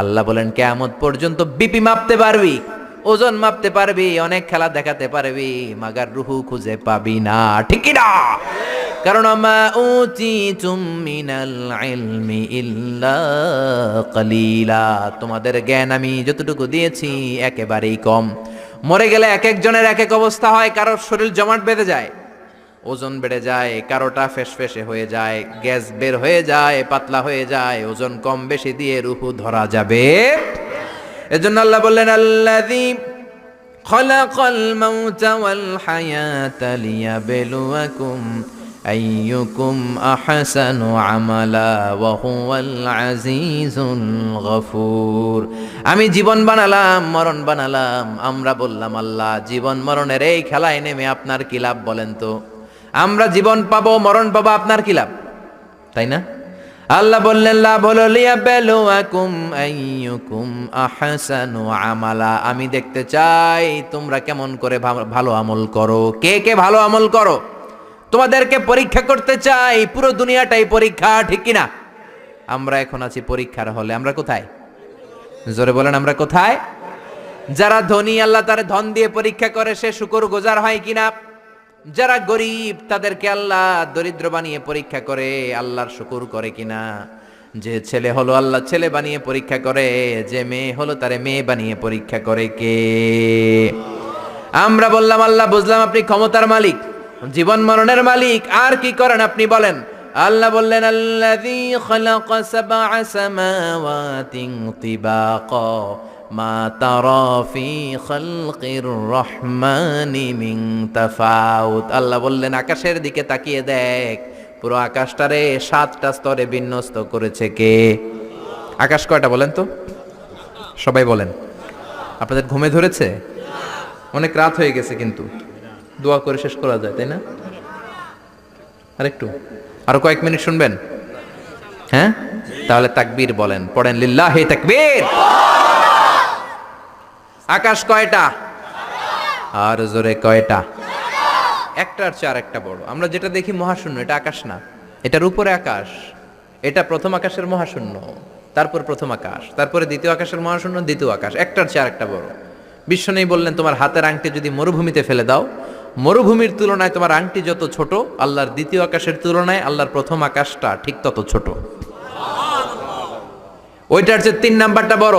আল্লাহ বলেন কিয়ামত পর্যন্ত বিপি মাপতে পারবি, ওজন মাপতে পারবি, অনেক খেলা দেখাতে পারবি, মাগার রুহু খুঁজে পাবি না। ঠিক কি না? কারণ মা উতিতুম মিনাল ইলমি ইল্লা কালিলা, তোমাদের জ্ঞান আমি যতটুকু দিয়েছি একেবারেই কম। মরে গেলে এক একজনের এক এক অবস্থা হয়, কারোর শরীর জমাট বেঁধে যায়, ওজন বেড়ে যায়, কারোটা ফেসফেসে হয়ে যায়, গ্যাস বের হয়ে যায়, পাতলা হয়ে যায়। ওজন কম বেশি দিয়ে রুহু ধরা যাবে। এজন্য আল্লাহ বললেন আল্লাযী খালাকাল মাউতা ওয়াল হায়াতা লিয়াবলুয়াকুম আইয়ুকুম আহসানু আমালা ওয়া হুয়াল আজিজুল গফুর। আমি জীবন বানালাম, মরণ বানালাম। আমরা বললাম আল্লাহ জীবন মরণের এই খেলায় নেমে আপনার কি লাভ বলেন তো? আমরা জীবন পাবো, মরণ পাবো, আপনার কি লাভ? তাই না? আল্লাহ বললেন লাভ হলো লিয়াবলুয়াকুম আইয়ুকুম আহসানু আমালা, আমি দেখতে চাই তোমরা কেমন করে ভালো আমল করো। কে কে ভালো আমল করো তোমাদেরকে পরীক্ষা করতে চাই। পুরো দুনিয়াটাই পরীক্ষা, ঠিক কিনা? আমরা এখন আছি পরীক্ষার হলে। আমরা কোথায়? জোরে বলেন আমরা কোথায়? যারা ধনী আল্লাহ তার ধন দিয়ে পরীক্ষা করে সে শুকরগুজার হয় কিনা। যারা গরিব তাদেরকে আল্লাহ দরিদ্র বানিয়ে পরীক্ষা করে আল্লাহর শুকর করে কিনা। যে ছেলে হলো আল্লাহ ছেলে বানিয়ে পরীক্ষা করে, যে মেয়ে হলো তারে মেয়ে বানিয়ে পরীক্ষা করে কে? আমরা বললাম আল্লাহ বুঝলাম আপনি ক্ষমতার মালিক, জীবন মরণের মালিক, আর কি করেন আপনি বলেন? আল্লাহ বললেন আল্লাযী খালাকা সাবআ সামাওয়াতিন তিবাকা মা তারা ফি খালকির রহমানি মিন তাফাউত। আল্লাহ বললেন আকাশের দিকে তাকিয়ে দেখ, পুরো আকাশটারে 7টা স্তরে বিন্যস্ত করেছে কে? আকাশ কয়টা বলেন তো? সবাই বলেন। আপনাদের ঘুমে ধরেছে? অনেক রাত হয়ে গেছে, কিন্তু দোয়া করে শেষ করা যায়, তাই না? আরেকটু, আরো কয়েক মিনিট শুনবেন? হ্যাঁ, তাহলে তাকবীর বলেন, পড়েন লিল্লাহি তাকবীর। আকাশ কয়টা? আর জোরে কয়টা? একটার চেয়ে আরেকটা বড়। আমরা যেটা দেখি মহাশূন্য, এটা আকাশ না, এটার উপরে আকাশ। এটা প্রথম আকাশের মহাশূন্য, তারপর প্রথম আকাশ, তারপরে দ্বিতীয় আকাশের মহাশূন্য, দ্বিতীয় আকাশ, একটার চেয়ে আরেকটা বড়। বিশ্বনেই বললেন তোমার হাতের আংটি যদি মরুভূমিতে ফেলে দাও, মরুভূমির তুলনায় তোমার আংটি যত ছোট, আল্লাহর দ্বিতীয় আকাশের তুলনায় আল্লাহর প্রথম আকাশটা ঠিক তত ছোট। ওইটার চেয়ে 3 নাম্বারটা বড়।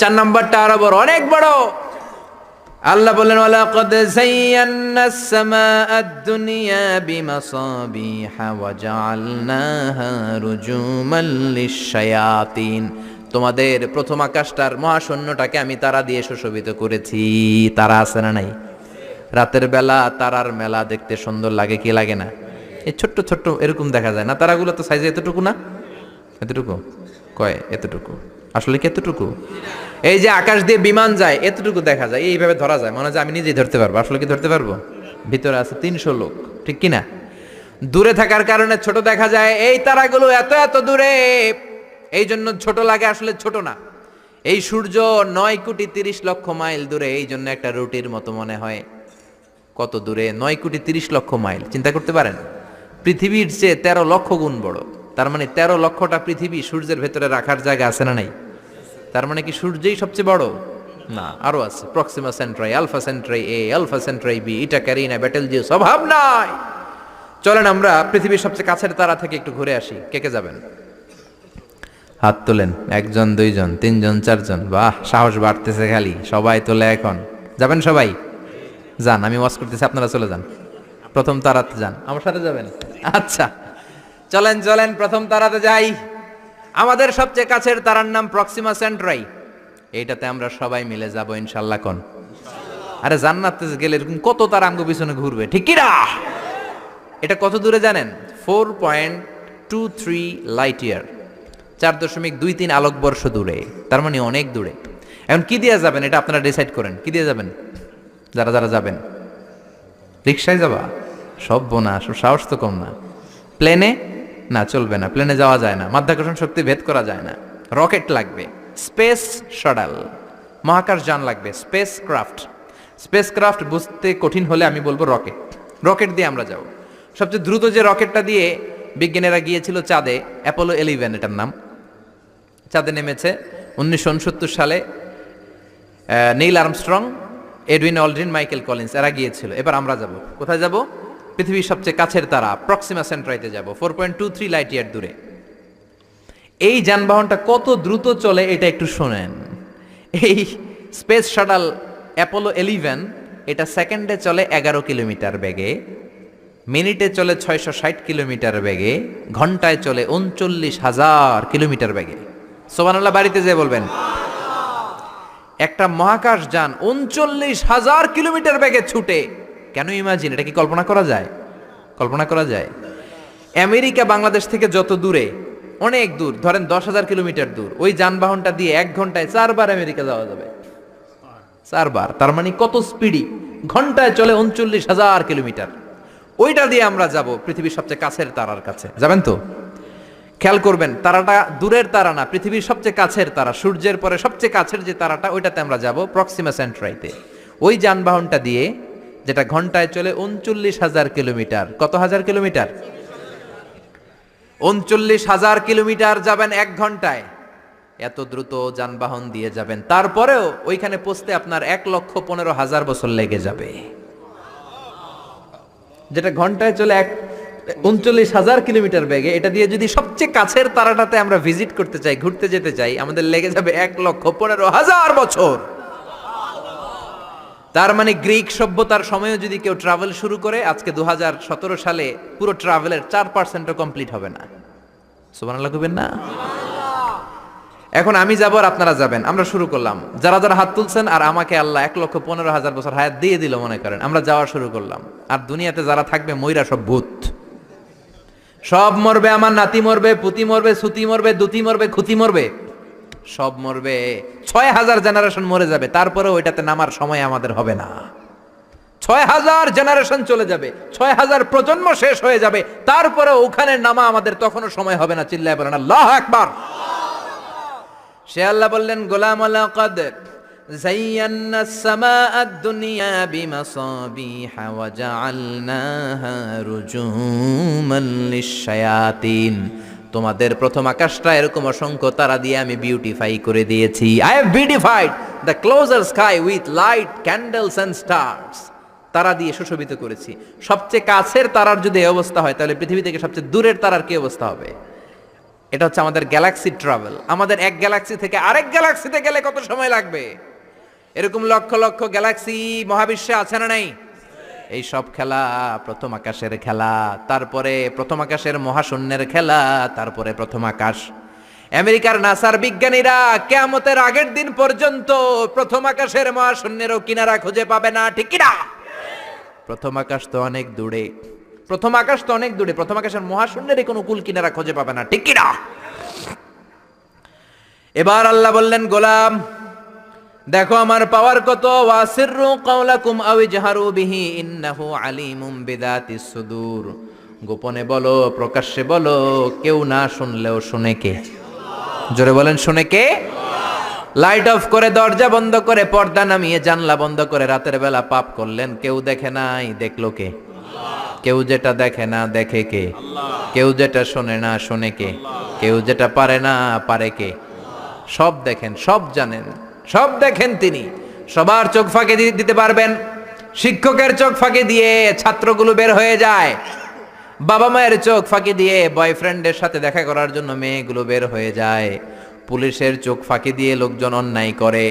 4 নাম্বারটা আরো বড়, অনেক বড়। আল্লাহ বললেন ওয়ালাকাদ যায়্যানাস সামাআদ দুনিয়া বিমাসাবিহা ওয়া জাআলনাহা রুজুমান লিশ-শায়াতিন। তোমাদের প্রথম আকাশটার মহাশূন্যটাকে আমি তারা দিয়ে সুশোভিত করেছি। তারা আছে না নাই? রাতের বেলা তারার মেলা দেখতে সুন্দর লাগে কি লাগে না? এই ছোট্ট ছোট্ট এরকম দেখা যায় না? তারাগুলো তো সাইজে এতটুকু না, এতটুকু কয়, এতটুকু আসলে কি এতটুকু? এই যে আকাশ দিয়ে বিমান যায় এতটুকু দেখা যায়, এইভাবে ধরা যায়, মনে হয় আমি নিজেই ধরতে পারবো। আসলে কি ধরতে পারবো? ভিতরে আছে 300 লোক, ঠিক কিনা? দূরে থাকার কারণে ছোট দেখা যায়। এই তারাগুলো এত এত দূরে, এই জন্য ছোট লাগে, আসলে ছোট না। এই সূর্য 9,30,00,000 মাইল দূরে, এই জন্য একটা রুটির মতো মনে হয়। কত দূরে? 9,30,00,000 মাইল। চিন্তা করতে পারেন, পৃথিবীর চেয়ে 13 লক্ষ গুণ বড়। তার মানে 13 লক্ষটা পৃথিবী সূর্যের ভেতরে রাখার জায়গা আছে না নাই? তার মানে কি সূর্যই সবচেয়ে বড়? না, আরো আছে। প্রক্সিমা সেন্ট্রাই, আলফা সেন্ট্রাই এ, আলফা সেন্ট্রাই বি, ইটা ক্যারিনা, বেটেলজিউস, অভাব নাই। চলেন আমরা পৃথিবীর সবচেয়ে কাছের তারা থেকে একটু ঘুরে আসি। কে কে যাবেন? হাত তোলেন। 1 জন, 2 জন, 3 জন, 4 জন। বাহ, সাহস বাড়তেছে খালি। সবাই তোলে এখন। যাবেন সবাই? যান, আমি ওয়াজ করতেছি, আপনারা চলে যান। প্রথম তারাতে যান। আমার সাথে যাবেন? আচ্ছা, চলেন চলেন প্রথম তারাতে যাই। আমাদের সবচেয়ে কাছের তারার নাম প্রক্সিমা সেন্ট্রাই। এইটাতে আমরা সবাই মিলে যাব ইনশাআল্লাহ। কোন? আরে জান্নাতে গেলে এরকম কত তারা আমগো পিছনে ঘুরবে, ঠিক কি না? এটা কত দূরে জানেন? 4.23 লাইট ইয়ার, 4.23 আলোকবর্ষ দূরে। তার মানে অনেক দূরে। এখন কি দিয়ে যাবেন এটা আপনারা ডিসাইড করেন। কি দিয়ে যাবেন? যারা যারা যাবেন, রিক্সায় যাবা? সব বোনা, সাহস তো কম না। প্লেনে? না, চলবে না, প্লেনে যাওয়া যায় না, মাধ্যাকর্ষণ শক্তি ভেদ করা যায় না। রকেট লাগবে, স্পেস শাটল, মহাকাশ যান লাগবে, স্পেস ক্রাফট। স্পেস ক্রাফট বুঝতে কঠিন হলে আমি বলবো রকেট। রকেট দিয়ে আমরা যাব। সবচেয়ে দ্রুত যে রকেটটা দিয়ে বিজ্ঞানীরা গিয়েছিল চাঁদে, অ্যাপোলো 11 এটার নাম। চাঁদে নেমেছে 1969 সালে Neil Armstrong, Edwin Aldrin, Michael Collins, এরা গিয়েছিল। এবার আমরা যাব। কোথায় যাব? পৃথিবীর সবচেয়ে কাছের তারা প্রক্সিমা সেন্ট্রাইতে যাব, 4.23 লাইট ইয়ার দূরে। এই যানবাহনটা কত দ্রুত চলে এটা একটু শোনেন। এই স্পেস শাটল অ্যাপোলো 11 এটা সেকেন্ডে চলে 11 কিলোমিটার বেগে, মিনিটে চলে 660 কিলোমিটার বেগে, ঘন্টায় চলে 39,000 কিলোমিটার বেগে। সুবহানাল্লাহ বাড়িতে যেয়ে বলবেন। একটা মহাকাশ যান 39,000 কিলোমিটার বেগে ছুটে। কেন ইমাজিন? এটা কি কল্পনা করা যায়? কল্পনা করা যায়? আমেরিকা বাংলাদেশ থেকে যত দূরে, অনেক দূর, ধরেন 10,000 কিলোমিটার দূর, ওই যানবাহনটা দিয়ে 1 ঘন্টায় 4 বার আমেরিকা যাওয়া যাবে। 4 বার, তার মানে কত স্পিডি? ঘন্টায় চলে 39,000 কিলোমিটার। ওইটা দিয়ে আমরা যাব পৃথিবীর সবচেয়ে কাছের তারার কাছে। যাবেন তো? খেয়াল করবেন, তারাটা দূরের তারা না, পৃথিবীর সবচেয়ে কাছের তারা, সূর্যের পরে সবচেয়ে কাছের যে তারাটা, ওইটাতে আমরা যাব, প্রক্সিমা সেন্ট্রাইতে। ওই যানবাহনটা দিয়ে, যেটা ঘন্টায় চলে 39,000 কিলোমিটার। কত হাজার কিলোমিটার? 39,000 কিলোমিটার যাবেন 1 ঘন্টায়। এত দ্রুত যানবাহন দিয়ে যাবেন, তারপরেও ওইখানে পৌঁছতে আপনার 1,15,000 বছর লেগে যাবে। যেটা ঘন্টায় চলে 39,000 কিলোমিটার বেগে, এটা দিয়ে যদি সবচেয়ে কাছের তারাটাতে আমরা ভিজিট করতে চাই, ঘুরতে যেতে চাই, আমাদের লেগে যাবে 1,15,000 বছর। তার মানে গ্রিক সভ্যতার সময়ও যদি কেউ ট্রাভেল শুরু করে, আজকে 2017 সালে পুরো ট্রাভেলের 4%ও কমপ্লিট হবে না। সুবহানাল্লাহ কইবেন না? এখন আমি যাব আর আপনারা যাবেন, আমরা শুরু করলাম। যারা যারা হাত তুলছেন, আর আমাকে আল্লাহ 1,15,000 বছর হায়াত দিয়ে দিল মনে করেন, আমরা যাওয়া শুরু করলাম। আর দুনিয়াতে যারা থাকবে মইরা সব ভূত, সব মরবে। আমার নাতি মরবে, পুতি মরবে, সুতি মরবে, দুতি মরবে, খুতি মরবে, সব মরবে। 6,000 জেনারেশন মরে যাবে, তারপরে ওইটাতে নামার সময় আমাদের হবে না। 6,000 জেনারেশন চলে যাবে, 6,000 প্রজন্ম শেষ হয়ে যাবে, তারপরে ওখানে নামা আমাদের তখনও সময় হবে না। চিল্লায় বলেন আল্লাহু আকবার। সে আল্লাহ বললেন, গোলাম লাকাদ যায়্যানাস সামাআদ দুনিয়া বিমাসাবিহা ওয়া জাআলনাহা রুজুমান লিশ-শায়াতিন। তোমাদের প্রথম আকাশটা এরকম অসংখ্য তারা দিয়ে আমি বিউটিফাই করে দিয়েছি। I have beautified the closer sky with light, candles and stars. তারা দিয়ে সুশোভিত করেছি। সবচেয়ে কাছের তারার যদি এই অবস্থা হয়, তাহলে পৃথিবী থেকে সবচেয়ে দূরের তারার কি অবস্থা হবে? এটা হচ্ছে আমাদের গ্যালাক্সি ট্রাভেল। আমাদের এক গ্যালাক্সি থেকে আরেক গ্যালাক্সিতে গেলে কত সময় লাগবে? এরকম লক্ষ লক্ষ গ্যালাক্সি মহাবিশ্বে আছে না নাই? এই সব খেলা প্রথম আকাশের খেলা, তারপরে প্রথম আকাশের মহাশূন্যের খেলা, তারপরে প্রথম আকাশ। আমেরিকার নাসার বিজ্ঞানীরা কিয়ামতের আগের দিন পর্যন্ত প্রথম আকাশের মহাশূন্যেরও কিনারা খুঁজে পাবে না, ঠিক কি না? প্রথম আকাশ তো অনেক দূরে, প্রথম আকাশ তো অনেক দূরে, প্রথম আকাশের মহাশূন্যের কোনো কুল কিনারা খুঁজে পাবে না, ঠিক কি না? এবার আল্লাহ বললেন, গোলাম দেখো আমার পাওয়ার কত। ওয়াসিররু কাওলাকুম আও ইজহারু বিহি ইন্নাহু আলিমুম বিযাতিস সুদূর। গোপনে বলো, প্রকাশ্যে বলো, কেউ না শুনলেও শুনে কে? জোরে বলেন, শুনে কে? লাইট অফ করে, দরজা বন্ধ করে, পর্দা নামিয়ে, জানলা বন্ধ করে রাতের বেলা পাপ করলেন, কেউ দেখে নাই, দেখলো কে? কেউ যেটা দেখে না দেখে কে? কেউ যেটা শোনে না শোনে কে? কেউ যেটা পারে না পারে কে? সব দেখেন, সব জানেন, সব দেখেন তিনি। সবার চোখ ফাঁকি দিতে পারবেন। শিক্ষকের চোখ ফাঁকি দিয়ে ছাত্রগুলো বের হয়ে যায়, বাবা মায়ের চোখ ফাঁকি দিয়ে বয়ফ্রেন্ডের সাথে দেখা করার জন্য মেয়েগুলো বের হয়ে যায়, পুলিশের চোখ ফাঁকি দিয়ে লোকজন অন্যায় করে,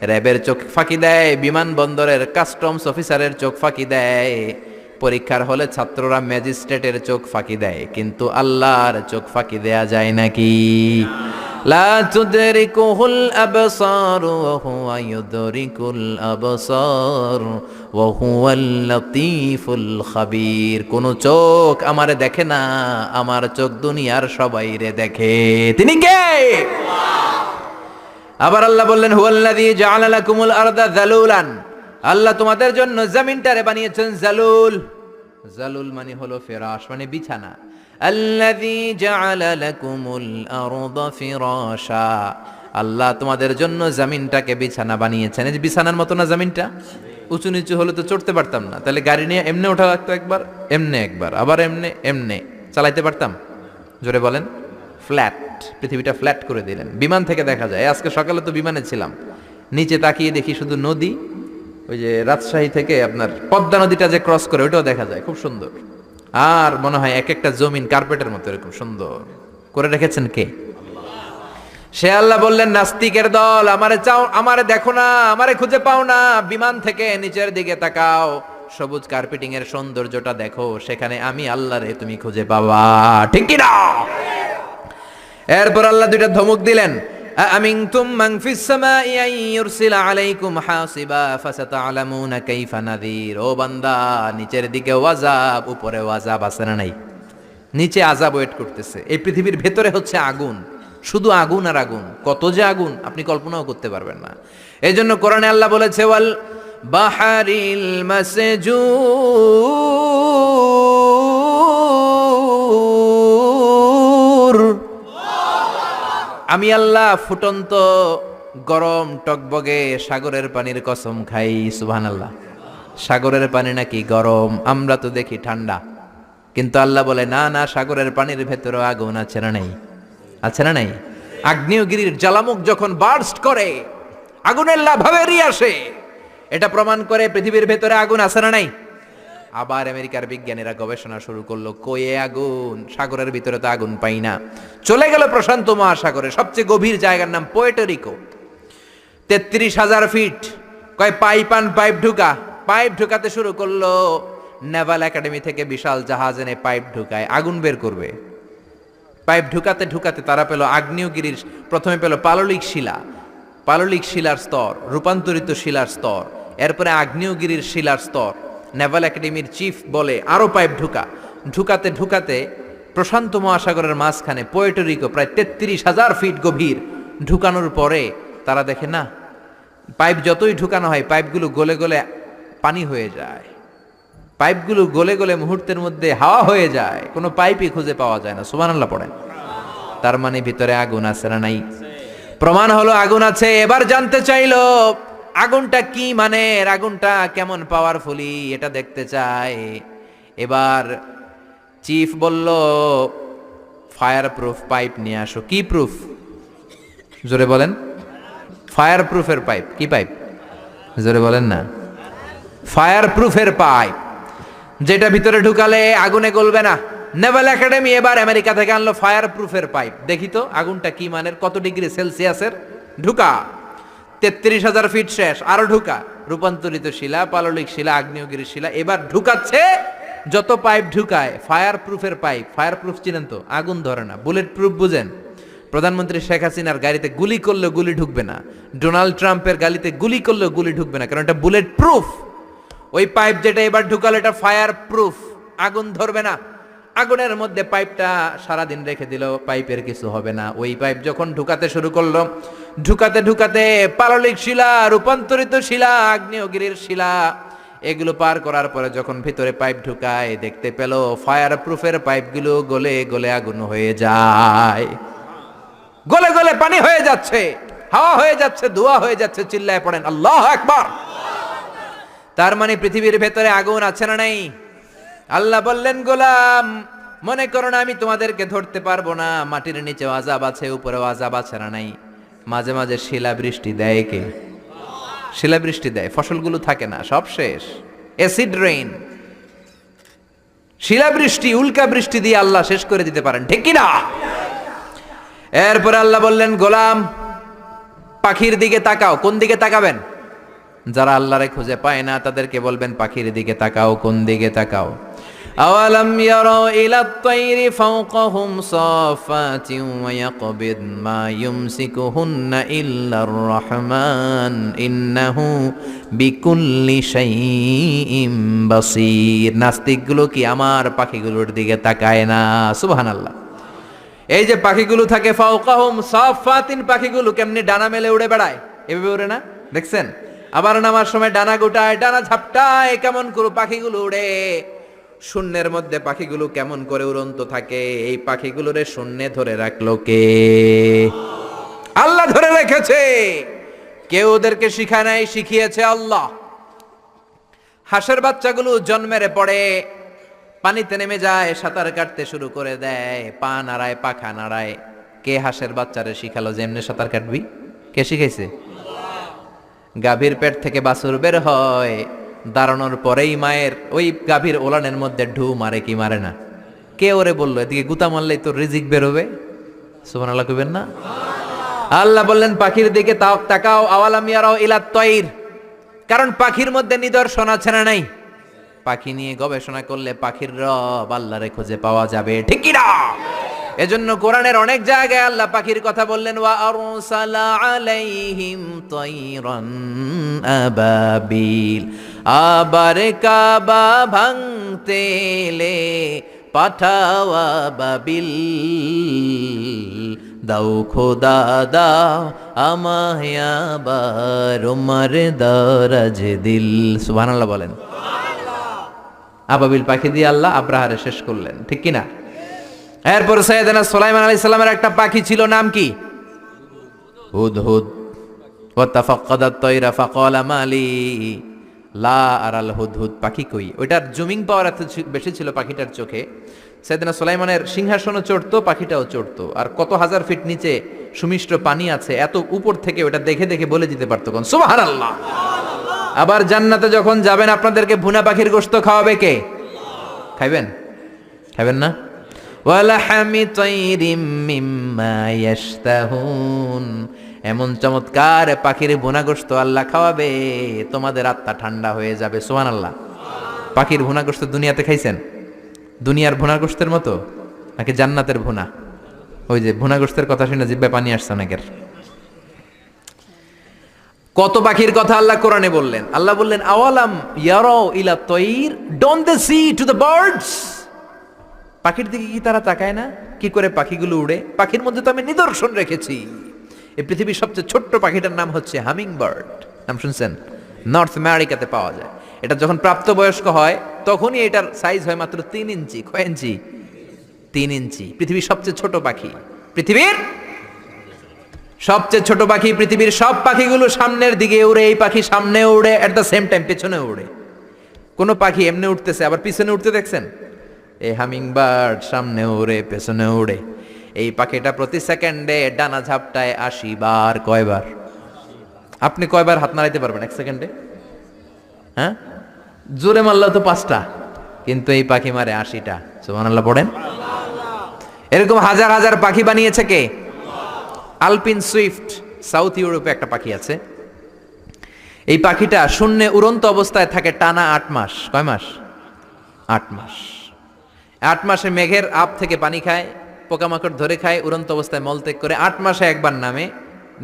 র্যাবের চোখ ফাঁকি দেয়, বিমানবন্দরের কাস্টমস অফিসারের চোখ ফাঁকি দেয়, পরীক্ষার হলে ছাত্ররা ম্যাজিস্ট্রেটের চোখ ফাঁকি দেয়, কিন্তু আল্লাহর চোখ ফাঁকি দেয়া যায় নাকি? লা তুদরিকুহুল আবসার ওয়া হুয়া ইউদরিকুল আবসার ওয়া হুয়াল লাতীফুল খাবীর। কোন চোখ আমারে দেখে না, আমার চোখ দুনিয়ার সবাইরে দেখে। তিনি কে? আবার আল্লাহ বললেন, হুয়াল্লাযী জাআলা লাকুমুল আরদা যালুলান। আল্লাহ তোমাদের জন্য জমিনটারে বানিয়েছেন জালুল। জালুল মানে হলো ফিরাশ, মানে বিছানা। আল্লাযী জাআলা লাকুমুল আরদা ফিরাশা। আল্লাহ তোমাদের জন্য জমিনটাকে বিছানা বানিয়েছেন। এই যে বিছানার মতো না জমিনটা, উঁচু নিচু হলে তো চড়তে পারতাম না, তাহলে গাড়ি নিয়ে এমনি ওঠা লাগতো, একবার এমনে, একবার আবার এমনে, এমনে চালাইতে পারতাম? জোরে বলেন, ফ্ল্যাট। পৃথিবীটা ফ্ল্যাট করে দিলেন, বিমান থেকে দেখা যায়। আজকে সকালে তো বিমানে ছিলাম, নিচে তাকিয়ে দেখি শুধু নদী, ওই যে রাজশাহী থেকে আপনার পদ্মা নদীটা যে ক্রস করে ওইটাও দেখা যায়, খুব সুন্দর। আর মনে হয় এক একটা জমিন কার্পেটের মতো এরকম সুন্দর করে রেখেছেন কে? সে আল্লাহ বললেন, নাস্তিকের দল, আমারে চাও, আমারে দেখো না, আমারে খুঁজে পাও না, বিমান থেকে নিচের দিকে তাকাও, সবুজ কার্পেটিং এর সৌন্দর্যটা দেখো, সেখানে আমি আল্লাহরে তুমি খুঁজে পাবা, ঠিক কি না? এরপর আল্লাহ দুইটা ধমক দিলেন, আমিনতুম মান ফিস সামাই আন ইউরসিলা আলাইকুম হাসিবা ফাসাতালামুনা কাইফা নাযীর। ও বান্দা, নিচের দিকে আযাব, উপরে আযাব আছে না নাই? নিচে আযাব ওয়েট করতেছে। এই পৃথিবীর ভেতরে হচ্ছে আগুন, শুধু আগুন আর আগুন, কত যে আগুন আপনি কল্পনাও করতে পারবেন না। এই জন্য কোরআনে আল্লাহ বলেছে, ওয়াল বাহারিল মাসজুর। আমি আল্লাহ ফুটন্ত গরম টকবগে সাগরের পানির কসম খাই। সুবহানাল্লাহ। সাগরের পানি নাকি গরম, আমরা তো দেখি ঠান্ডা, কিন্তু আল্লাহ বলে না না, সাগরের পানির ভেতরে আগুন আছে না নাই? আছে না নাই? আগ্নেয়গিরির জ্বালামুখ যখন বার্স্ট করে, আগুনের লাভা বেরিয়ে আসে, এটা প্রমাণ করে পৃথিবীর ভেতরে আগুন আছে না নাই? আবার আমেরিকার বিজ্ঞানীরা গবেষণা শুরু করলো, কয়ে আগুন, সাগরের ভিতরে তো আগুন পাই না। চলে গেল প্রশান্ত মহাসাগরে, সবচেয়ে গভীর জায়গার নাম পোর্টোরিকো, 33,000 ফিট। কয় পাইপ ঢুকা, পাইপ ঢুকাতে শুরু করলো। নেভাল একাডেমি থেকে বিশাল জাহাজ এনে পাইপ ঢুকায়, আগুন বের করবে। পাইপ ঢুকাতে ঢুকাতে তারা পেল আগ্নেয়গিরির, প্রথমে পেল পাললিক শিলা, পাললিক শিলার স্তর, রূপান্তরিত শিলার স্তর, এরপরে আগ্নেয়গিরির শিলার স্তর। নেভাল একাডেমির চিফ বলে আরো পাইপ ঢুকাতে ঢুকাতে প্রশান্ত মহাসাগরের মাঝখানে পোর্টোরিকো প্রায় 33,000 ফিট গভীর ঢুকানোর পরে তারা দেখে না, পাইপ যতই ঢুকানো হয় পাইপগুলো গলে গলে পানি হয়ে যায়, পাইপগুলো গলে গলে মুহূর্তের মধ্যে হাওয়া হয়ে যায়, কোনো পাইপই খুঁজে পাওয়া যায় না। সুবহানাল্লাহ পড়েন। তার মানে ভিতরে আগুন আছে না নাই? প্রমাণ হলো আগুন আছে। এবার জানতে চাইলো আগুনটা কি মানের, আগুনটা কেমন পাওয়ারফুলি, এটা দেখতে চাই। এবার চিফ বলল, ফায়ার প্রুফ পাইপ নিয়ে আসো। কি প্রুফ? জোরে বলেন। ফায়ার প্রুফের পাইপ। কি পাইপ? জোরে বলেন না। ফায়ার প্রুফের পাইপ, যেটা ভিতরে ঢুকালে আগুনে গলবে না, নেভাল একাডেমি এবার আমেরিকা থেকে আনলো ফায়ার প্রুফের পাইপ। দেখি তো আগুনটা কি মানের, কত ডিগ্রি সেলসিয়াসের। ঢুকা 33,000 ফিট শেষ, আরো ঢুকা রূপান্তরিত শিলা, পাললিক শিলা, আগ্নেয়গিরি শিলা। এবার ঢুকাচ্ছে, যত পাইপ ঢুকায় ফায়ার প্রুফের পাইপ। ফায়ার প্রুফ চিনেন তো, আগুন ধরে না। বুলেট প্রুফ বুঝেন? প্রধানমন্ত্রী শেখ হাসিনার গাড়িতে গুলি করলেও গুলি ঢুকবে না, ডোনাল্ড ট্রাম্পের গাড়িতে গুলি করলেও গুলি ঢুকবে না, কারণ এটা বুলেট প্রুফ। ওই পাইপ যেটা এবার ঢুকালো এটা ফায়ার প্রুফ, আগুন ধরবে না। আগুনের মধ্যে পাইপটা সারাদিন রেখে দিল, পাইপের কিছু হবে না। ওই পাইপ যখন ঢুকাতে শুরু করলো, ঢুকাতে ঢুকাতে পাললিক শিলা, রূপান্তরিত শিলা, আগ্নেয়গিরির শিলা, এগুলো পার করার পরে যখন ভিতরে পাইপ ঢুকায়, দেখতে পেল ফায়ার প্রুফের পাইপগুলো গলে গলে আগুন হয়ে যায়, গলে গলে পানি হয়ে যাচ্ছে, হাওয়া হয়ে যাচ্ছে, ধোঁয়া হয়ে যাচ্ছে। চিল্লায় পড়েন আল্লাহু আকবার। তার মানে পৃথিবীর ভেতরে আগুন আছে না নাই? আল্লাহ বললেন, গোলাম মনে করো না আমি তোমাদেরকে ধরতে পারবো না, মাটির নিচে আযাব আছে, উপরেও আযাব আছে না নাই? মাঝে মাঝে শিলা বৃষ্টি দেয় কে? শিলা বৃষ্টি দেয়, ফসলগুলো থাকে না, সব শেষ। অ্যাসিড রেইন, শিলা বৃষ্টি, উল্কা বৃষ্টি দিয়ে আল্লাহ শেষ করে দিতে পারেন, ঠিক কি না? এরপরে আল্লাহ বললেন, গোলাম পাখির দিকে তাকাও। কোন দিকে তাকাবেন? যারা আল্লাহরে খুঁজে পায় না তাদেরকে বলবেন পাখির দিকে তাকাও। কোন দিকে তাকাও? আওয়ালাম ইয়ারাউ ইলাত তায়রি ফাওকাহুম সাফাতিন ওয়া ইয়াকবিদ মা ইউমসিকুহুন্না ইল্লার রহমান ইন্নাহু বিকুল্লি শাইইন বাসীর। নাস্তিকগুলো কি আমার পাখিগুলোর দিকে তাকায় না? সুবহানাল্লাহ। এই যে পাখিগুলো থাকে ফাওকাহুম সাফাতিন, পাখিগুলো কেমনে ডানা মেলে উড়ে বেড়ায়, এভাবে উড়ে না? দেখছেন? আবার নামার সময় ডানা গোটায়, ডানা ঝাপটায়, কেমন করে পাখিগুলো উড়ে। শূন্যের মধ্যে পাখিগুলো কেমন করে উড়ন্ত থাকে। এই পাখিগুলোরে শূন্যে ধরে রাখলো কে? আল্লাহ ধরে রেখেছে। কেউ ওদেরকে শিখায় নাই, শিখিয়েছে আল্লাহ। হাঁসের বাচ্চাগুলো জন্মের পরে পানিতে নেমে যায়, সাঁতার কাটতে শুরু করে দেয়, পা নাড়ায়, পাখা নাড়ায়। কে হাঁসের বাচ্চারে শিখালো যে এমনি সাঁতার কাটবি? কে শিখাইছে? গাভীর পেট থেকে বাছুর বের হয়, দাঁড়ানোর পরেই মায়ের ওই গাভীর ওলানের মধ্যে ঢু মারে কি মারে না? কে ওরে বললো এদিকে গুতা মারলেই তোর রিজিক বেরোবে? সুবহানাল্লাহ কইবেন না? আল্লাহ বললেন পাখির দিকে তাকাও। আওয়ালাম ইয়ারাউ ইলাত তায়র, কারণ পাখির মধ্যে নিদর্শন আছে না নাই? পাখি নিয়ে গবেষণা করলে পাখির রব আল্লাহরে খুঁজে পাওয়া যাবে, ঠিক কি না? এজন্য কোরআনের অনেক জায়গায় আল্লাহ পাখির কথা বললেন, ওয়া আরসালা আলাইহিম তায়রান আবাবিল। আবার কাবা ভাঙতে এলে পাঠাও আবাবিল। দাও খোদা দাও আমায় আবার উমার দারাজ দিল। সুবহানাল্লাহ বলেন। আবাবিল পাখি দিয়ে আল্লাহ আব্রাহারে শেষ করলেন, ঠিক কি না? এরপর সাইয়েদনা সুলাইমান আলাইহিস সালামের একটা পাখি ছিল, নাম কি? হুদহুদ। ওয়া তাফাক্কাদাত তায়রা ফাকালা মালি লা আরাল হুদহুদ। পাখি কই? ওইটার জুমিং পাওয়ার এত বেশি ছিল পাখিটার চোখে। সাইয়েদনা সুলাইমানের সিংহাসনও চড়তো, পাখিটাও চড়তো। আর কত হাজার ফিট নিচে সুমিষ্ট পানি আছে, এত উপর থেকে ওটা দেখে দেখে বলে দিতে পারতো কোন সুবহানাল্লাহ। আবার জান্নাতে যখন যাবেন আপনাদেরকে ভুনা পাখির গোশত খাওয়াবে কে? খাইবেন? খাইবেন না? ওয়ালাহামি তায়রিম মিম্মা ইয়াশতাহুন। এমন চমৎকার পাখির ভুনা গোশত আল্লাহ খাওয়াবে, তোমাদের আত্মা ঠান্ডা হয়ে যাবে। সুবহানাল্লাহ। পাখির ভুনা গোশত দুনিয়াতে খাইছেন? দুনিয়ার ভুনা গোশতের মতো নাকি জান্নাতের ভুনা? ওই যে ভুনা গোশতের কথা শুনে জিহ্বায় পানি আসছে অনেকের। কত পাখির কথা আল্লাহ কোরআনে বললেন। আল্লাহ বললেন, আওয়ালাম ইয়ারাউ ইলা তায়র, don't they see to the birds. পাখির দিকে কি তারা তাকায় না? কি করে পাখিগুলো উড়ে? পাখির মধ্যে তো আমি নিদর্শন রেখেছি। এই পৃথিবীর সবচেয়ে ছোট্ট পাখিটার নাম হচ্ছে হামিং বার্ড। নাম শুনছেন? নর্থ আমেরিকাতে পাওয়া যায়। এটা যখন প্রাপ্তবয়স্ক হয় তখনই এটার সাইজ হয় মাত্র 3 ইঞ্চি। কয় ইঞ্চি? 3 ইঞ্চি। পৃথিবীর সবচেয়ে ছোট পাখি, পৃথিবীর সবচেয়ে ছোট পাখি। পৃথিবীর সব পাখিগুলো সামনের দিকে উড়ে, এই পাখি সামনে উড়ে, এট দ্য সেম টাইম পেছনে উড়ে। কোন পাখি এমনি উঠতেছে আবার পিছনে উঠতে দেখছেন? এই হামিং বার্ড সামনে উড়ে, পেছনে উড়ে। এই পাখিটা প্রতি সেকেন্ডে ডানা ঝাপটায় 80 বার। কয়বার? আপনি কয়বার হাত নাড়াইতে পারবেন এক সেকেন্ডে? হ্যাঁ, জোরে মারলেও তো 5টা। কিন্তু এই পাখি মারে 80টা। সুবহানাল্লাহ পড়েন। এরকম হাজার হাজার পাখি বানিয়েছে কে? আলপিন সুইফট, সাউথ ইউরোপে একটা পাখি আছে। এই পাখিটা শূন্যে উড়ন্ত অবস্থায় থাকে টানা 8 মাস। কয় মাস? 8 মাস। 8 মাসে মেঘের আপ থেকে পানি খায়, পোকামাকড় ধরে খায়, উড়ন্ত অবস্থায় মলত্যাগ করে 8 মাসে একবার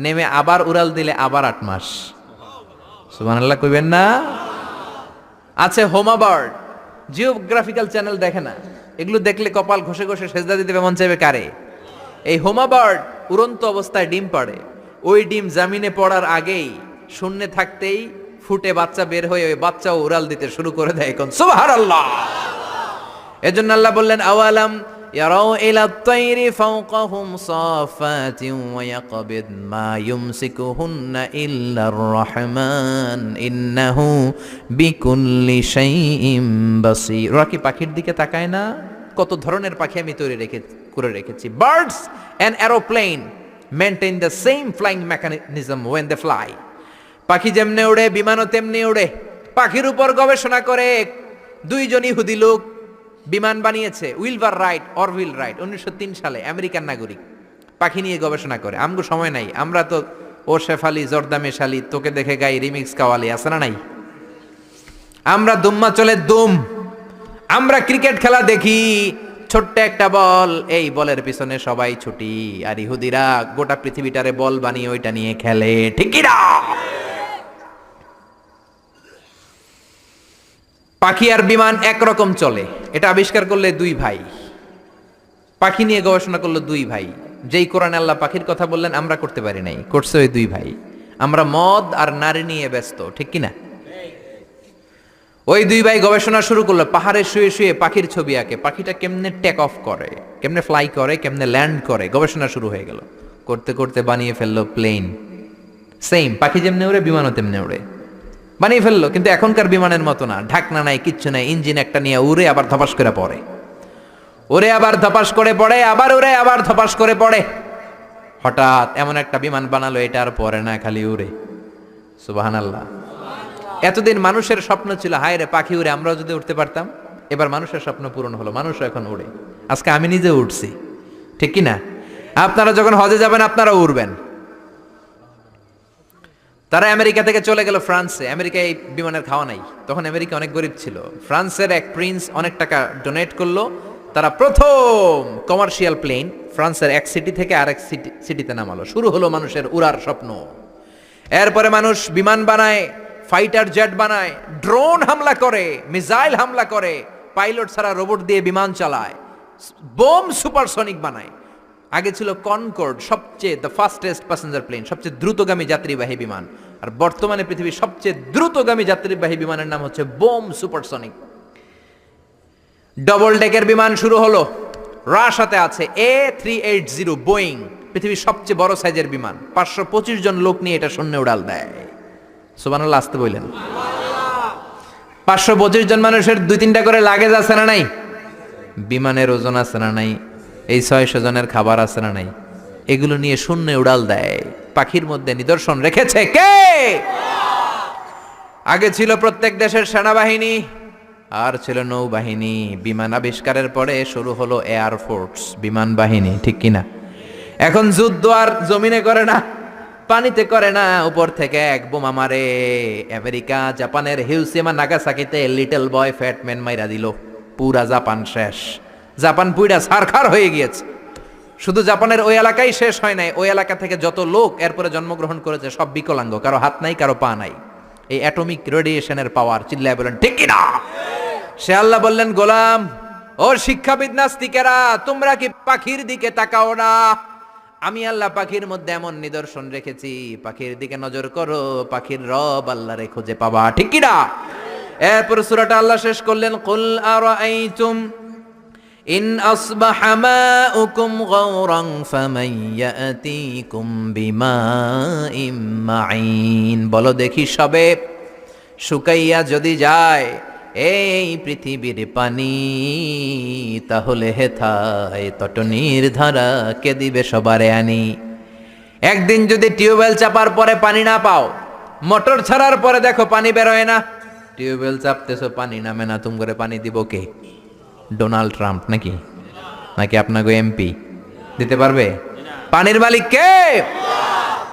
নেমে আবার উড়াল দিলে আবার 8 মাস। সুবহানাল্লাহ কইবেন না? আছে হোমা বার্ড, জিওগ্রাফিক্যাল চ্যানেল দেখে না, এগুলো দেখলে কপাল ঘষে ঘষে সেজদা দিতে মন চাইবে কারে? এই হোমা বার্ড উড়ন্ত অবস্থায় ডিম পাড়ে, ওই ডিম জামিনে পড়ার আগেই শূন্যে থাকতেই ফুটে বাচ্চা বের হয়ে ওই বাচ্চাও উড়াল দিতে শুরু করে দেয়। কোন সুবহানাল্লাহ। এজন্য আল্লাহ বললেন আওয়ালাম ইয়ারাউ ইলা আত-তায়রি ফাওকাহুম সাফাতিন ওয়া ইয়াকবিদ মা ইউমসিকুহুন্না ইল্লার রহমান ইন্নাহু বিকুল্লি শাইইন বাসীর। ওরা কি পাখির দিকে তাকায় না? কত ধরনের পাখি আমি তৈরি করে রেখেছি। Birds and aeroplane maintain the same flying mechanism when they fly. পাখি যেমনে উড়ে বিমানও তেমনি উড়ে। পাখির উপর গবেষণা করে দুইজন ইহুদি লোক বিমান বানিয়েছে, উইলবার রাইট, অরভিল রাইট, 1903 সালে, আমেরিকান নাগরিক। পাখি নিয়ে গবেষণা করে। আমগো সময় নাই, আমরা তো ও শেফালি জর্দা মেশালি তোকে দেখে গাই রিমিক্স কাওয়ালি আছে না নাই? আমরা দুম্মা চলে দুম, আমরা ক্রিকেট খেলা দেখি, ছোট্ট একটা বল, এই বলের পিছনে সবাই ছুটি, আর ইহুদিরা গোটা পৃথিবীটারে বল বানিয়ে ওইটা নিয়ে খেলে। ঠিক কি না? পাখি আর বিমান একরকম চলে। এটা আবিষ্কার করলে দুই ভাই, পাখি নিয়ে গবেষণা করলো দুই ভাই। যেই কোরআনে আল্লাহ পাখির কথা বললেন আমরা করতে পারি নাই, করছে ওই দুই ভাই। আমরা মদ আর নারী নিয়ে ব্যস্ত। ঠিক কি না? ওই দুই ভাই গবেষণা শুরু করলো, পাহাড়ে শুয়ে শুয়ে পাখির ছবি আঁকে, পাখিটা কেমনে টেক অফ করে, কেমনে ফ্লাই করে, কেমনে ল্যান্ড করে। গবেষণা শুরু হয়ে গেল, করতে করতে বানিয়ে ফেললো প্লেন। সেম পাখি যেমনে উড়ে বিমানও তেমনে উড়ে, বানিয়ে ফেললো। কিন্তু এখনকার বিমানের মতো না, ঢাকনা নাই, কিচ্ছু নাই, ইঞ্জিন একটা নিয়ে উড়ে আবার ধপাস করে পড়ে, ওরে আবার ধপাস করে পড়ে, আবার উড়ে আবার ধপাস করে পড়ে। হঠাৎ এমন একটা বিমান বানালো এটা আর পড়ে না, খালি উড়ে। সুবহানাল্লাহ। এতদিন মানুষের স্বপ্ন ছিল হায় রে পাখি উড়ে, আমরাও যদি উঠতে পারতাম। এবার মানুষের স্বপ্ন পূরণ হলো, মানুষও এখন উড়ে। আজকে আমি নিজে উঠছি। ঠিক কি না? আপনারা যখন হজে যাবেন আপনারাও উড়বেন। তারা আমেরিকা থেকে চলে গেল ফ্রান্সে। আমেরিকায় এই বিমানের খাওয়া নাই, তখন আমেরিকা অনেক গরিব ছিল। ফ্রান্সের এক প্রিন্স অনেক টাকা ডোনেট করলো, তারা প্রথম কমার্শিয়াল প্লেন ফ্রান্সের এক সিটি থেকে আরেক সিটিতে নামালো। শুরু হলো মানুষের উড়ার স্বপ্ন। এরপরে মানুষ বিমান বানায়, ফাইটার জেট বানায়, ড্রোন হামলা করে, মিসাইল হামলা করে, পাইলট ছাড়া রোবট দিয়ে বিমান চালায়, বোম সুপারসনিক বানায়। আগে ছিল কনকর্ড, সবচেয়ে দ্য ফাস্টেস্ট প্যাসেঞ্জার প্লেন, সবচেয়ে দ্রুতগামী যাত্রীবাহী বিমান। আর বর্তমানে পৃথিবীর সবচেয়ে দ্রুতগামী যাত্রীবাহী বিমানের নাম হচ্ছে বোম সুপারসনিক। ডবল ডেকের বিমান শুরু হলো, রাশিয়াতে আছে A380 বোয়িং, পৃথিবীর সবচেয়ে বড় সাইজের বিমান। 525 জন লোক নিয়ে এটা শূন্যে উড়াল দেয়। সুবহানাল্লাহ আসতে বললেন। 525 জন মানুষের 2-3টা করে লাগেজ আছে না নাই? বিমানের ওজন আছে না নাই? এই 600 জনের খাবার আছে না নাই? এগুলো নিয়ে শূন্যে উড়াল দেয়। পাখির মধ্যে নিদর্শন রেখেছে কে? আগে ছিল প্রত্যেক দেশের সেনাবাহিনী, আর ছিল নৌবাহিনী। বিমান আবিষ্কারের পরে শুরু হলো এয়ারফোর্স, বিমান বাহিনী। ঠিক কিনা? এখন যুদ্ধ আর জমিনে করে না, পানিতে করে না, উপর থেকে এক বোমা মারে। আমেরিকা জাপানের Hiroshima নাগাসাকিতে little boy fat man মাইরা দিল, পুরা জাপান শেষ। জাপান পুইরা ছারখার হয়ে গিয়েছে। শুধু জাপানের ওই এলাকাই শেষ হয় নাই, ওই এলাকা থেকে যত লোক এরপরে জন্মগ্রহণ করেছে সব বিকলাঙ্গ, কারো হাত নাই, কারো পা নাই। এই অ্যাটমিক রেডিয়েশনের পাওয়ার। চিল্লায় বলেন ঠিক কিনা? সে আল্লাহ বললেন, গোলাম ও শিক্ষাবিদ নাস্তিকেরা, তোমরা কি পাখির দিকে তাকাও না? আমি আল্লাহ পাখির মধ্যে এমন নিদর্শন রেখেছি, পাখির দিকে নজর করো, পাখির রব আল্লাহরে খুঁজে পাবা। ঠিক কিনা? এরপর সূরাটা আল্লাহ শেষ করলেন, কুল আরাআইতুম ইন আসবাহা মাউকুম গাওরান ফামান ইয়াতিকুম বিমাইম মাইন। বলো দেখি, সবে শুকাইয়া যদি যায় এই পৃথিবীর পানি, তাহলে হেথায় তটনির ধারা কে দিবে সবারে আনি। একদিন যদি টিউবওয়েল চাপার পরে পানি না পাও, মোটর ছাড়ার পরে দেখো পানি বেরোয় না, টিউবওয়েল চাপতেছো পানি নামে না, তুম করে পানি দিব কে? ডোনাল্ড ট্রাম্প নাকি? নাকি আপনাকে এমপি দিতে পারবে? পানির মালিক কে?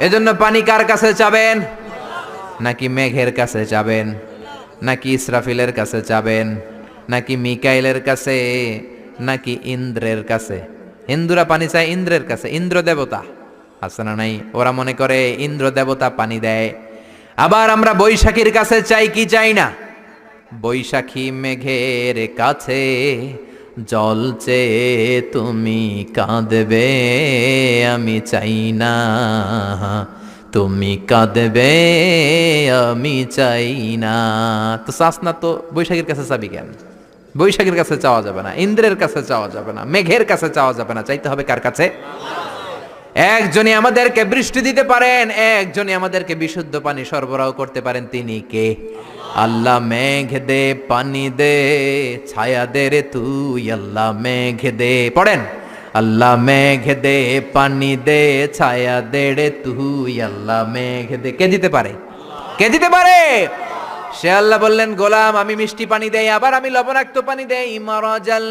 এজন্য পানি কার কাছে চাবেন? নাকি মেঘের কাছে চাবেন? নাকি ইসরাফিলের কাছে চাবেন? নাকি মিকাইলের কাছে? নাকি ইন্দ্রের কাছে? হিন্দুরা পানি চায় ইন্দ্রের কাছে। ইন্দ্র দেবতা আছে না নাই? ওরা মনে করে ইন্দ্র দেবতা পানি দেয়। আবার আমরা বৈশাখীর কাছে চাই কি চাই না? বৈশাখী মেঘের কাছে জল চেয়ে তুমি কাঁদবে, আমি চাই না তুমি কাঁদবে, আমি চাই না। তো চাস না তো বৈশাখীর কাছে চাবি কেন? বৈশাখীর কাছে চাওয়া যাবে না, ইন্দ্রের কাছে চাওয়া যাবে না, মেঘের কাছে চাওয়া যাবে না, চাইতে হবে কার কাছে? একজনই আমাদেরকে বৃষ্টি দিতে পারেন, একজনই আমাদেরকে বিশুদ্ধ পানি সরবরাহ করতে পারেন, তিনি কে? আল্লাহ মেঘ দে পানি দে ছায়া দে রে তুই, আল্লাহ মেঘ দে, পড়েন, আল্লাহ মেঘ দে পানি দে ছায়া দে রে তুই, আল্লাহ মেঘ দে। কে দিতে পারে? কে দিতে পারে? সে আল্লাহ বললেন, গোলাম আমি মিষ্টি পানি দেই, আবার আমি লবণাক্ত পানি দেই। মারাজাল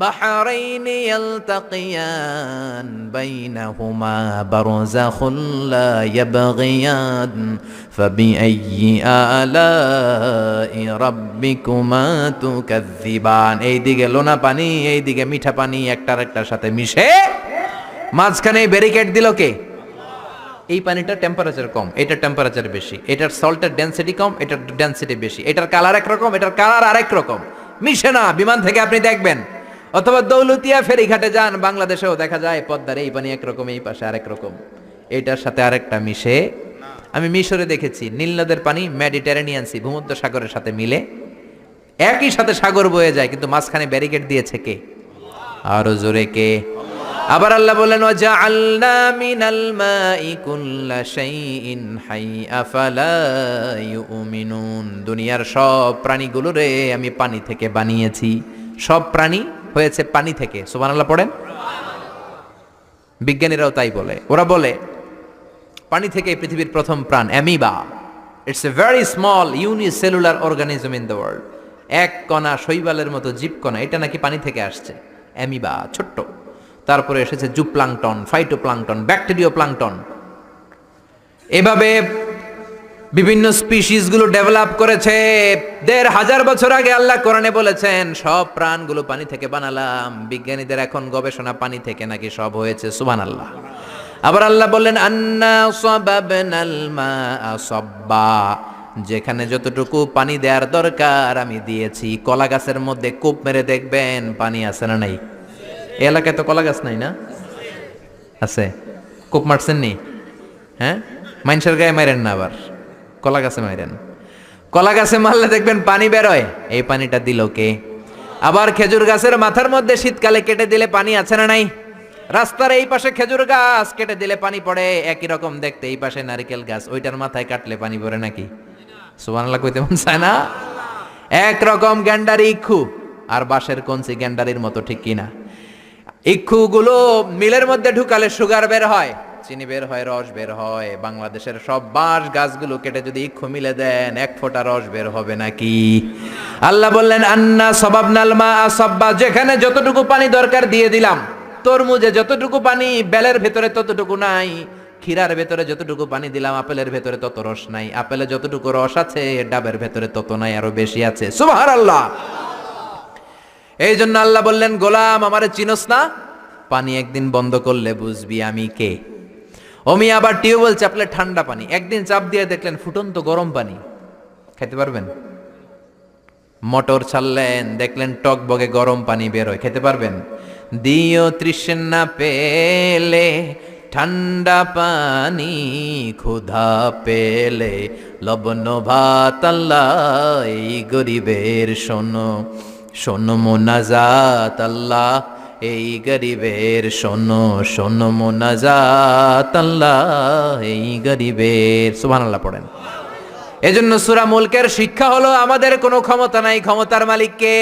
বাহরাইনি ইয়ালতাকিয়ান বাইনাহুমা বারযাখুন লা ইয়াবগিয়ান ফাবিআইয়ি আলাই রাব্বিকুমা তুকাযযিবান। এইদিকে লোনা পানি, এইদিকে মিঠা পানি একটার একটার সাথে মিশে মাঝখানে ব্যারিকেড দিল কে? এই পানিটার টেম্পারেচার কম, এটার টেম্পারেচার বেশি, এটার সল্টের ডেনসিটি কম, এটার ডেনসিটি বেশি, এটার কালার একরকম, এটার কালার আরেক রকম, মিশে না। বিমান থেকে আপনি দেখবেন, অথবা দৌলতিয়া ফেরিঘাটে যান, বাংলাদেশেও দেখা যায় পদ্মার এই পানি একরকম, এই পাশে আরেক রকম, এটার সাথে আরেকটা মিশে। আমি মিশরে দেখেছি নীল নদের পানি মেডিটেরানিয়ান সি ভূমধ্য সাগরের সাথে মিলে একই সাথে সাগর বয়ে যায়, কিন্তু মাঝখানে ব্যারিকেড দিয়েছে কে? আরো জোরে কে? আবার আল্লাহ বলেন, ওয়াজআলনা মিনাল মাই কুল্লা শাইইন হাই আফালা ইউমিনুন। দুনিয়ার সব প্রাণীগুলোরে আমি পানি থেকে বানিয়েছি। সব প্রাণী হয়েছে পানি থেকে। সুবহানাল্লাহ পড়েন। বিজ্ঞানীরাও তাই বলে। ওরা বলে পানি থেকে পৃথিবীর প্রথম প্রাণ amoeba. It's a very small unicellular organism in the world. এক কণা, শৈবালের মতো জীবকণা, এটা নাকি পানি থেকে আসছে। অ্যামিবা ছোট্ট। তারপরে এসেছে জুপ্লাংটন, ফাইটোপ্লাংটন, ব্যাকটেরিয়া প্লাংটন। এভাবে বিভিন্ন স্পিসিসগুলো ডেভেলপ করেছে। ১,৫০০ বছর আগে আল্লাহ কোরআনে বলেছেন সব প্রাণগুলো পানি থেকে বানালাম। বিজ্ঞানীদের এখন গবেষণা পানি থেকে নাকি সব হয়েছে। সুবহানাল্লাহ। আবার আল্লাহ বললেন, আন্না সাবাবনাল মাআ সাব্বা। যেখানে যতটুকু পানি দেওয়ার দরকার আমি দিয়েছি। কলা গাছের মধ্যে কূপ মেরে দেখবেন পানি আছে না নাই? এলাকায় তো কলা গাছ নাই না? আছে? কূপ মারছেন নি? হ্যাঁ, মানুষের গায়ে মারেন না, আবার কলা গাছে মারেন। কলা গাছে মারলে দেখবেন পানি বেরোয়। এই পানিটা দিল কে? আবার খেজুর গাছের মাথার মধ্যে শীতকালে কেটে দিলে পানি আছে না নাই? রাস্তার এই পাশে খেজুর গাছ কেটে দিলে পানি পড়ে, একই রকম দেখতে এই পাশে নারকেল গাছ, ওইটার মাথায় কাটলে পানি পড়ে নাকি? সুবহানাল্লাহ কইতে মন চায় না? একরকম গ্যান্ডারি ইক্ষু আর বাঁশের কঞ্চি গ্যান্ডারির মতো, ঠিক কিনা? ইক্ষুগুলো মিলের মধ্যে ঢুকালে সুগার বের হয়, চিনি বের হয়, রস বের হয়। বাংলাদেশের সব বাঁশ গাছগুলো কেটে যদি ইক্ষু মিলে দেন, এক ফোঁটা রস বের হবে নাকি? আল্লাহ বললেন, আন্না সাবাবনাল মাআ সাব্বা। যেখানে যতটুকু পানি দরকার দিয়ে দিলাম। তরমুজে যতটুকু পানি বেলের ভেতরে ততটুকু নাই। ক্ষীরার ভেতরে যতটুকু পানি দিলাম আপেলের ভেতরে তত রস নাই। আপেলে যতটুকু রস আছে ডাবের ভেতরে তত নাই, আরো বেশি আছে। সুবহানাল্লাহ। এই জন্য আল্লাহ বললেন, গোলাম আমারে চিনোস না? পানি একদিন বন্ধ করলে বুঝবি আমি কে। অমি আবার টিউবওয়েল চাপলে ঠান্ডা পানি, একদিন চাপ দিয়ে দেখলেন ফুটন্ত গরম পানি, খেতে পারবেন? মোটর ছাড়লেন, দেখলেন টক বগে গরম পানি বের হয়, খেতে পারবেন? দিও তৃষ্ণা পেলে ঠান্ডা পানি, ক্ষুধা পেলে লবণ ভাত। আল্লাহ এই গরিবের শোনো, শোনো মোনাজাত। আল্লাহ এই গরিবের শোনো, শোনো মোনাজাত। আল্লাহ এই গরিবের। সুবহানাল্লাহ পড়েন। এজন্য সূরা মুলকের শিক্ষা হলো আমাদের কোনো ক্ষমতা নাই, ক্ষমতার মালিক কে?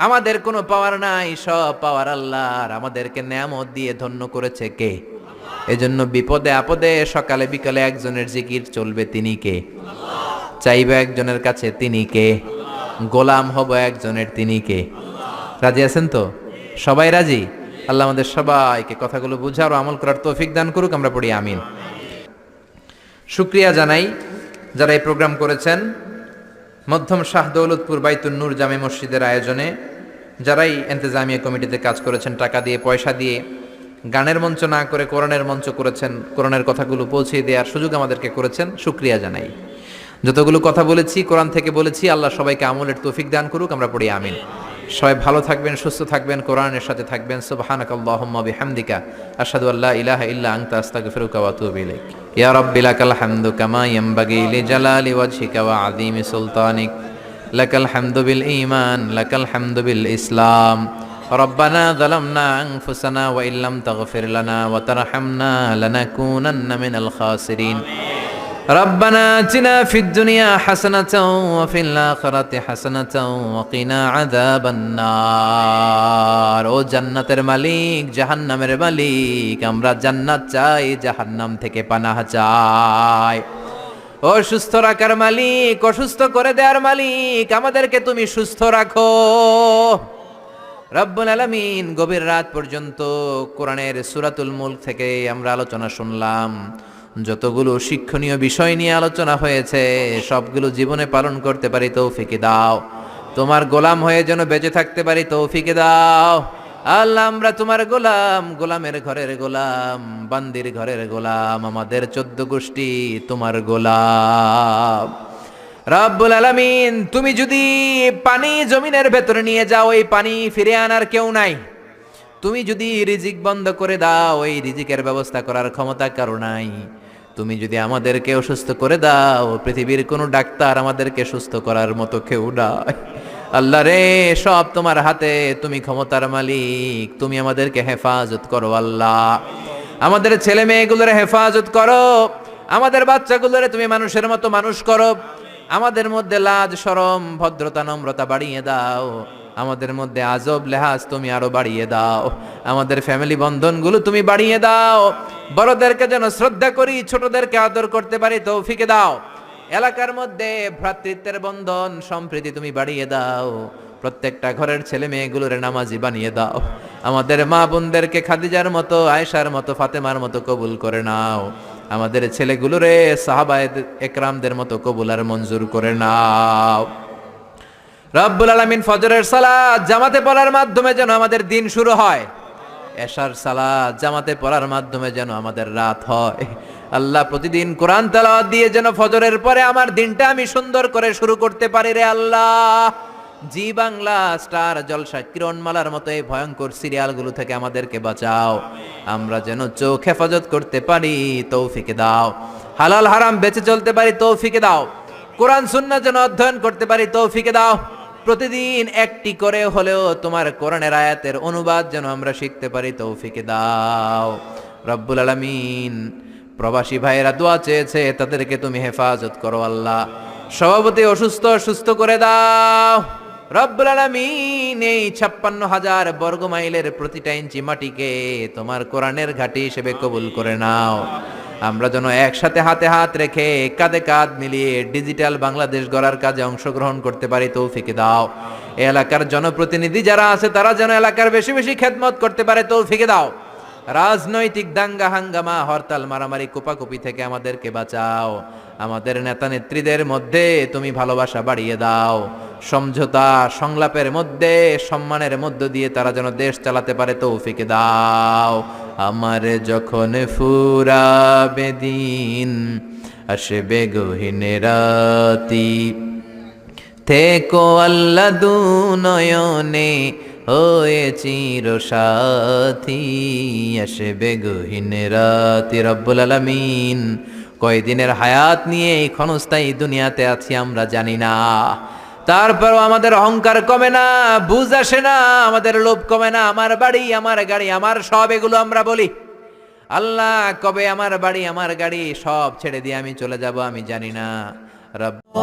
আমাদের কোনো পাওয়ার নাই, সব পাওয়ার আল্লাহর। আমাদেরকে নেয়ামত দিয়ে ধন্য করেছে কে? এজন্য বিপদে আপদে সকালে বিকালে একজনের জিকির চলবে, তিনি কে? চাইবে একজনের কাছে, তিনি কে? গোলাম হব একজনের, তিনি কে? রাজি আছেন তো? সবাই রাজি? আল্লাহ আমাদের সবাইকে কথাগুলো বুঝার ও আমল করার তৌফিক দান করুক। আমরা পড়ি আমিন। শুকরিয়া জানাই যারা এই প্রোগ্রাম করেছেন, মধ্যম শাহ দৌলতপুর বাইতুন নূর জামে মসজিদের আয়োজনে যারাই ইন্তেজামিয়া কমিটিতে কাজ করেছেন, টাকা দিয়ে, পয়সা দিয়ে, গানের মঞ্চ না করে কোরআনের মঞ্চ করেছেন, কোরআনের কথাগুলো পৌঁছে দেওয়ার সুযোগ আমাদেরকে করেছেন, শুকরিয়া জানাই। যতগুলো কথা বলেছি কোরআন থেকে বলেছি, আল্লাহ সবাইকে আমলের তৌফিক দান করুক। আমরা পড়ি আমিন। সবাই ভালো থাকবেন, সুস্থ থাকবেন, কোরআনের সাথে থাকবেন। সুবহানাকাল্লাহুম্মা বিহামদিকা আশহাদু আল্লা ইলাহা ইল্লা আনতা আস্তাগফিরুকা ওয়া আতুবু ইলাইক। ইয়া রাব্বি লাকাল হামদু কামা ইয়ানবাগি লিজালালি ওয়াজহিকা ওয়া আযীমি সুলতানিক। লাকাল হামদু বিল ঈমান, লাকাল হামদু বিল ইসলাম। রব্বানা যালামনা আনফুসানা ওয়া ইল্লাম তাগফির লানা ওয়া তারহামনা লানাকুনান্না মিনাল খাসিরিন। ربنا آتنا في الدنيا حسنة وفي الآخرة حسنة وقنا عذاب النار। ও জান্নাতের মালিক, জাহান্নামের মালিক, আমরা জান্নাত চাই, জাহান্নাম থেকে পানাহ চাই। ও সুস্থ রাখার মালিক, অসুস্থ করে দেওয়ার মালিক, আমাদেরকে তুমি সুস্থ রাখো। রব্বুল আলামিন, গভীর রাত পর্যন্ত কোরআনের সূরাতুল মুলক থেকে আমরা আলোচনা শুনলাম। যতগুলো শিক্ষণীয় বিষয় নিয়ে আলোচনা হয়েছে সবগুলো জীবনে পালন করতে পারি তৌফিক দাও। তোমার গোলাম হয়ে যেন বেঁচে থাকতে পারি তৌফিক দাও। আল্লাহ, আমরা তোমার গোলাম, গোলামের ঘরের গোলাম, বান্দির ঘরের গোলাম, আমাদের 14 গোষ্ঠী তোমার গোলাম। রব্বুল আলামিন, তুমি যদি পানি জমিনের ভেতরে নিয়ে যাও, এই পানি ফিরে আনার কেউ নাই। তুমি যদি রিজিক বন্ধ করে দাও, এই রিজিকের ব্যবস্থা করার ক্ষমতা কারো নাই। তুমি যদি আমাদেরকে অসুস্থ করে দাও, পৃথিবীর কোনো ডাক্তার আমাদেরকে সুস্থ করার মতো কেউ নাই। আল্লাহ রে, সব তোমার হাতে, তুমি ক্ষমতার মালিক, তুমি আমাদেরকে হেফাজত করো। আল্লাহ, আমাদের ছেলে মেয়েগুলোর হেফাজত করো, আমাদের বাচ্চাগুলোরে তুমি মানুষের মতো মানুষ করো। আমাদের মধ্যে লাজ শরম ভদ্রতা নম্রতা বাড়িয়ে দাও, আমাদের মধ্যে আজব লেহাজ তুমি আরো বাড়িয়ে দাও। আমাদের ফ্যামিলি বন্ধনগুলো তুমি বাড়িয়ে দাও। বড়দেরকে যেন শ্রদ্ধা করি, ছোটদেরকে আদর করতে পারি তৌফিক দাও। এলাকার মধ্যে ভ্রাতৃত্বের বন্ধন সম্প্রীতি তুমি বাড়িয়ে দাও। প্রত্যেকটা ঘরের ছেলে মেয়েগুলোরে নামাজি বানিয়ে দাও। আমাদের মা বোনদেরকে খাদিজার মতো, আয়েশার মতো, ফাতেমার মতো কবুল করে নাও। আমাদের ছেলেগুলোরে সাহাবায়ে একরামদের মতো কবুল আর মঞ্জুর করে নাও। রব্বুল আলামিন, ফজরের সালাত জামাতে পড়ার মাধ্যমে যেন আমাদের দিন শুরু হয়। এশার সালাত জামাতে পড়ার মাধ্যমে যেন আমাদের রাত হয়। আল্লাহ, প্রতিদিন কোরআন তেলাওয়াত দিয়ে যেন ফজরের পরে আমার দিনটা আমি সুন্দর করে শুরু করতে পারি রে আল্লাহ। জি বাংলা, স্টার জলসা, কিরণমালার মতো এই ভয়ঙ্কর সিরিয়ালগুলো থেকে আমাদেরকে বাঁচাও। আমরা যেন চোখ হেফাজত করতে পারি তৌফিক দাও। হালাল হারাম বেঁচে চলতে পারি তৌফিক দাও। কোরআন সুন্নাহ যেন অধ্যয়ন করতে পারি তৌফিক দাও। প্রতিদিন একটি করে হলেও তোমার কোরআনের আয়াতের অনুবাদ যেন আমরা শিখতে পারি তৌফিক দাও। রব্বুল আলামিন, প্রবাসী ভাইয়েরা দোয়া চেয়েছে, তাদেরকে তুমি হেফাজত করো আল্লাহ। সভাপতি অসুস্থ, সুস্থ করে দাও রব্বুল আলামিন। এই 56,000 বর্গ মাইলের প্রতিটা ইঞ্চি মাটিকে তোমার কোরআনের ঘাঁটি হিসেবে কবুল করে নাও। আমরা যেন একসাথে হাতে হাত রেখে, কাঁধে কাঁধ মিলিয়ে ডিজিটাল বাংলাদেশ গড়ার কাজে অংশগ্রহণ করতে পারি তৌফিক দাও। এলাকার জনপ্রতিনিধি যারা আছে তারা যেন এলাকার বেশি বেশি খেদমত করতে পারে তৌফিক দাও। রাজনৈতিক দাঙ্গা হাঙ্গামা, হরতাল, মারামারি, কোপাকুপি থেকে আমাদেরকে বাঁচাও। আমাদের নেতা নেত্রীদের মধ্যে তুমি ভালোবাসা বাড়িয়ে দাও। সমঝোতা সংলাপের মধ্যে, সম্মানের মধ্য দিয়ে তারা যেন দেশ চালাতে পারে তৌফিক দাও। আমার যখন ফুরাবে দিন, আসবে গহীন রাতি, থেকো আল্লাহ দুনয়নে হয়ে চির সাথী, আসবে গহীন রাতি। রব্বুল আলামিন, কয়দিনের হায়াত নিয়ে এই ক্ষণস্থায়ী দুনিয়াতে আছি আমরা জানি না, তারপরও আমাদের অহংকার কমে না, বুঝ আসে না, আমাদের লোভ কমে না। আমার বাড়ি, আমার গাড়ি, আমার সব, এগুলো আমরা বলি। আল্লাহ, কবে আমার বাড়ি, আমার গাড়ি সব ছেড়ে দিয়ে আমি চলে যাব আমি জানি না। রব্ব